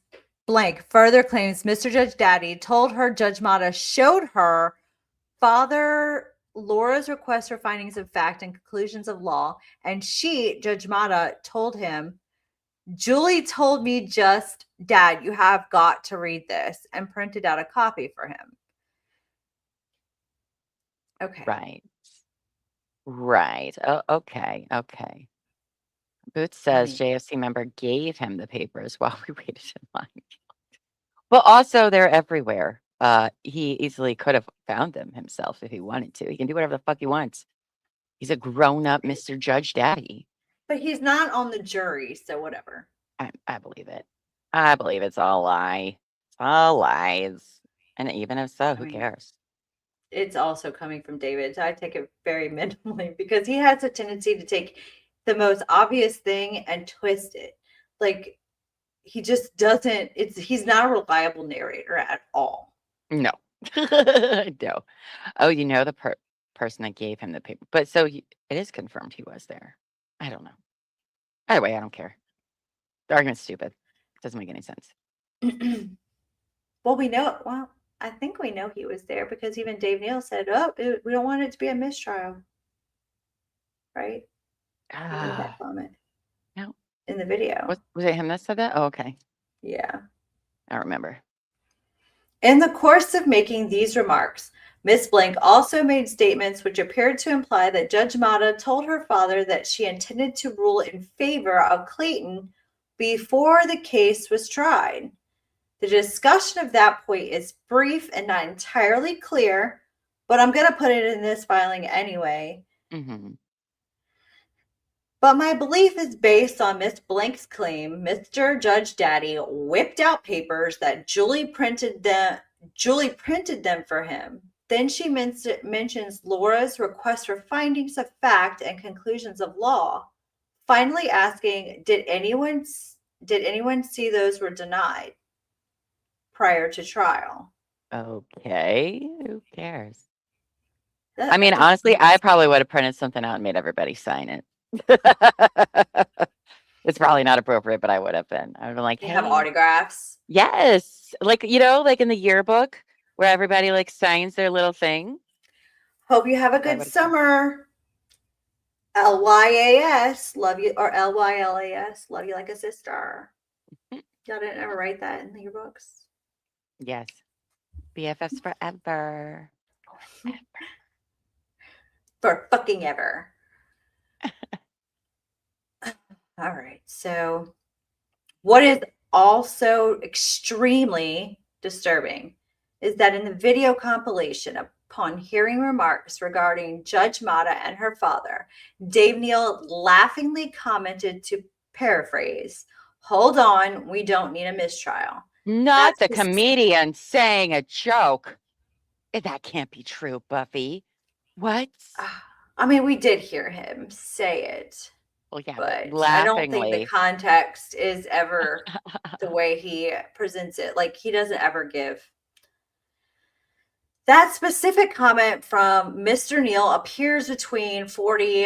Blank further claims Mr. Judge Daddy told her Judge Mata showed her father Laura's request for findings of fact and conclusions of law, and she, Judge Mata, told him, Julie told me just, Dad, you have got to read this, and printed out a copy for him. Okay. Right. Oh, okay. Boots says JFC member gave him the papers while we waited in line. Well, also they're everywhere. He easily could have found them himself if he wanted to. He can do whatever the fuck he wants. He's a grown-up Mr. Judge Daddy. But he's not on the jury, so whatever. I believe it. I believe it's all lie. It's all lies. And even if so, who cares? It's also coming from David. So I take it very minimally because he has a tendency to take the most obvious thing and twist it. Like he just doesn't, he's not a reliable narrator at all. No. No. Oh, you know the person that gave him the paper. But so it is confirmed he was there. I don't know. Either way, I don't care. The argument's stupid. It doesn't make any sense. Well, I think we know he was there because even Dave Neal said, we don't want it to be a mistrial. Right? That comment. No. In the video. Was it him that said that? Oh, okay. Yeah. I remember. In the course of making these remarks, Ms. Blank also made statements which appeared to imply that Judge Mata told her father that she intended to rule in favor of Clayton before the case was tried. The discussion of that point is brief and not entirely clear, but I'm going to put it in this filing anyway. Mm-hmm. But my belief is based on Miss Blank's claim. Mr. Judge Daddy whipped out papers that Julie printed them for him. Then she mentions Laura's request for findings of fact and conclusions of law, finally asking, did anyone see those were denied prior to trial? Okay. Who cares? I mean, honestly, I probably would have printed something out and made everybody sign it. It's probably not appropriate, but I would have been. I would have been like, They hey, have autographs. yes. Like, like in the yearbook where everybody like signs their little thing. Hope you have a I good would've- summer. LYAS, love you, or LYLAS, love you like a sister. Y'all didn't ever write that in your books. Yes. BFFs forever. For fucking ever. All right. So, what is also extremely disturbing is that in the video compilation, upon hearing remarks regarding Judge Mata and her father, Dave Neal laughingly commented, to paraphrase, "Hold on, we don't need a mistrial." Not the That's just- comedian saying a joke. That can't be true, Buffy. What? I mean, we did hear him say it. Well, yeah, But but I don't think the laughingly. context is ever the way he presents it. Like, he doesn't ever give. That specific comment from Mr. Neal appears between 40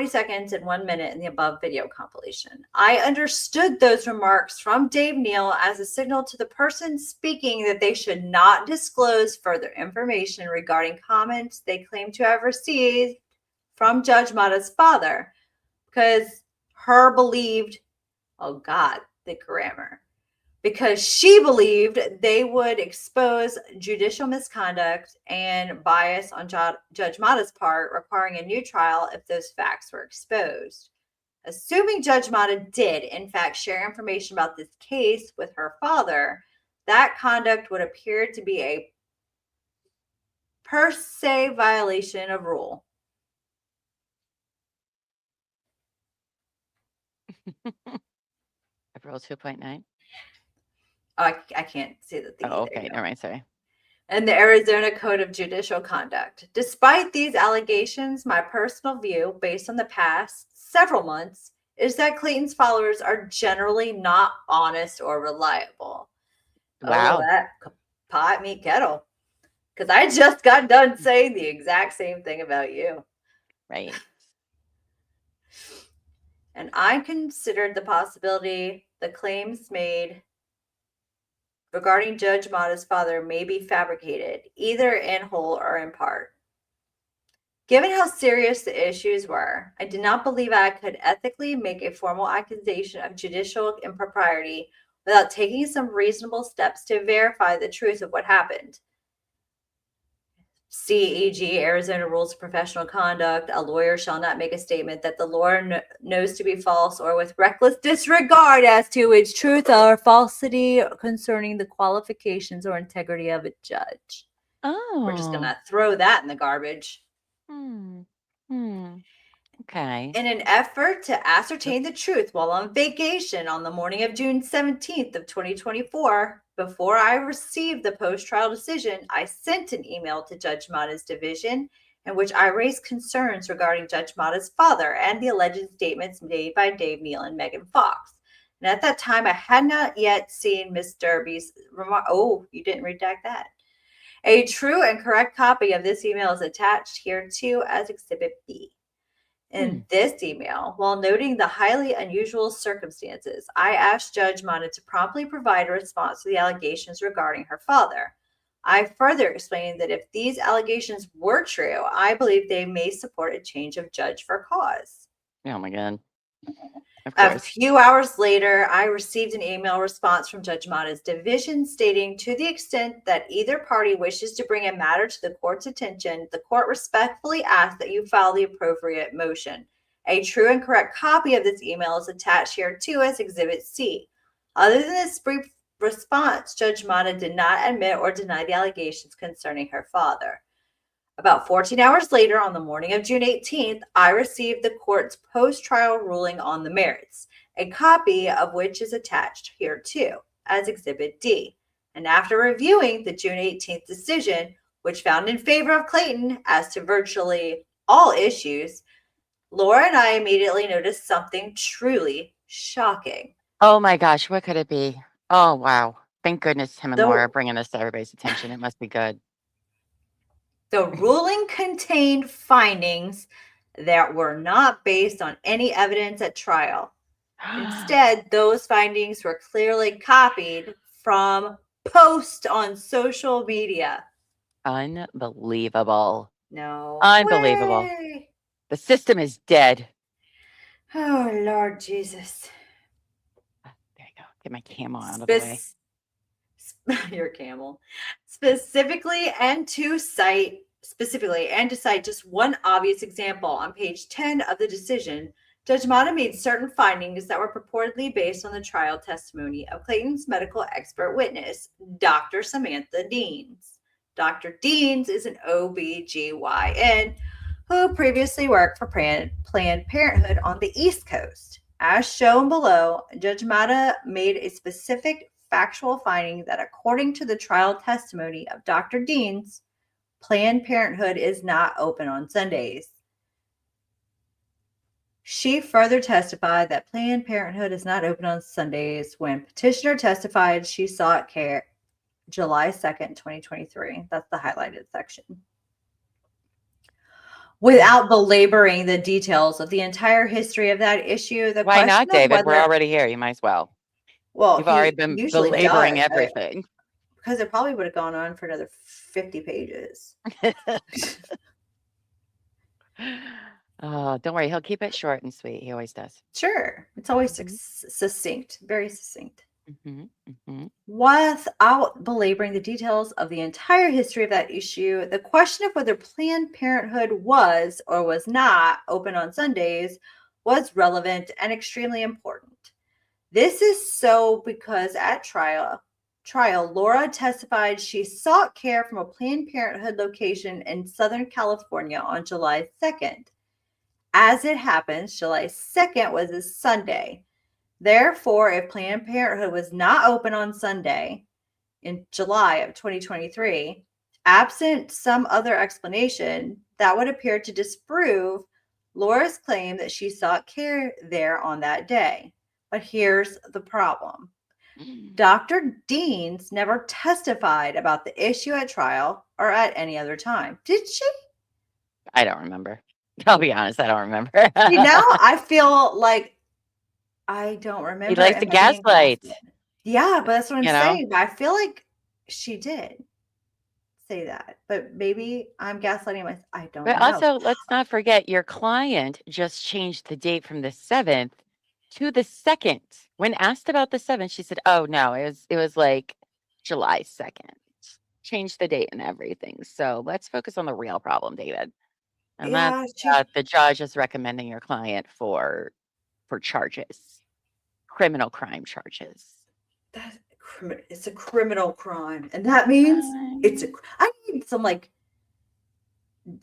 seconds and 1 minute in the above video compilation. I understood those remarks from Dave Neal as a signal to the person speaking that they should not disclose further information regarding comments they claim to have received from Judge Mata's father, because her believed, oh God, the grammar, because she believed they would expose judicial misconduct and bias on Judge Mata's part, requiring a new trial if those facts were exposed. Assuming Judge Mata did, in fact, share information about this case with her father, that conduct would appear to be a per se violation of rule. Rule 2.9. I can't say that. Oh, okay. Never mind. Sorry. And the Arizona Code of Judicial Conduct. Despite these allegations, my personal view, based on the past several months, is that Clayton's followers are generally not honest or reliable. Wow. Oh, that pot meat kettle. Because I just got done saying the exact same thing about you. Right. And I considered the possibility the claims made regarding Judge Mata's father may be fabricated, either in whole or in part. Given how serious the issues were, I did not believe I could ethically make a formal accusation of judicial impropriety without taking some reasonable steps to verify the truth of what happened. CEG, Arizona Rules of Professional Conduct, a lawyer shall not make a statement that the law knows to be false or with reckless disregard as to its truth or falsity concerning the qualifications or integrity of a judge. Oh. We're just going to throw that in the garbage. Okay. In an effort to ascertain the truth while on vacation on the morning of June 17th of 2024, before I received the post-trial decision, I sent an email to Judge Mata's division in which I raised concerns regarding Judge Mata's father and the alleged statements made by Dave Neal and Megan Fox. And at that time, I had not yet seen Miss Derby's remark. Oh, you didn't redact that. A true and correct copy of this email is attached here too as Exhibit B. In this email, while noting the highly unusual circumstances, I asked Judge Mata to promptly provide a response to the allegations regarding her father. I further explained that if these allegations were true, I believe they may support a change of judge for cause. Oh my God. Of A course. few hours later, I received an email response from Judge Mata's division stating, to the extent that either party wishes to bring a matter to the court's attention, the court respectfully asks that you file the appropriate motion. A true and correct copy of this email is attached here too as Exhibit C. Other than this brief response, Judge Mata did not admit or deny the allegations concerning her father. About 14 hours later, on the morning of June 18th, I received the court's post-trial ruling on the merits, a copy of which is attached here too, as Exhibit D. And after reviewing the June 18th decision, which found in favor of Clayton as to virtually all issues, Laura and I immediately noticed something truly shocking. Oh my gosh, what could it be? Oh, wow. Thank goodness him and Laura are bringing this to everybody's attention. It must be good. The ruling contained findings that were not based on any evidence at trial. Instead, those findings were clearly copied from posts on social media. Unbelievable. No Unbelievable. way. The system is dead. Oh, Lord Jesus. There you go. Get my camo out of the way. Your camel. Specifically and to cite just one obvious example, on page 10 of the decision, Judge Mata made certain findings that were purportedly based on the trial testimony of Clayton's medical expert witness, Dr. Samantha Deans. Dr. Deans is an OBGYN who previously worked for Planned Parenthood on the East Coast. As shown below, Judge Mata made a specific factual finding that according to the trial testimony of Dr. Deans, Planned Parenthood is not open on Sundays. She further testified that Planned Parenthood is not open on Sundays when petitioner testified she sought care July 2nd, 2023. That's the highlighted section. Without belaboring the details of the entire history of that issue, the Why question not, of David? whether, We're already here. You might as well. well, You've he already been usually belaboring does, everything. because it probably would have gone on for another 50 pages. Oh, don't worry. He'll keep it short and sweet. He always does. Sure. It's always Mhm. succinct, very succinct. Mm-hmm. Without belaboring the details of the entire history of that issue, the question of whether Planned Parenthood was or was not open on Sundays was relevant and extremely important. This is so because at trial, Laura testified she sought care from a Planned Parenthood location in Southern California on July 2nd. As it happens, July 2nd was a Sunday. Therefore, if Planned Parenthood was not open on Sunday in July of 2023, absent some other explanation, that would appear to disprove Laura's claim that she sought care there on that day. But here's the problem. Dr. Deans never testified about the issue at trial or at any other time. Did she? I don't remember. I'll be honest. I don't remember. I feel like I don't remember. He likes to Am I being gaslight. gaslit? Yeah, but that's what I'm You know? saying. But I feel like she did say that. But maybe I'm gaslighting myself. I don't But know. also, let's not forget your client just changed the date from the 7th to the 2nd. When asked about the 7th, she said, "Oh no, it was like July 2nd." Changed the date and everything. So let's focus on the real problem, David. And Yeah, that's the judge is recommending your client for charges, criminal crime charges. it's a criminal crime, and that means I need some like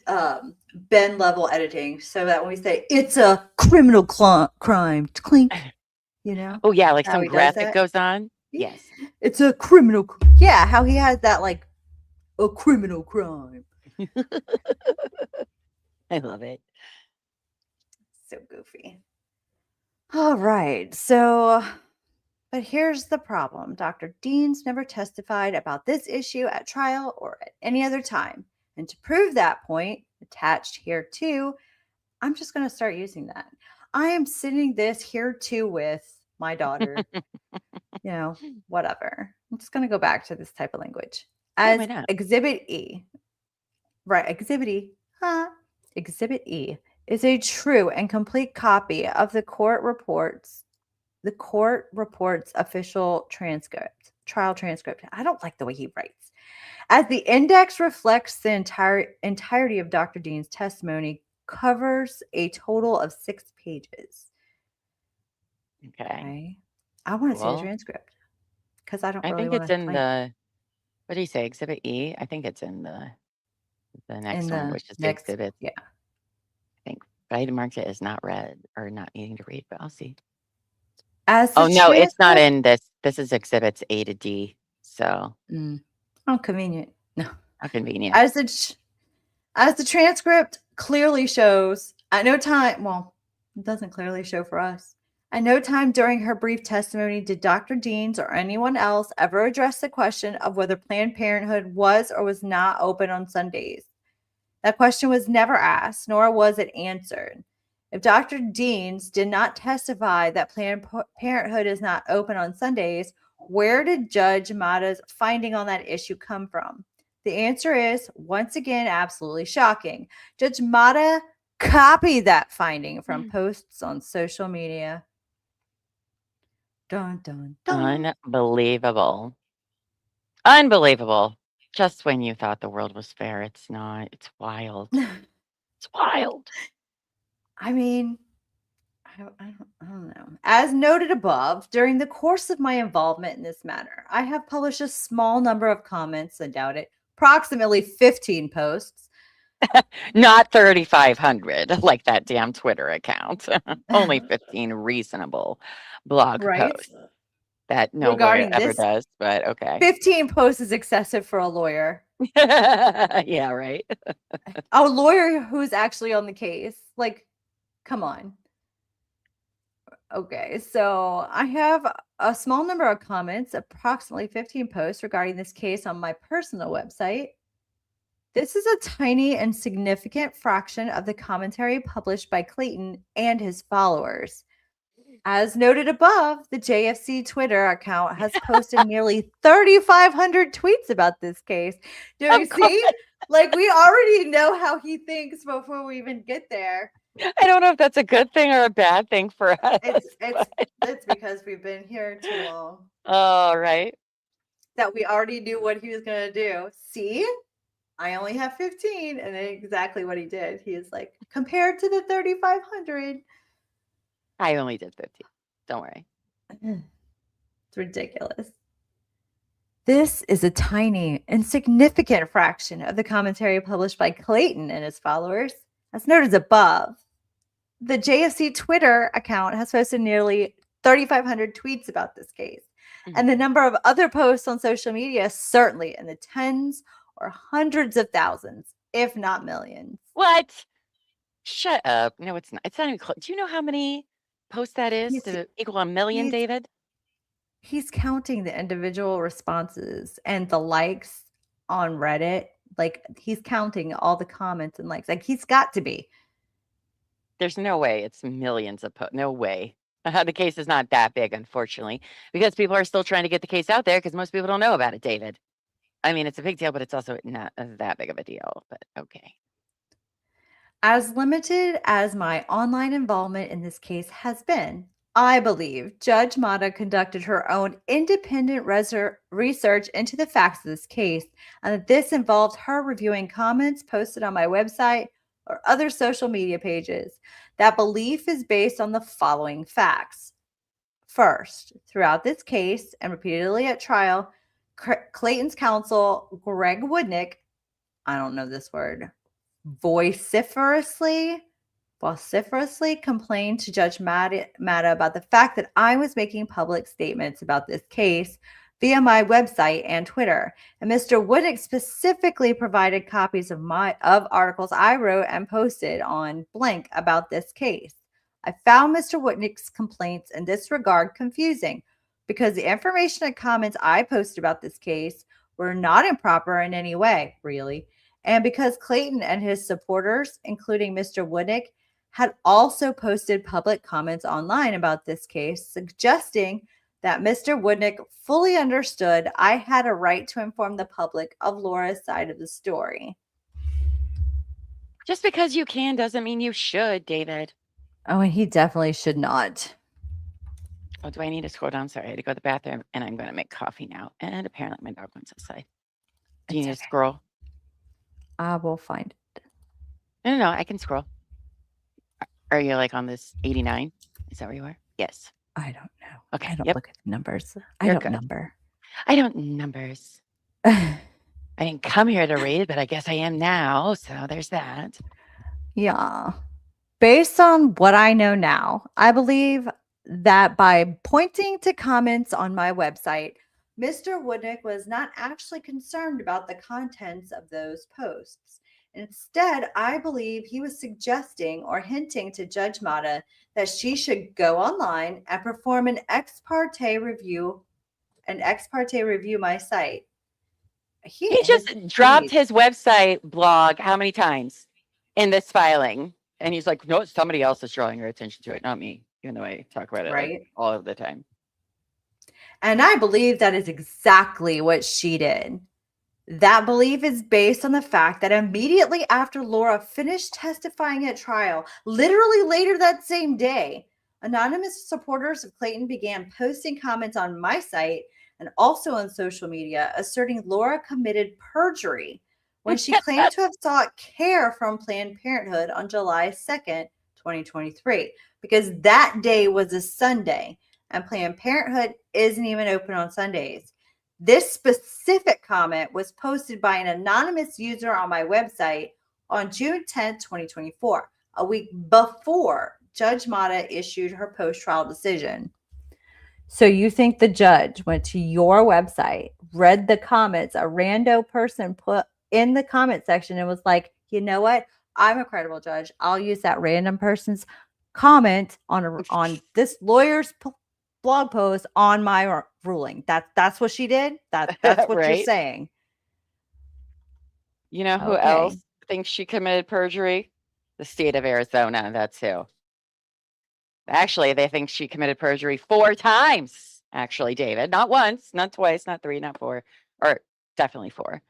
Ben level editing so that when we say it's a criminal crime, clink, you know. Oh yeah, like How some he does graphic that? goes on. Yes. It's a criminal. Yeah, how he has that like a criminal crime. I love it. So goofy. All right. So, but here's the problem. Dr. Deans never testified about this issue at trial or at any other time. And to prove that point, attached here too, I'm just going to start using that. I am sitting this here too with my daughter. Whatever. I'm just going to go back to this type of language. Yeah, As why not? Exhibit E. Right, Exhibit E. Exhibit E is a true and complete copy of the court report's official trial transcript. I don't like the way he writes. As the index reflects the entirety of Dr. Dean's testimony, covers a total of 6 pages. Okay. I want to see Cool. a transcript because I don't I really think want it's to in the, what do you say, Exhibit E? I think it's in the next one, which is the exhibit. Yeah. I think. But I marked it as not read or not needing to read, but I'll see. Oh no, it's not in this. This is exhibits A to D. So how convenient. No. how convenient. As the transcript clearly shows, at no time, well, it doesn't clearly show for us. At no time during her brief testimony did Dr. Deans or anyone else ever address the question of whether Planned Parenthood was or was not open on Sundays. That question was never asked, nor was it answered. If Dr. Deans did not testify that Planned Parenthood is not open on Sundays, where did Judge Mata's finding on that issue come from? The answer is, once again, absolutely shocking. Judge Mata copied that finding from posts on social media. Dun, dun, dun. Unbelievable. Unbelievable. Just when you thought the world was fair, it's not. It's wild. It's wild. I mean, I don't know. As noted above, during the course of my involvement in this matter, I have published a small number of comments, I doubt it, approximately 15 posts. Not 3,500 like that damn Twitter account. Only 15 reasonable blog Right. posts that no Regarding lawyer ever this, does, but okay. 15 posts is excessive for a lawyer. Yeah, right. A lawyer who's actually on the case. Like, come on. Okay, so I have a small number of comments, approximately 15 posts regarding this case on my personal website. This is a tiny and significant fraction of the commentary published by Clayton and his followers. As noted above, the JFC Twitter account has posted nearly 3,500 tweets about this case. Do you see? Like, we already know how he thinks before we even get there. I don't know if that's a good thing or a bad thing for us. It's because we've been here too long. Oh, right. That we already knew what he was going to do. See? I only have 15, and then exactly what he did. He is like, compared to the 3,500. I only did 15. Don't worry. It's ridiculous. This is a tiny and significant fraction of the commentary published by Clayton and his followers. As noted above, the JFC Twitter account has posted nearly 3,500 tweets about this case. And the number of other posts on social media is certainly in the tens or hundreds of thousands, if not millions. What? Shut up. No, it's not. It's not even close. Do you know how many posts that is to equal 1 million, David? He's counting the individual responses and the likes on Reddit. Like, he's counting all the comments and likes. Like, he's got to be. There's no way it's millions of posts. No way. The case is not that big, unfortunately, because people are still trying to get the case out there because most people don't know about it, David. I mean, it's a big deal, but it's also not that big of a deal. But okay. As limited as my online involvement in this case has been, I believe Judge Mata conducted her own independent research into the facts of this case, and that this involved her reviewing comments posted on my website or other social media pages. That belief is based on the following facts. First, throughout this case and repeatedly at trial, Clayton's counsel, Greg Woodnick, I don't know this word, vociferously complained to Judge Mata about the fact that I was making public statements about this case via my website and Twitter. And Mr. Woodnick specifically provided copies of articles I wrote and posted on blank about this case. I found Mr. Woodnick's complaints in this regard confusing because the information and comments I posted about this case were not improper in any way, really. And because Clayton and his supporters, including Mr. Woodnick, had also posted public comments online about this case, suggesting that Mr. Woodnick fully understood I had a right to inform the public of Laura's side of the story. Just because you can doesn't mean you should, David. Oh, and he definitely should not. Oh, do I need to scroll down? Sorry, I had to go to the bathroom, and I'm going to make coffee now. And apparently my dog wants outside. Do you need to scroll? I will find it. No, I can scroll. Are you like on this 89? Is that where you are? Yes. I don't know. Okay. I don't Yep. look at numbers. I You're don't good. number. I don't numbers. I didn't come here to read, but I guess I am now. So there's that. Yeah. Based on what I know now, I believe that by pointing to comments on my website, Mr. Woodnick was not actually concerned about the contents of those posts. Instead, I believe he was suggesting or hinting to Judge Mata that she should go online and perform an ex parte review my site. He just dropped his website blog how many times in this filing? And he's like, no, somebody else is drawing your attention to it, not me. Even though I talk about it like Right. all of the time. And I believe that is exactly what she did. That belief is based on the fact that immediately after Laura finished testifying at trial, literally later that same day, anonymous supporters of Clayton began posting comments on my site and also on social media asserting Laura committed perjury when she claimed to have sought care from Planned Parenthood on July 2nd, 2023, because that day was a Sunday and Planned Parenthood isn't even open on Sundays. This specific comment was posted by an anonymous user on my website on June 10th, 2024, a week before Judge Mata issued her post-trial decision. So you think the judge went to your website, read the comments a rando person put in the comment section and was like, you know what? I'm a credible judge. I'll use that random person's comment on this lawyer's blog post on my ruling. That's what she did. That's what you're Right? saying. You know who Okay. else thinks she committed perjury? The state of Arizona. That's who. Actually, they think she committed perjury 4 times. Actually, David, not once, not twice, not 3, not 4, or definitely 4.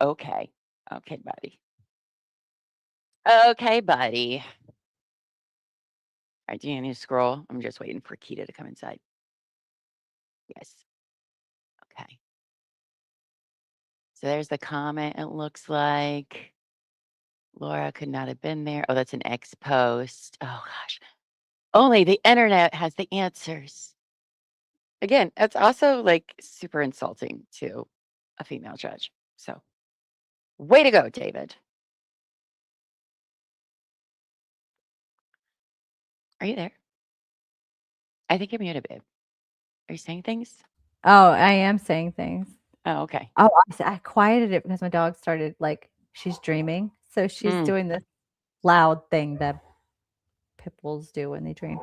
Okay, buddy. Okay, buddy. All right, do you need to scroll? I'm just waiting for Keita to come inside. Yes. Okay. So there's the comment. It looks like Laura could not have been there. Oh, that's an ex post. Oh gosh. Only the internet has the answers. Again, it's also like super insulting to a female judge. So, way to go, David. Are you there? I think you're muted, babe. Are you saying things? Oh, I am saying things. Oh, okay. Oh, I quieted it because my dog started she's dreaming. So she's doing this loud thing that pit bulls do when they dream.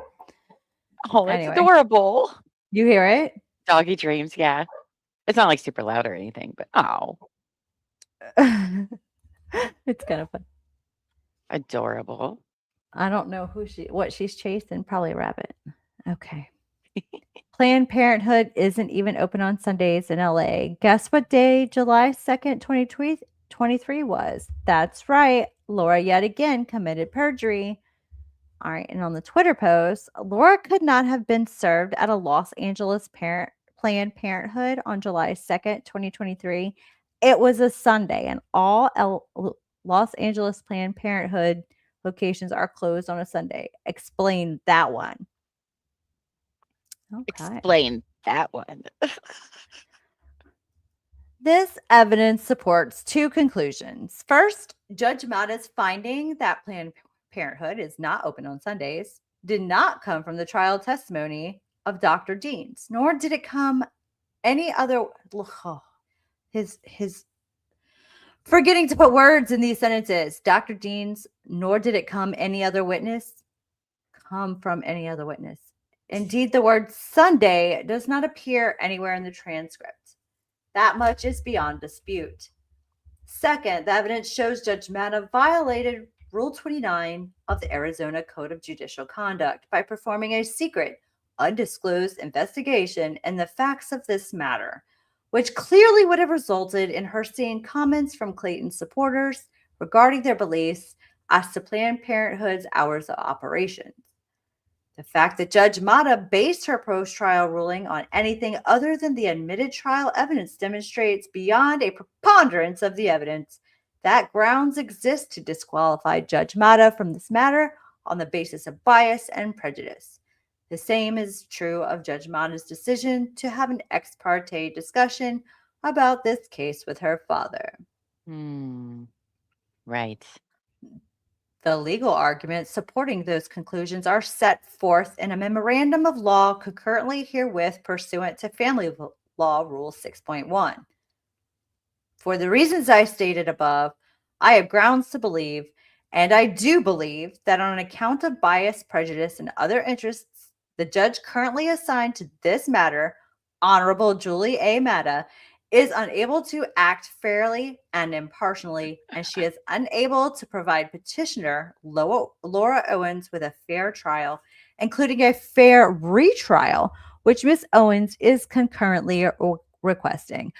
Oh, that's Anyway. adorable. You hear it? Doggy dreams, yeah. It's not like super loud or anything, but oh, It's kind of fun. adorable. I don't know what she's chasing. Probably a rabbit. Okay. Planned Parenthood isn't even open on Sundays in LA. Guess what day July 2nd, 2023 was? That's right. Laura yet again committed perjury. All right. And on the Twitter post, Laura could not have been served at a Los Angeles Planned Parenthood on July 2nd, 2023. It was a Sunday, and all Los Angeles Planned Parenthood locations are closed on a Sunday. Explain that one. Okay. Explain that one. This evidence supports 2 conclusions. First, Judge Mata's finding that Planned Parenthood is not open on Sundays did not come from the trial testimony of Dr. Deans, nor did it come any other. His forgetting to put words in these sentences. Dr. Deans, nor did it come any other witness. Come from any other witness. Indeed, the word Sunday does not appear anywhere in the transcript. That much is beyond dispute. Second, the evidence shows Judge Mata violated Rule 29 of the Arizona Code of Judicial Conduct by performing a secret, undisclosed investigation in the facts of this matter, which clearly would have resulted in her seeing comments from Clayton's supporters regarding their beliefs as to Planned Parenthood's hours of operations. The fact that Judge Mata based her post-trial ruling on anything other than the admitted trial evidence demonstrates beyond a preponderance of the evidence that grounds exist to disqualify Judge Mata from this matter on the basis of bias and prejudice. The same is true of Judge Mata's decision to have an ex parte discussion about this case with her father. Right. The legal arguments supporting those conclusions are set forth in a memorandum of law concurrently herewith pursuant to Family Law Rule 6.1. For the reasons I stated above, I have grounds to believe, and I do believe, that on account of bias, prejudice, and other interests, the judge currently assigned to this matter, Honorable Julie A. Mata, is unable to act fairly and impartially, and she is unable to provide petitioner Laura Owens with a fair trial, including a fair retrial, which Ms. Owens is concurrently requesting.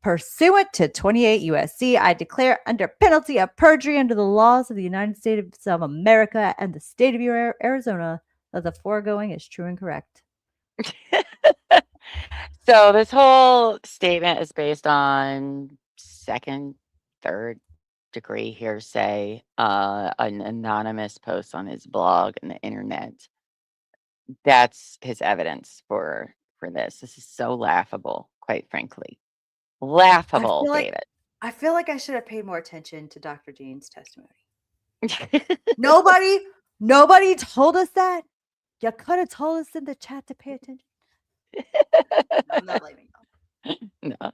Pursuant to 28 USC, I declare under penalty of perjury under the laws of the United States of America and the state of Arizona that the foregoing is true and correct. So this whole statement is based on second, third degree hearsay, an anonymous post on his blog and the internet. That's his evidence for this. This is so laughable, quite frankly. Laughable, David. I feel like I should have paid more attention to Dr. Dean's testimony. Nobody told us that. You could have told us in the chat to pay attention. No, I'm not blaming you. No.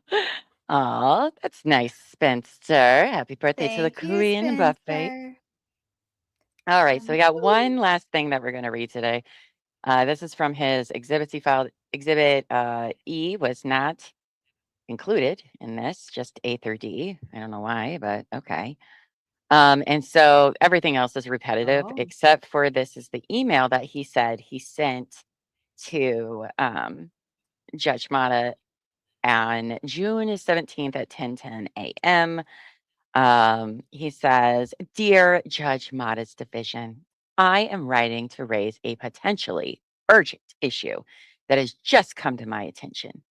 Oh, that's nice, Spencer. Happy birthday to the Queen Buffet. All right, so we got one last thing that we're going to read today. This is from his exhibits he filed. Exhibit E was not included in this, just A through D. I don't know why, but okay. And so everything else is repetitive, except for this is the email that he said he sent to Judge Mata on June 17th at 10:10 a.m. He says, "Dear Judge Mata's division, I am writing to raise a potentially urgent issue that has just come to my attention.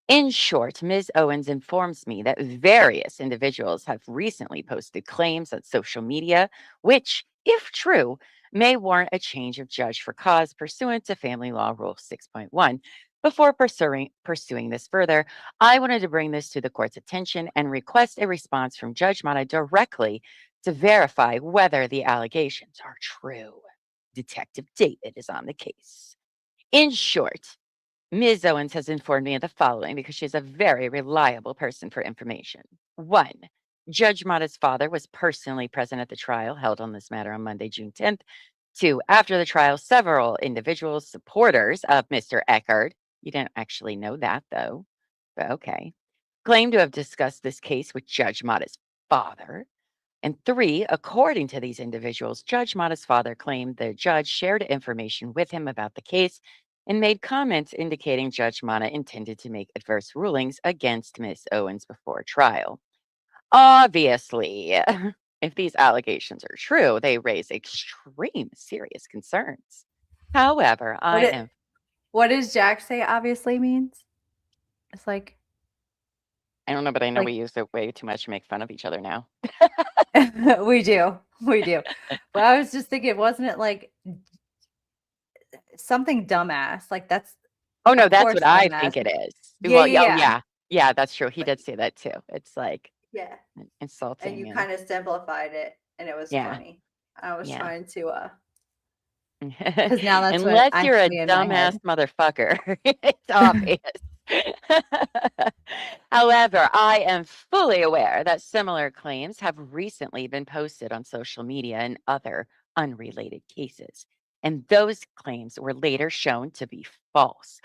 In short, Ms. Owens informs me that various individuals have recently posted claims on social media, which, if true, may warrant a change of judge for cause pursuant to Family Law Rule 6.1. Before pursuing this further, I wanted to bring this to the court's attention and request a response from Judge Mata directly to verify whether the allegations are true. Detective David is on the case. In short, Ms. Owens has informed me of the following because she's a very reliable person for information. 1. Judge Mata's father was personally present at the trial held on this matter on Monday, June 10th. 2. After the trial, several individuals, supporters of Mr. Echard, you didn't actually know that though, but okay, claimed to have discussed this case with Judge Mata's father. And 3, according to these individuals, Judge Mata's father claimed the judge shared information with him about the case and made comments indicating Judge Mata intended to make adverse rulings against Miss Owens before trial. Obviously, if these allegations are true, they raise extreme serious concerns. However, what does Jack say obviously means? It's like, I don't know, but I know we use it way too much to make fun of each other now. we do. But I was just thinking, wasn't it like something dumbass? Like that's. Oh no, that's what I think it is. Yeah, that's true. He did say that too. It's like insulting. And you kind of simplified it, and it was funny. I was trying to. Because now that's unless you're a dumbass motherfucker, it's obvious. However, I am fully aware that similar claims have recently been posted on social media in other unrelated cases, and those claims were later shown to be false.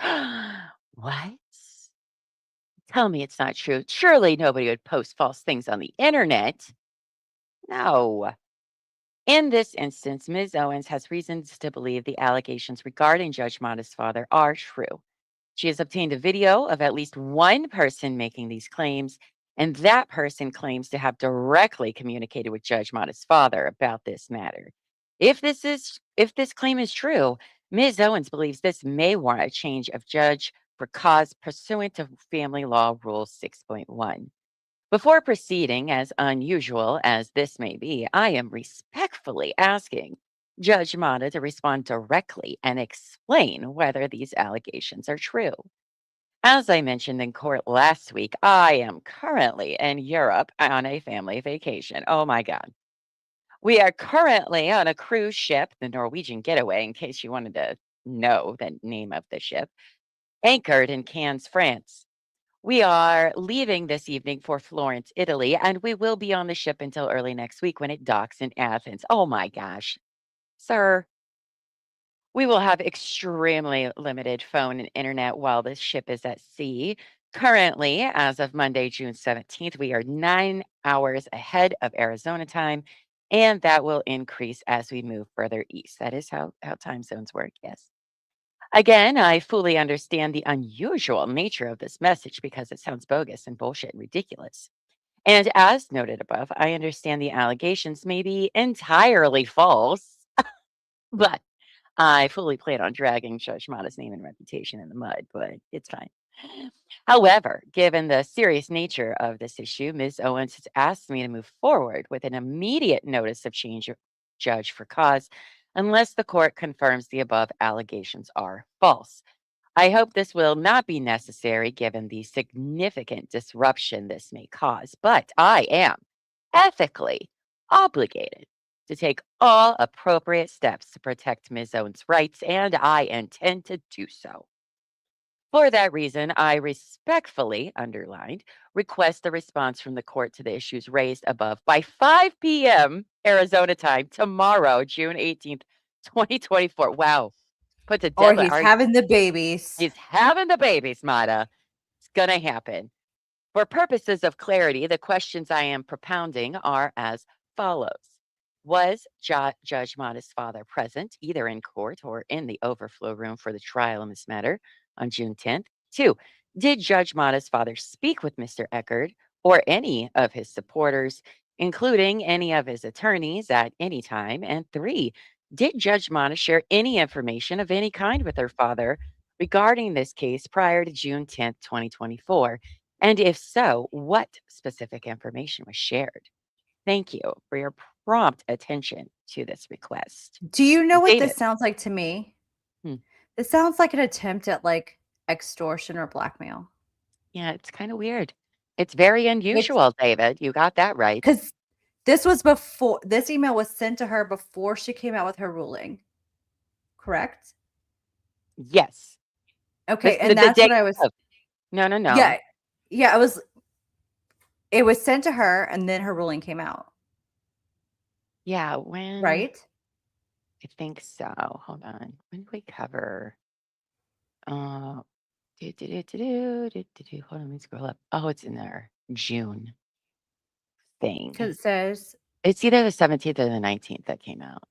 What? Tell me it's not true. Surely nobody would post false things on the internet. No. In this instance, Ms. Owens has reasons to believe the allegations regarding Judge Mata's father are true. She has obtained a video of at least one person making these claims, and that person claims to have directly communicated with Judge Mata's father about this matter. If this claim is true, Ms. Owens believes this may warrant a change of judge for cause pursuant to Family Law Rule 6.1. Before proceeding, as unusual as this may be, I am respectfully asking Judge Mata to respond directly and explain whether these allegations are true. As I mentioned in court last week, I am currently in Europe on a family vacation. Oh my God. We are currently on a cruise ship, the Norwegian Getaway, in case you wanted to know the name of the ship, anchored in Cannes, France. We are leaving this evening for Florence, Italy, and we will be on the ship until early next week when it docks in Athens. Oh my gosh. Sir, we will have extremely limited phone and internet while this ship is at sea. Currently, as of Monday, June 17th, we are 9 hours ahead of Arizona time, and that will increase as we move further east. That is how time zones work, yes. Again, I fully understand the unusual nature of this message because it sounds bogus and bullshit and ridiculous. And as noted above, I understand the allegations may be entirely false, but I fully plan on dragging Judge Mata's name and reputation in the mud, but it's fine. However, given the serious nature of this issue, Ms. Owens has asked me to move forward with an immediate notice of change of judge for cause unless the court confirms the above allegations are false. I hope this will not be necessary given the significant disruption this may cause, but I am ethically obligated to take all appropriate steps to protect Ms. Owens' rights, and I intend to do so. For that reason, I respectfully, underlined, request a response from the court to the issues raised above by 5 p.m. Arizona time tomorrow, June 18th, 2024. Wow. Put the Or deadline. he's having the babies. He's having the babies, Mata. It's going to happen. For purposes of clarity, the questions I am propounding are as follows. Was Judge Mata's father present, either in court or in the overflow room for the trial in this matter on June 10th? 2. Did Judge Mata's father speak with Mr. Echard or any of his supporters, including any of his attorneys at any time? And 3. Did Judge Mata share any information of any kind with her father regarding this case prior to June 10th, 2024? And if so, what specific information was shared? Thank you for your prompt attention to this request. Do you know what David. this sounds like to me? Hmm. This sounds like an attempt at like extortion or blackmail. Yeah, it's kind of weird. It's very unusual, David. You got that right. Because this email was sent to her before she came out with her ruling. Correct? Yes. Okay, The and that's day what I was. of. No. Yeah, yeah. It was sent to her, and then her ruling came out. Yeah, when? Right? I think so. Hold on. When did we cover? Hold on, let me scroll up. Oh, it's in there. June thing. Because it says It's either the 17th or the 19th that came out.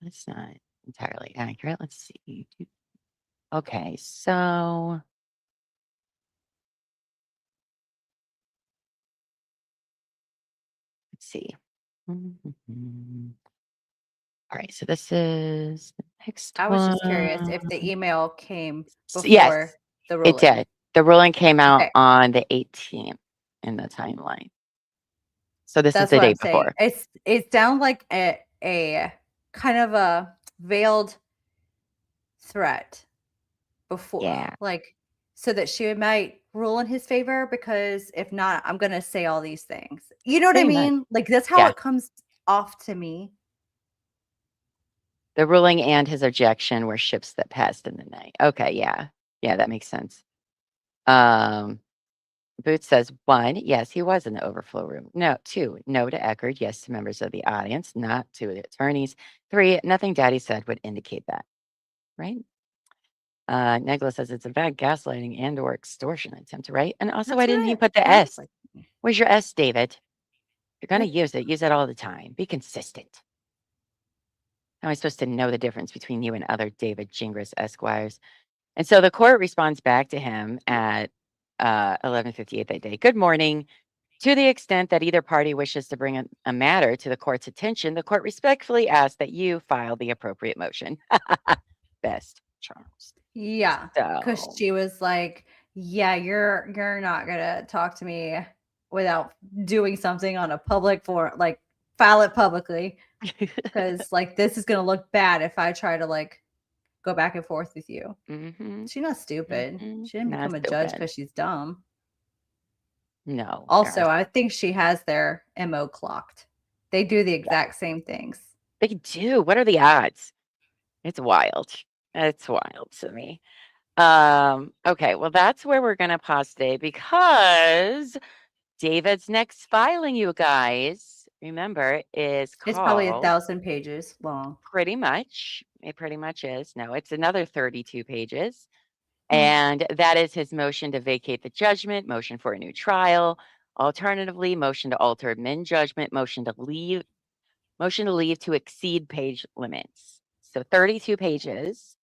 That's not entirely accurate. Let's see. Okay, so let's see. All right, so this is the next I was just curious if one. the email came before Yes, the ruling. it did. The ruling came out Okay. on the 18th in the timeline. So this is That's the what day I'm saying. before. It sounds like a kind of a veiled threat before, Yeah. like so that she might rule in his favor. Because if not, I'm gonna say all these things. You know what I Pretty much. mean? Like that's how Yeah. it comes off to me. The ruling and his objection were ships that passed in the night. Okay, yeah. Yeah, that makes sense. Boots says 1, yes, he was in the overflow room. No, 2, no to Echard, yes to members of the audience, not to the attorneys. 3, nothing Daddy said would indicate that. Right? Negla says it's a bad gaslighting and or extortion attempt, right? And also, why didn't he put the sounds S? like. Where's your S, David? If you're going What? to use it all the time. Be consistent. How am I supposed to know the difference between you and other David Gingras Esquires? And so the court responds back to him at 11:58 that day. Good morning. To the extent that either party wishes to bring a matter to the court's attention, the court respectfully asks that you file the appropriate motion. Best, Charles. Yeah, because So, she was like, "Yeah, you're not gonna talk to me without doing something on a public forum, like file it publicly, because like this is gonna look bad if I try to like go back and forth with you." mhm, She's not stupid. mhm, She didn't not become a judge stupid. because she's dumb. No, Also, Eris. I think she has their MO clocked. They do the Yeah, exact same things. they do. What are the odds? It's wild. It's wild to me. Okay, well, that's where we're gonna pause today because David's next filing, you guys. remember, is It's probably called 1,000 pages long. pretty much. It pretty much is. No, it's another 32 pages. Hmm. And that is his motion to vacate the judgment, motion for a new trial, alternatively, motion to alter admin judgment, motion to leave to exceed page limits. So 32 pages.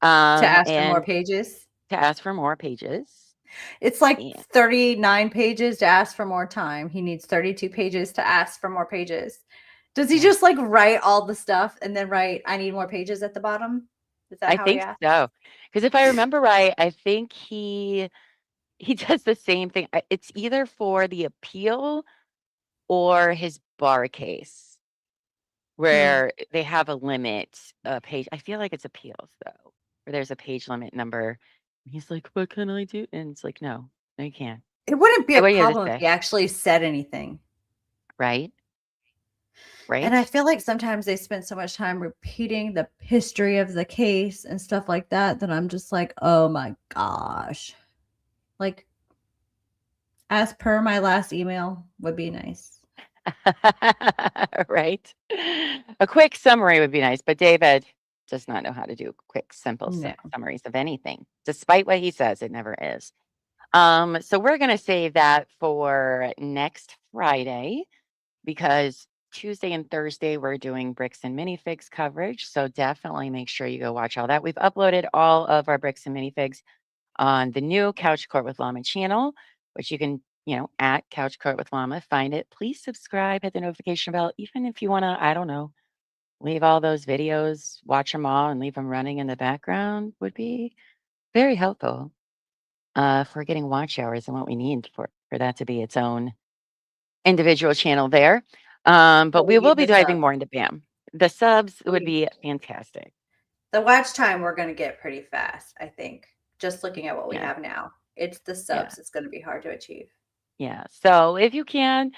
To ask for more And pages. to ask for more pages. It's like Yeah. 39 pages to ask for more time. He needs 32 pages to ask for more pages. Does he Yeah. just like write all the stuff and then write, I need more pages at the bottom? Is that I how he think asks? so. Because if I remember right, I think he does the same thing. It's either for the appeal or his bar case, where they have a limit page. I feel like it's appeals though, where there's a page limit number. He's like, "What can I do?" And it's like, "No, no, you can't." It wouldn't be Say a what you had to problem if say, he actually said anything. right? And I Right? feel like sometimes they spend so much time repeating the history of the case and stuff like that that I'm just like, oh my gosh. Like, as per my last email would be nice. Right? A quick summary would be nice, but David does not know how to do quick, simple No. summaries of anything. Despite what he says, it never is. So we're going to save that for next Friday because Tuesday and Thursday we're doing bricks and minifigs coverage. So definitely make sure you go watch all that. We've uploaded all of our bricks and minifigs on the new Couch Court with Llama channel, which you can, at Couch Court with Llama, find it. Please subscribe, hit the notification bell, even if you want to, I don't know, leave all those videos, watch them all and leave them running in the background would be very helpful for getting watch hours and what we need for that to be its own individual channel there. But But we we will need be the diving subs. more into BAM. The subs would We- be fantastic. The watch time we're going to get pretty fast, I think. Just looking at what we Yeah. have now. It's the subs. It's going to be hard to achieve. Yeah. So if you can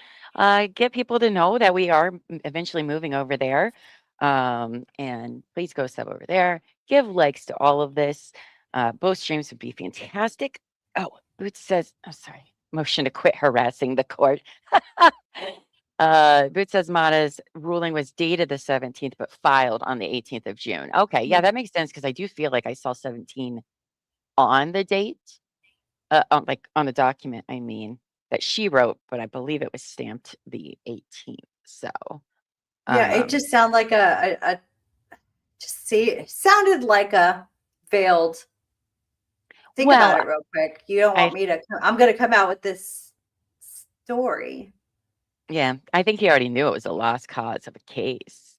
get people to know that we are eventually moving over there, and please go sub over there. Give likes to all of this. Both streams would be fantastic. Oh, Boots says, oh, sorry. Motion to quit harassing the court. Boots says Mata's ruling was dated the 17th, but filed on the 18th of June. Okay. Yeah, that makes sense because I do feel like I saw 17 on the date, on the document, I mean, that she wrote, but I believe it was stamped the 18th. So, Yeah, it just sounded like it sounded like a veiled. Think about it real quick. You don't want me to. I'm going to come out with this story. Yeah, I think he already knew it was a lost cause of a case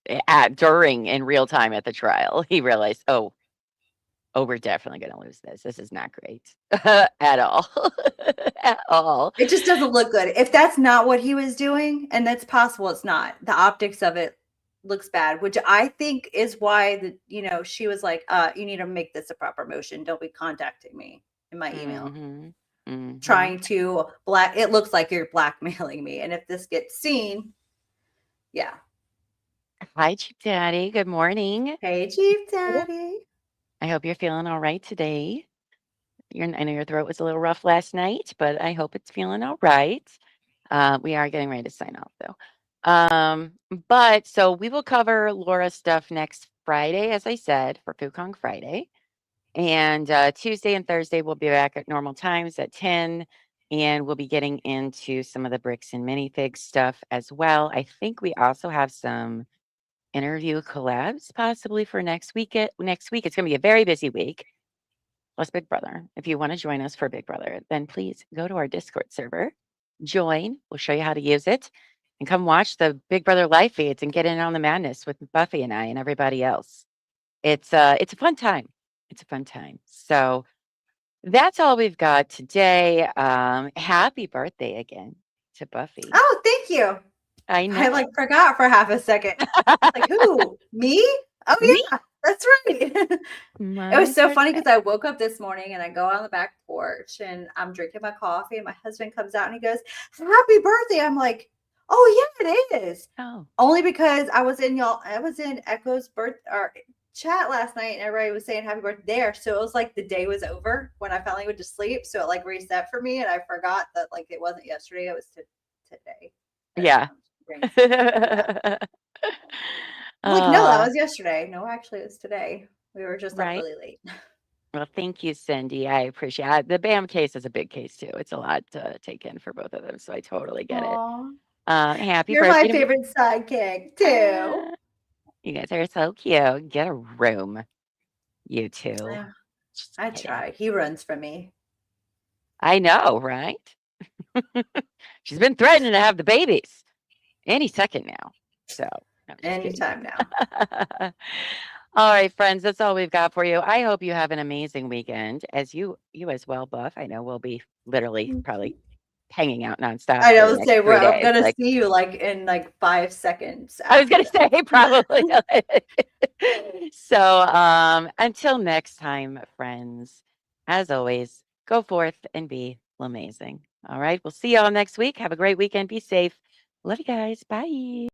during in real time at the trial. He realized, oh, we're definitely going to lose this. This is not great at all. At all. It just doesn't look good. If that's not what he was doing, and that's possible, it's not. The optics of it looks bad, which I think is why she was like, you need to make this a proper motion. Don't be contacting me in my email. Trying to it looks like you're blackmailing me. And if this gets seen, yeah. Hi, Chief Daddy. Good morning. Hey, Chief Daddy. I hope you're feeling all right today. I know your throat was a little rough last night, but I hope it's feeling all right. We are getting ready to sign off though. But so we will cover Laura's stuff next Friday, as I said, for Fukong Friday. And Tuesday and Thursday we'll be back at normal times at 10. And we'll be getting into some of the bricks and minifig stuff as well. I think we also have some interview collabs possibly for next week. Next week, it's going to be a very busy week. Plus Big Brother. If you want to join us for Big Brother, then please go to our Discord server, join. We'll show you how to use it, and come watch the Big Brother live feeds and get in on the madness with Buffy and I and everybody else. It's a fun time. It's a fun time. So that's all we've got today. Happy birthday again to Buffy. Oh, thank you. I know. I forgot for half a second. Like, who? Me? Oh, Me? yeah, that's right. It was so funny because I woke up this morning and I go on the back porch and I'm drinking my coffee and my husband comes out and he goes, happy birthday. I'm like, oh, yeah, it is. Oh. Only because I was in Echo's chat last night and everybody was saying happy birthday there. So it was like the day was over when I finally went to sleep. So it reset for me and I forgot that it wasn't yesterday. It was today. Yeah. Brings me to that. I'm like, no, that Uh, was yesterday. No, actually, it was today. We were just up right. really late. Well, thank you, Cindy. I appreciate it. The BAM case is a big case too. It's a lot to take in for both of them, so I totally get it. Aw. Happy You're my birthday to favorite sidekick, too. you guys are so cute. Get a room, you two. Yeah, Just I kidding. try. He runs from me. I know, right? She's been threatening to have the babies any second now. So, I'm just kidding. Anytime now. All right, friends, that's all we've got for you. I hope you have an amazing weekend, as you as well, Buff. I know we'll be literally probably hanging out nonstop I for the know, next say 3 I'm days. gonna Like see you like in like 5 seconds. I was gonna after that. say, probably. So, until next time, friends, as always, go forth and be amazing. All right, we'll see y'all next week. Have a great weekend. Be safe. Love you guys. Bye.